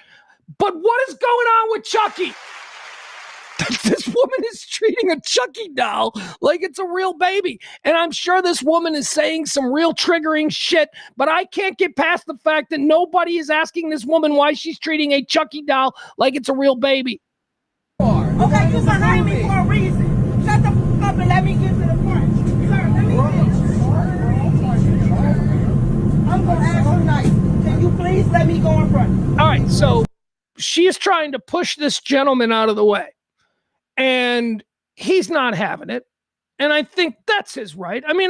But what is going on with Chucky? This woman is treating a Chucky doll like it's a real baby. And I'm sure this woman is saying some real triggering shit, but I can't get past the fact that nobody is asking this woman why she's treating a Chucky doll like it's a real baby. Okay, you behind me for a reason. Shut the fuck up and let me get to the front. Sir, let me finish. I'm going to ask you nice. Can you please let me go in front? All right, so she is trying to push this gentleman out of the way. And he's not having it. And I think that's his right. I mean,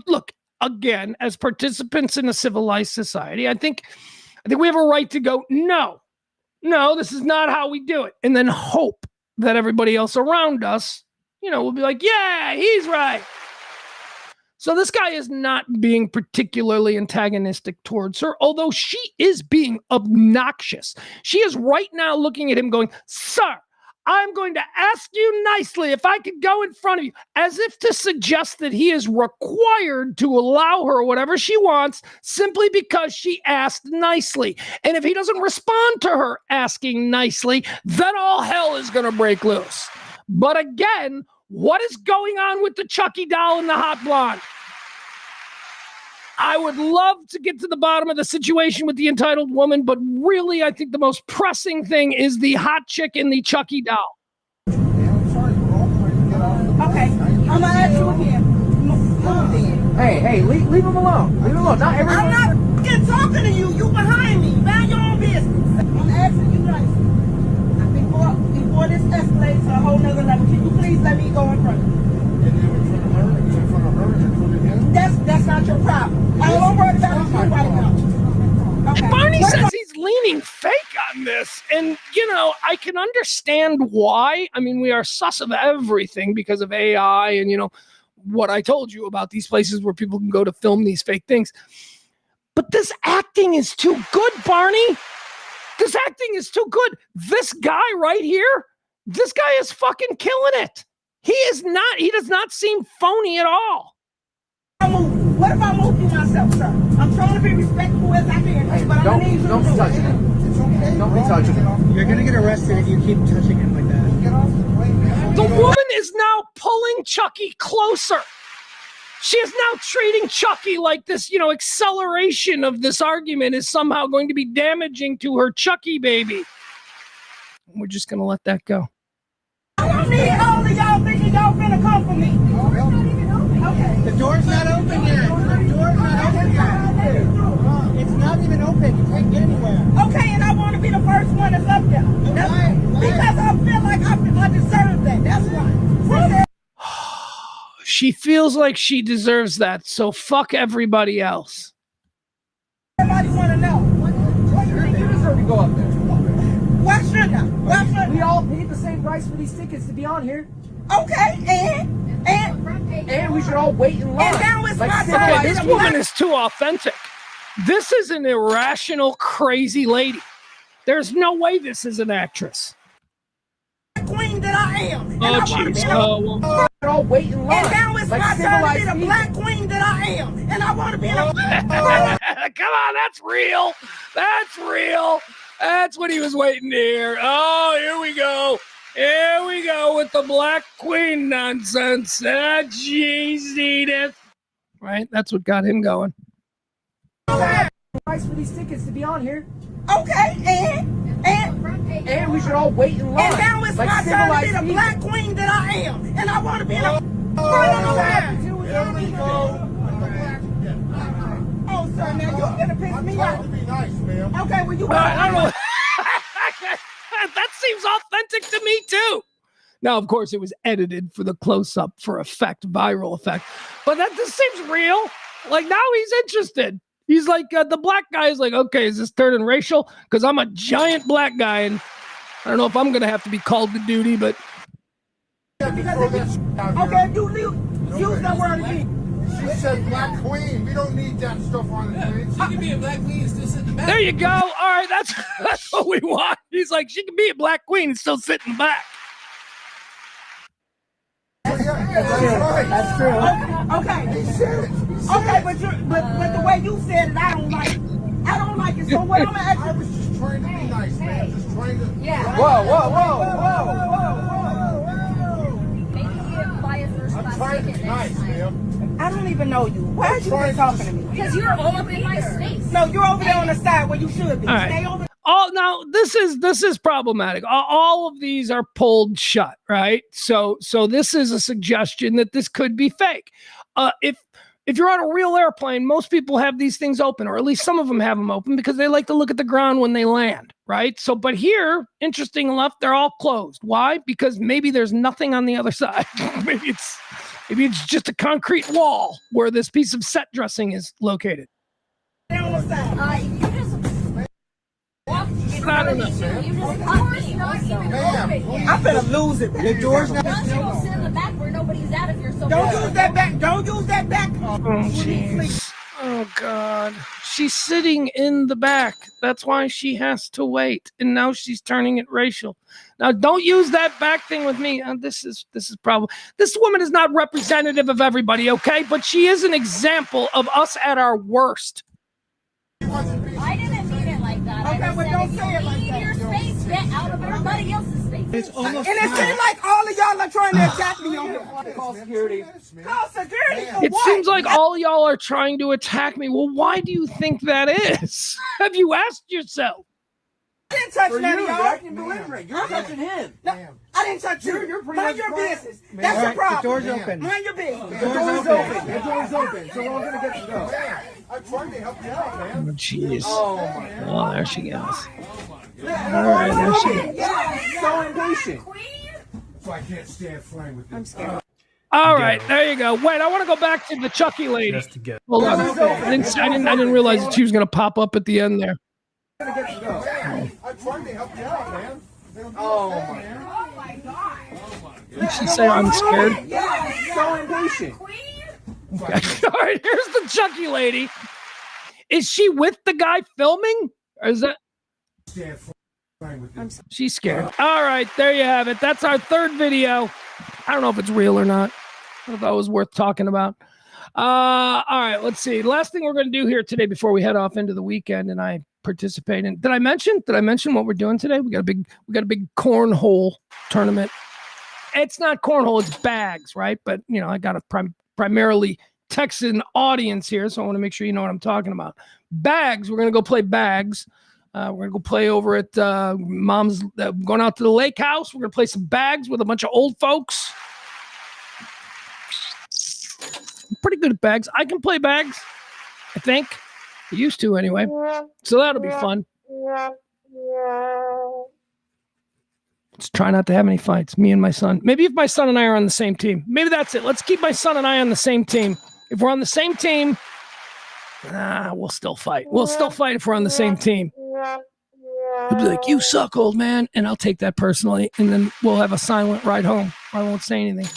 look, again, as participants in a civilized society, I think we have a right to go, no, this is not how we do it. And then hope that everybody else around us, will be like, yeah, he's right. So this guy is not being particularly antagonistic towards her, although she is being obnoxious. She is right now looking at him going, sir, I'm going to ask you nicely if I could go in front of you, as if to suggest that he is required to allow her whatever she wants simply because she asked nicely. And if he doesn't respond to her asking nicely, then all hell is going to break loose. But again, what is going on with the Chucky doll and the hot blonde? I would love to get to the bottom of the situation with the entitled woman, but really, I think the most pressing thing is the hot chick and the Chucky doll. Okay, I'm going to ask you again. Hey, leave him alone. Leave him alone. Not everyone. I'm not fucking talking to you. You behind me. Mind your own business. I'm asking you nice. Before this escalates to a whole nother level, can you please let me go in front of you? That's not your problem. I don't worry about you right now. Okay. And Barney says he's leaning fake on this. And, I can understand why. I mean, we are sus of everything because of AI and, what I told you about these places where people can go to film these fake things. But this acting is too good, Barney. This acting is too good. This guy right here, this guy is fucking killing it. He does not seem phony at all. What if I move you myself, sir? I'm trying to be respectful as I can, but I'm going to need you to be touching him. Don't be touching him. You're going to get arrested if you keep touching him like that. The woman is now pulling Chucky closer. She is now treating Chucky like this, acceleration of this argument is somehow going to be damaging to her Chucky baby. We're just going to let that go. I don't need all of y'all thinking y'all finna come for me. Okay. The door's not open yet. The door's not open yet. It's not even open. You can't get anywhere. Okay, and I want to be the first one that's up there. Because I feel like I deserve that. That's why. She feels like she deserves that, so fuck everybody else. Everybody want to know. You deserve to go up there. Why shouldn't I? Why shouldn't We all paid the same price for these tickets to be on here. Okay, and we should all wait in line. And now it's my Okay, this woman is too authentic. This is an irrational, crazy lady. There's no way this is an actress. Queen that I am. Oh, jeez. We're all wait in line. And now it's my turn to be the black queen that I am. And I want to be in a... Come on, that's real. That's real. That's what he was waiting to hear. Oh, here we go. Here we go with the black queen nonsense. Ah, jeez, Edith. Right? That's what got him going. Price for these tickets to be on here. Okay, and we should all wait in line. And now it's my turn to be the black queen that I am. And I want to be in a... Here we go. Oh, sir, now you're going to piss me off. Be nice, ma'am. Okay, well, you... I don't know. That seems authentic to me, too. Now, of course, it was edited for the close-up for effect, viral effect. But that just seems real. Like, now he's interested. He's like, the black guy is like, okay, is this turning racial? Because I'm a giant black guy, and I don't know if I'm going to have to be called to duty, but... Okay, you use that word again. She said black queen. We don't need that stuff on the plane. She can be a black queen and still sit in the back. There you go. All right, that's what we want. He's like, she can be a black queen and still sit in the back. That's true. Okay, but the way you said it, I don't like it. I don't like it. So what I'm gonna ask you? I was just trying to be nice, man. Just trying to. Yeah. Maybe you buy a first class ticket next time. I don't even know you. Why are you even talking to me? Because you're all up in my space. No, you're over there on the side where you should be. All right. Stay over. Now this is problematic. All of these are pulled shut, right? So this is a suggestion that this could be fake. If you're on a real airplane, most people have these things open, or at least some of them have them open because they like to look at the ground when they land, right? So, but here, interesting enough, they're all closed. Why? Because maybe there's nothing on the other side. maybe it's just a concrete wall where this piece of set dressing is located. You just walk in front of me, you just cut me. I'm finna lose it. The door's not. Why don't you go sit in the back where nobody's at if you're so Don't use that back. Don't use that back. Oh, jeez. Oh, God. She's sitting in the back. That's why she has to wait. And now she's turning it racial. Now, don't use that back thing with me. This is probably... This woman is not representative of everybody, okay? But she is an example of us at our worst. I didn't mean it like that. Okay, I but said, don't if say you it like leave that. your space, get out of everybody else's space. It's almost And it seems like all of y'all are trying to attack me on here. Call security. Call security for It what? seems like all y'all are trying to attack me. Well, why do you think that is? Have you asked yourself? I didn't touch For none you, of you're y'all. acting belligerent. You're touching him. No, I didn't touch you. You're pretty Mind much your quiet. business. That's your The problem. door's open. Mind your business. The door's open. The door's open. So we're all gonna get to go. I'm trying to help you out, man. Oh, jeez. Oh my God. Oh, there she goes. All right, there she goes. So impatient. So I can't stand flying with this. All right, there you go. Wait, I want to go back to the Chucky lady. Hold on. I didn't realize that she was going to pop up at the end there. I'm trying to help you out, man. Oh my God. Did she say I'm scared? So impatient. All right, here's the Chucky lady. Is she with the guy filming? Or is that... Stand flying with this. She's scared. All right, there you have it. That's our third video. I don't know if it's real or not. I thought it was worth talking about. All right, let's see. Last thing we're going to do here today before we head off into the weekend, and I participate in. Did I mention what we're doing today? We got a big cornhole tournament. It's not cornhole, it's bags, right? But you know, I got a primarily Texan audience here, so I want to make sure you know what I'm talking about. Bags. We're going to go play bags. We're going to go play over at Mom's, going out to the lake house. We're going to play some bags with a bunch of old folks. I'm pretty good at bags. I can play bags, I think. I used to anyway. So that'll be fun. Let's try not to have any fights, me and my son. Maybe if my son and I are on the same team. Maybe that's it. Let's keep my son and I on the same team. If we're on the same team, we'll still fight. We'll still fight if we're on the same team. He'll be like, you suck, old man. And I'll take that personally. And then we'll have a silent ride home. I won't say anything.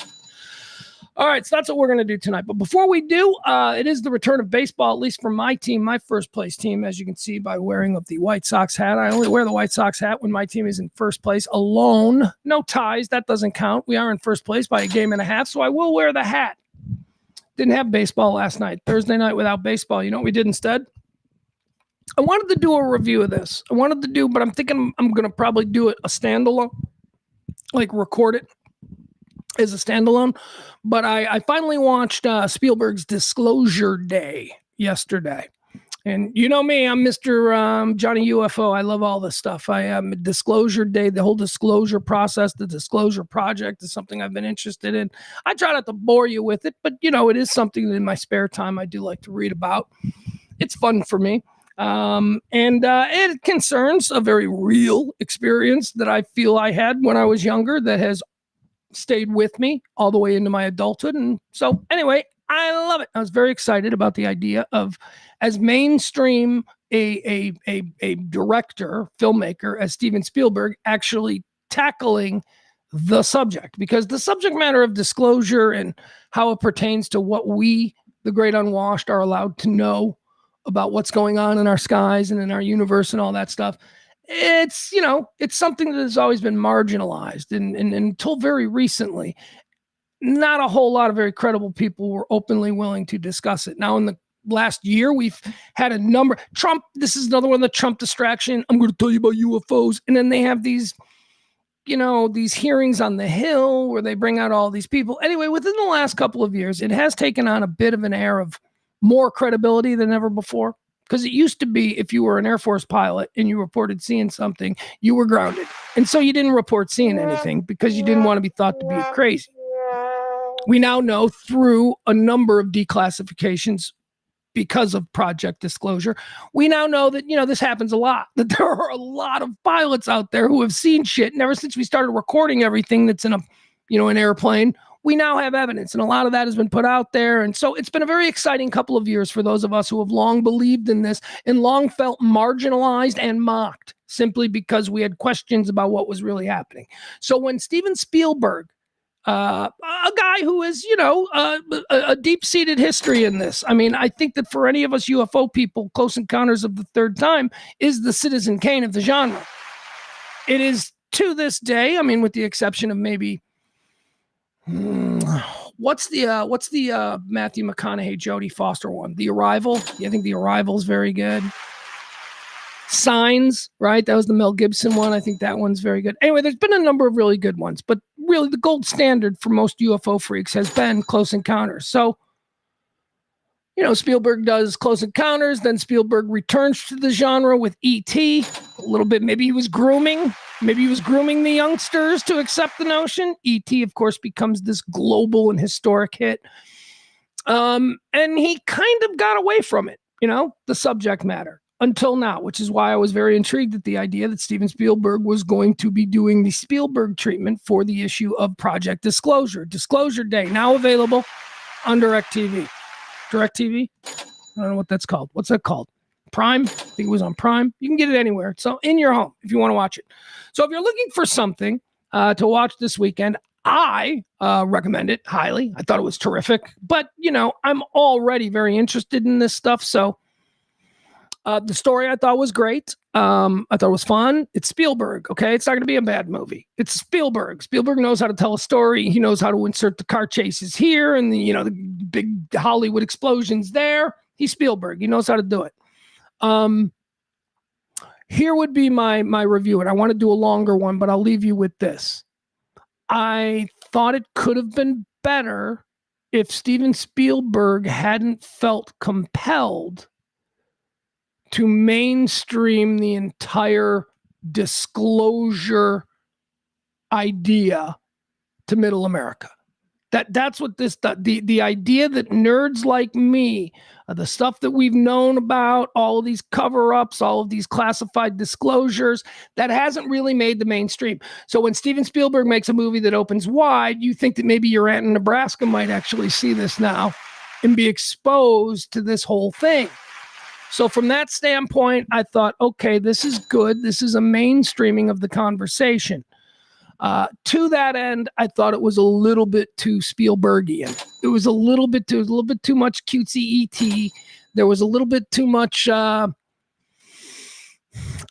All right, so that's what we're going to do tonight. But before we do, it is the return of baseball, at least for my team, my first place team, as you can see by wearing of the White Sox hat. I only wear the White Sox hat when my team is in first place alone. No ties. That doesn't count. We are in first place by a game and a half, so I will wear the hat. Didn't have baseball last night. Thursday night without baseball. You know what we did instead? I wanted to do a review of this. But I'm thinking I'm going to probably do it a standalone, like record it as a standalone. But I finally watched Spielberg's Disclosure Day yesterday. And you know me, I'm Mr. Johnny UFO. I love all this stuff. I am Disclosure Day, the whole disclosure process, the disclosure project is something I've been interested in. I try not to bore you with it, but you know, it is something that in my spare time I do like to read about. It's fun for me. And it concerns a very real experience that I feel I had when I was younger that has stayed with me all the way into my adulthood. And so anyway, I love it. I was very excited about the idea of as mainstream a director, filmmaker as Steven Spielberg actually tackling the subject, because the subject matter of disclosure and how it pertains to what we, the great unwashed, are allowed to know about what's going on in our skies and in our universe and all that stuff. It's, it's something that has always been marginalized and until very recently. not a whole lot of very credible people were openly willing to discuss it. Now, in the last year, we've had a number. Trump, this is another one, the Trump distraction. I'm going to tell you about UFOs. And then they have these, these hearings on the Hill where they bring out all these people. Anyway, within the last couple of years, it has taken on a bit of an air of more credibility than ever before. Because it used to be if you were an Air Force pilot and you reported seeing something, you were grounded. And so you didn't report seeing anything because you didn't want to be thought to be crazy. We now know through a number of declassifications because of Project Disclosure, we now know that, this happens a lot, that there are a lot of pilots out there who have seen shit. And ever since we started recording everything that's in an airplane, we now have evidence, and a lot of that has been put out there. And so it's been a very exciting couple of years for those of us who have long believed in this and long felt marginalized and mocked simply because we had questions about what was really happening. So when Steven Spielberg, a guy who is, a deep-seated history in this. I mean, I think that for any of us UFO people, Close Encounters of the Third Time is the Citizen Kane of the genre. It is to this day, I mean, with the exception of maybe what's the Matthew McConaughey, Jodie Foster one? The Arrival. Yeah, I think The Arrival is very good. Signs, right? That was the Mel Gibson one. I think that one's very good. Anyway, there's been a number of really good ones, but really the gold standard for most UFO freaks has been Close Encounters. So, Spielberg does Close Encounters, then Spielberg returns to the genre with E.T. a little bit. Maybe he was grooming the youngsters to accept the notion. E.T., of course, becomes this global and historic hit. And he kind of got away from it, the subject matter until now, which is why I was very intrigued at the idea that Steven Spielberg was going to be doing the Spielberg treatment for the issue of Project Disclosure. Disclosure Day, now available on DirecTV. DirecTV? I don't know what that's called. What's that called? Prime? I think it was on Prime. You can get it anywhere. So in your home if you want to watch it. So if you're looking for something to watch this weekend, I recommend it highly. I thought it was terrific. But, I'm already very interested in this stuff. So the story I thought was great. I thought it was fun. It's Spielberg, okay? It's not going to be a bad movie. It's Spielberg. Spielberg knows how to tell a story. He knows how to insert the car chases here and the big Hollywood explosions there. He's Spielberg. He knows how to do it. Here would be my review, and I want to do a longer one, but I'll leave you with this. I thought it could have been better if Steven Spielberg hadn't felt compelled to mainstream the entire disclosure idea to middle America. That's what the idea that nerds like me, the stuff that we've known about, all of these cover-ups, all of these classified disclosures, that hasn't really made the mainstream. So when Steven Spielberg makes a movie that opens wide, you think that maybe your aunt in Nebraska might actually see this now and be exposed to this whole thing. So from that standpoint, I thought, okay, this is good. This is a mainstreaming of the conversation. To that end, I thought it was a little bit too Spielbergian. It was a little bit too much cutesy ET. There was a little bit too much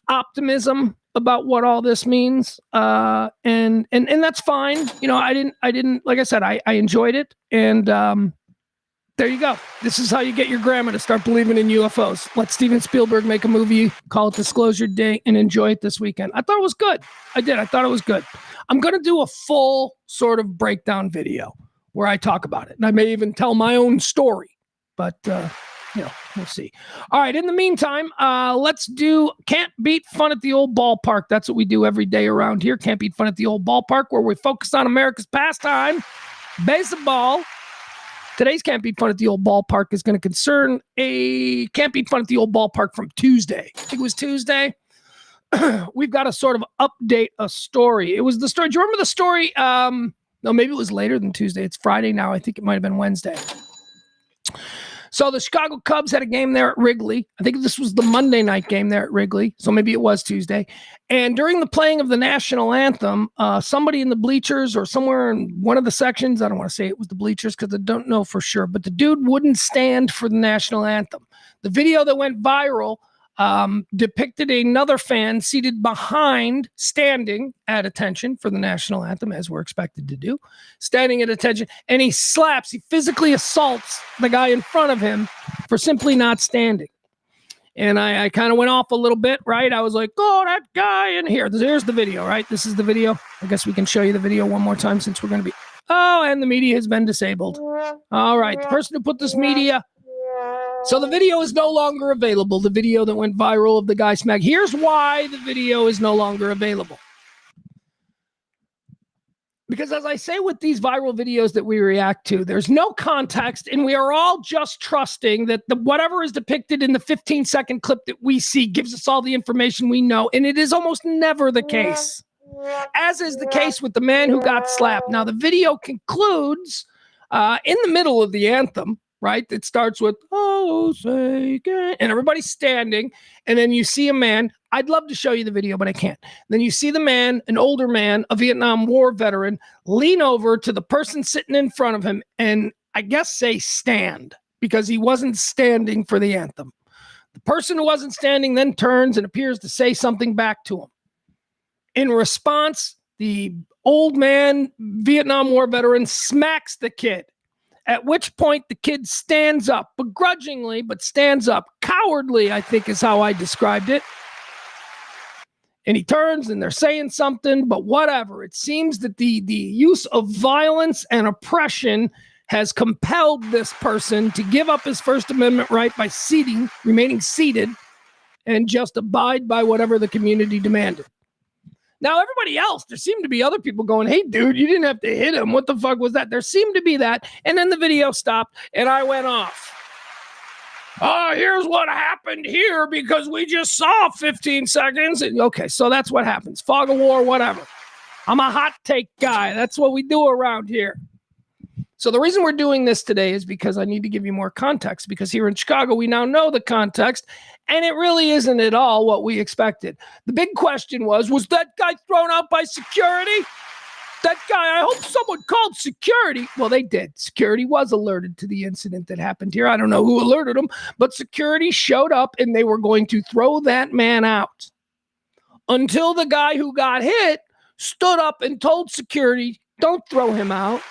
optimism about what all this means. And that's fine. I didn't, like I said, I enjoyed it. And, there you go. This is how you get your grandma to start believing in UFOs. Let Steven Spielberg make a movie, call it Disclosure Day, and enjoy it this weekend. I thought it was good. I did. I thought it was good. I'm going to do a full sort of breakdown video where I talk about it. And I may even tell my own story. But, we'll see. All right. In the meantime, let's do Can't Beat Fun at the Old Ballpark. That's what we do every day around here. Can't Beat Fun at the Old Ballpark, where we focus on America's pastime, baseball. Today's Can't Beat Fun at the Old Ballpark is going to concern a Can't Beat Fun at the Old Ballpark from Tuesday. I think it was Tuesday. We've got to sort of update a story. It was the story. Do you remember the story? No, maybe it was later than Tuesday. It's Friday now. I think it might have been Wednesday. So the Chicago Cubs had a game there at Wrigley. I think this was the Monday night game there at Wrigley. So maybe it was Tuesday. And during the playing of the national anthem, somebody in the bleachers or somewhere in one of the sections, I don't want to say it was the bleachers because I don't know for sure, but the dude wouldn't stand for the national anthem. The video that went viral depicted another fan seated behind, standing at attention for the national anthem, as we're expected to do, standing at attention, and he physically assaults the guy in front of him for simply not standing. And I kind of went off a little bit, right? I was like, oh, that guy in here. Here's the video, right? This is the video. I guess we can show you the video one more time since we're going to be... Oh, and the media has been disabled. All right, the person who put this media... So the video is no longer available, the video that went viral of the guy smack. Here's why the video is no longer available. Because as I say with these viral videos that we react to, there's no context, and we are all just trusting that whatever is depicted in the 15-second clip that we see gives us all the information we know, and it is almost never the case. As is the case with the man who got slapped. Now, the video concludes in the middle of the anthem, right? It starts with, oh, say again, and everybody's standing, and then you see a man. I'd love to show you the video, but I can't. Then you see the man, an older man, a Vietnam War veteran, lean over to the person sitting in front of him and I guess say stand, because he wasn't standing for the anthem. The person who wasn't standing then turns and appears to say something back to him. In response, the old man, Vietnam War veteran, smacks the kid. At which point the kid stands up, begrudgingly, but stands up. Cowardly, I think is how I described it. And he turns and they're saying something, but whatever. It seems that the use of violence and oppression has compelled this person to give up his First Amendment right by remaining seated, and just abide by whatever the community demanded. Now, everybody else, there seemed to be other people going, hey, dude, you didn't have to hit him. What the fuck was that? There seemed to be that. And then the video stopped and I went off. Here's what happened here because we just saw 15 seconds. And, okay, so that's what happens. Fog of war, whatever. I'm a hot take guy. That's what we do around here. So the reason we're doing this today is because I need to give you more context, because here in Chicago, we now know the context, and it really isn't at all what we expected. The big question was that guy thrown out by security? That guy, I hope someone called security. Well, they did. Security was alerted to the incident that happened here. I don't know who alerted them, but security showed up and they were going to throw that man out until the guy who got hit stood up and told security, don't throw him out.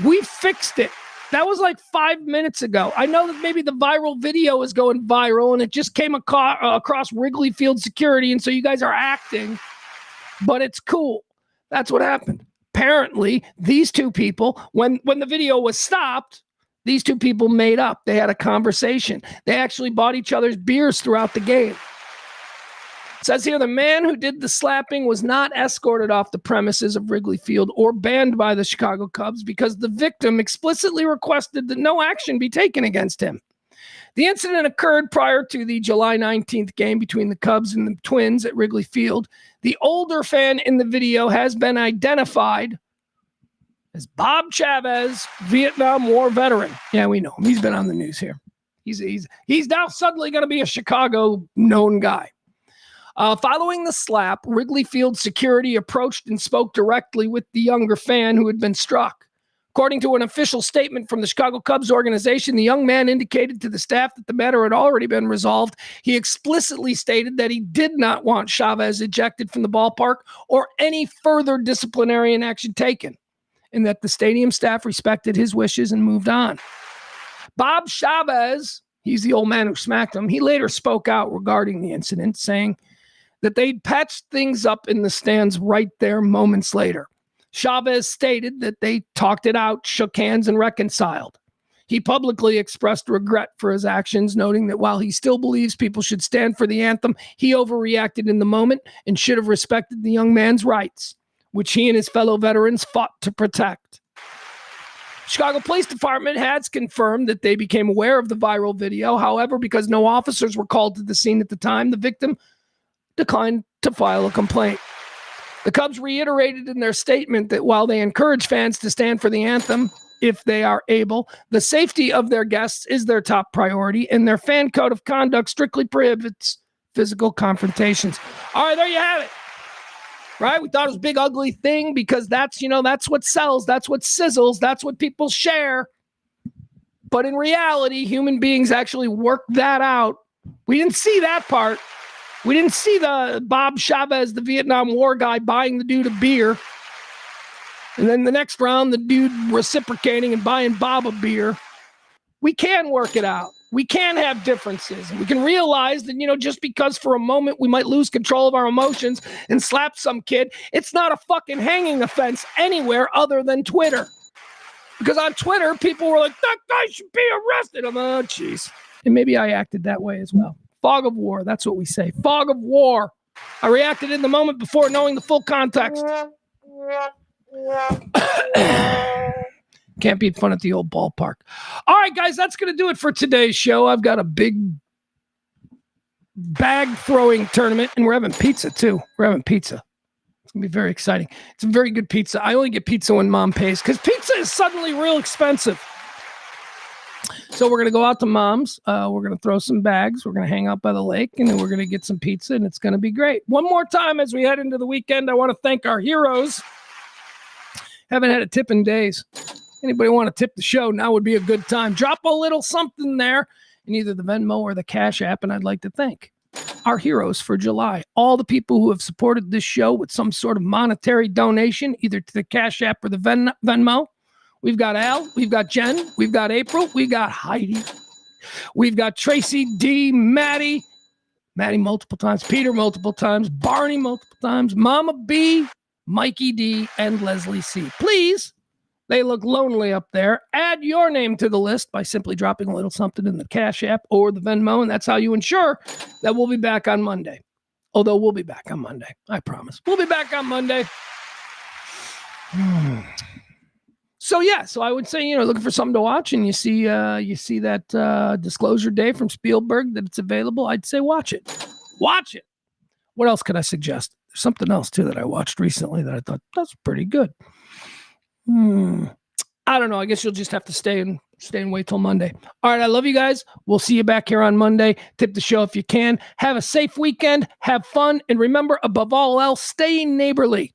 We fixed it. That was like 5 minutes ago. I know that maybe the viral video is going viral and it just came across Wrigley Field security, and so you guys are acting, but it's cool. That's what happened. Apparently, these two people, when the video was stopped, these two people made up. They had a conversation. They actually bought each other's beers throughout the game. It says here, the man who did the slapping was not escorted off the premises of Wrigley Field or banned by the Chicago Cubs because the victim explicitly requested that no action be taken against him. The incident occurred prior to the July 19th game between the Cubs and the Twins at Wrigley Field. The older fan in the video has been identified as Bob Chavez, Vietnam War veteran. Yeah, we know him. He's been on the news here. He's now suddenly going to be a Chicago known guy. Following the slap, Wrigley Field security approached and spoke directly with the younger fan who had been struck. According to an official statement from the Chicago Cubs organization, the young man indicated to the staff that the matter had already been resolved. He explicitly stated that he did not want Chavez ejected from the ballpark or any further disciplinary action taken, and that the stadium staff respected his wishes and moved on. Bob Chavez, he's the old man who smacked him, he later spoke out regarding the incident, saying that they'd patched things up in the stands right there moments later. Chavez stated that they talked it out, shook hands, and reconciled. He publicly expressed regret for his actions, noting that while he still believes people should stand for the anthem, he overreacted in the moment and should have respected the young man's rights, which he and his fellow veterans fought to protect. Chicago Police Department has confirmed that they became aware of the viral video. However, because no officers were called to the scene at the time, the victim declined to file a complaint. The Cubs reiterated in their statement that while they encourage fans to stand for the anthem if they are able, the safety of their guests is their top priority, and their fan code of conduct strictly prohibits physical confrontations. All right, there you have it. Right? We thought it was a big, ugly thing because that's what sells, that's what sizzles, that's what people share. But in reality, human beings actually work that out We didn't see that part. We didn't see the Bob Chavez, the Vietnam War guy, buying the dude a beer. And then the next round, the dude reciprocating and buying Bob a beer. We can work it out. We can have differences. We can realize that, just because for a moment we might lose control of our emotions and slap some kid, it's not a fucking hanging offense anywhere other than Twitter. Because on Twitter, people were like, that guy should be arrested. I'm like, oh, jeez. And maybe I acted that way as well. Fog of war. That's what we say. Fog of war. I reacted in the moment before knowing the full context. Can't beat fun at the old ballpark. All right, guys, that's going to do it for today's show. I've got a big bag throwing tournament, and we're having pizza, too. We're having pizza. It's going to be very exciting. It's a very good pizza. I only get pizza when Mom pays because pizza is suddenly real expensive. So we're going to go out to Mom's. We're going to throw some bags. We're going to hang out by the lake, and then we're going to get some pizza, and it's going to be great. One more time as we head into the weekend, I want to thank our heroes. Haven't had a tip in days. Anybody want to tip the show, now would be a good time. Drop a little something there in either the Venmo or the Cash App, and I'd like to thank our heroes for July. All the people who have supported this show with some sort of monetary donation, either to the Cash App or the Venmo. We've got Al, we've got Jen, we've got April, we got Heidi, we've got Tracy D, Maddie multiple times, Peter multiple times, Barney multiple times, Mama B, Mikey D, and Leslie C. Please, they look lonely up there. Add your name to the list by simply dropping a little something in the Cash App or the Venmo, and that's how you ensure that we'll be back on Monday. Although we'll be back on Monday. I promise. We'll be back on Monday. So I would say, looking for something to watch, and you see that Disclosure Day from Spielberg that it's available. I'd say watch it. Watch it. What else could I suggest? There's something else too that I watched recently that I thought that's pretty good. I don't know. I guess you'll just have to stay and wait till Monday. All right. I love you guys. We'll see you back here on Monday. Tip the show if you can. Have a safe weekend. Have fun. And remember, above all else, stay neighborly.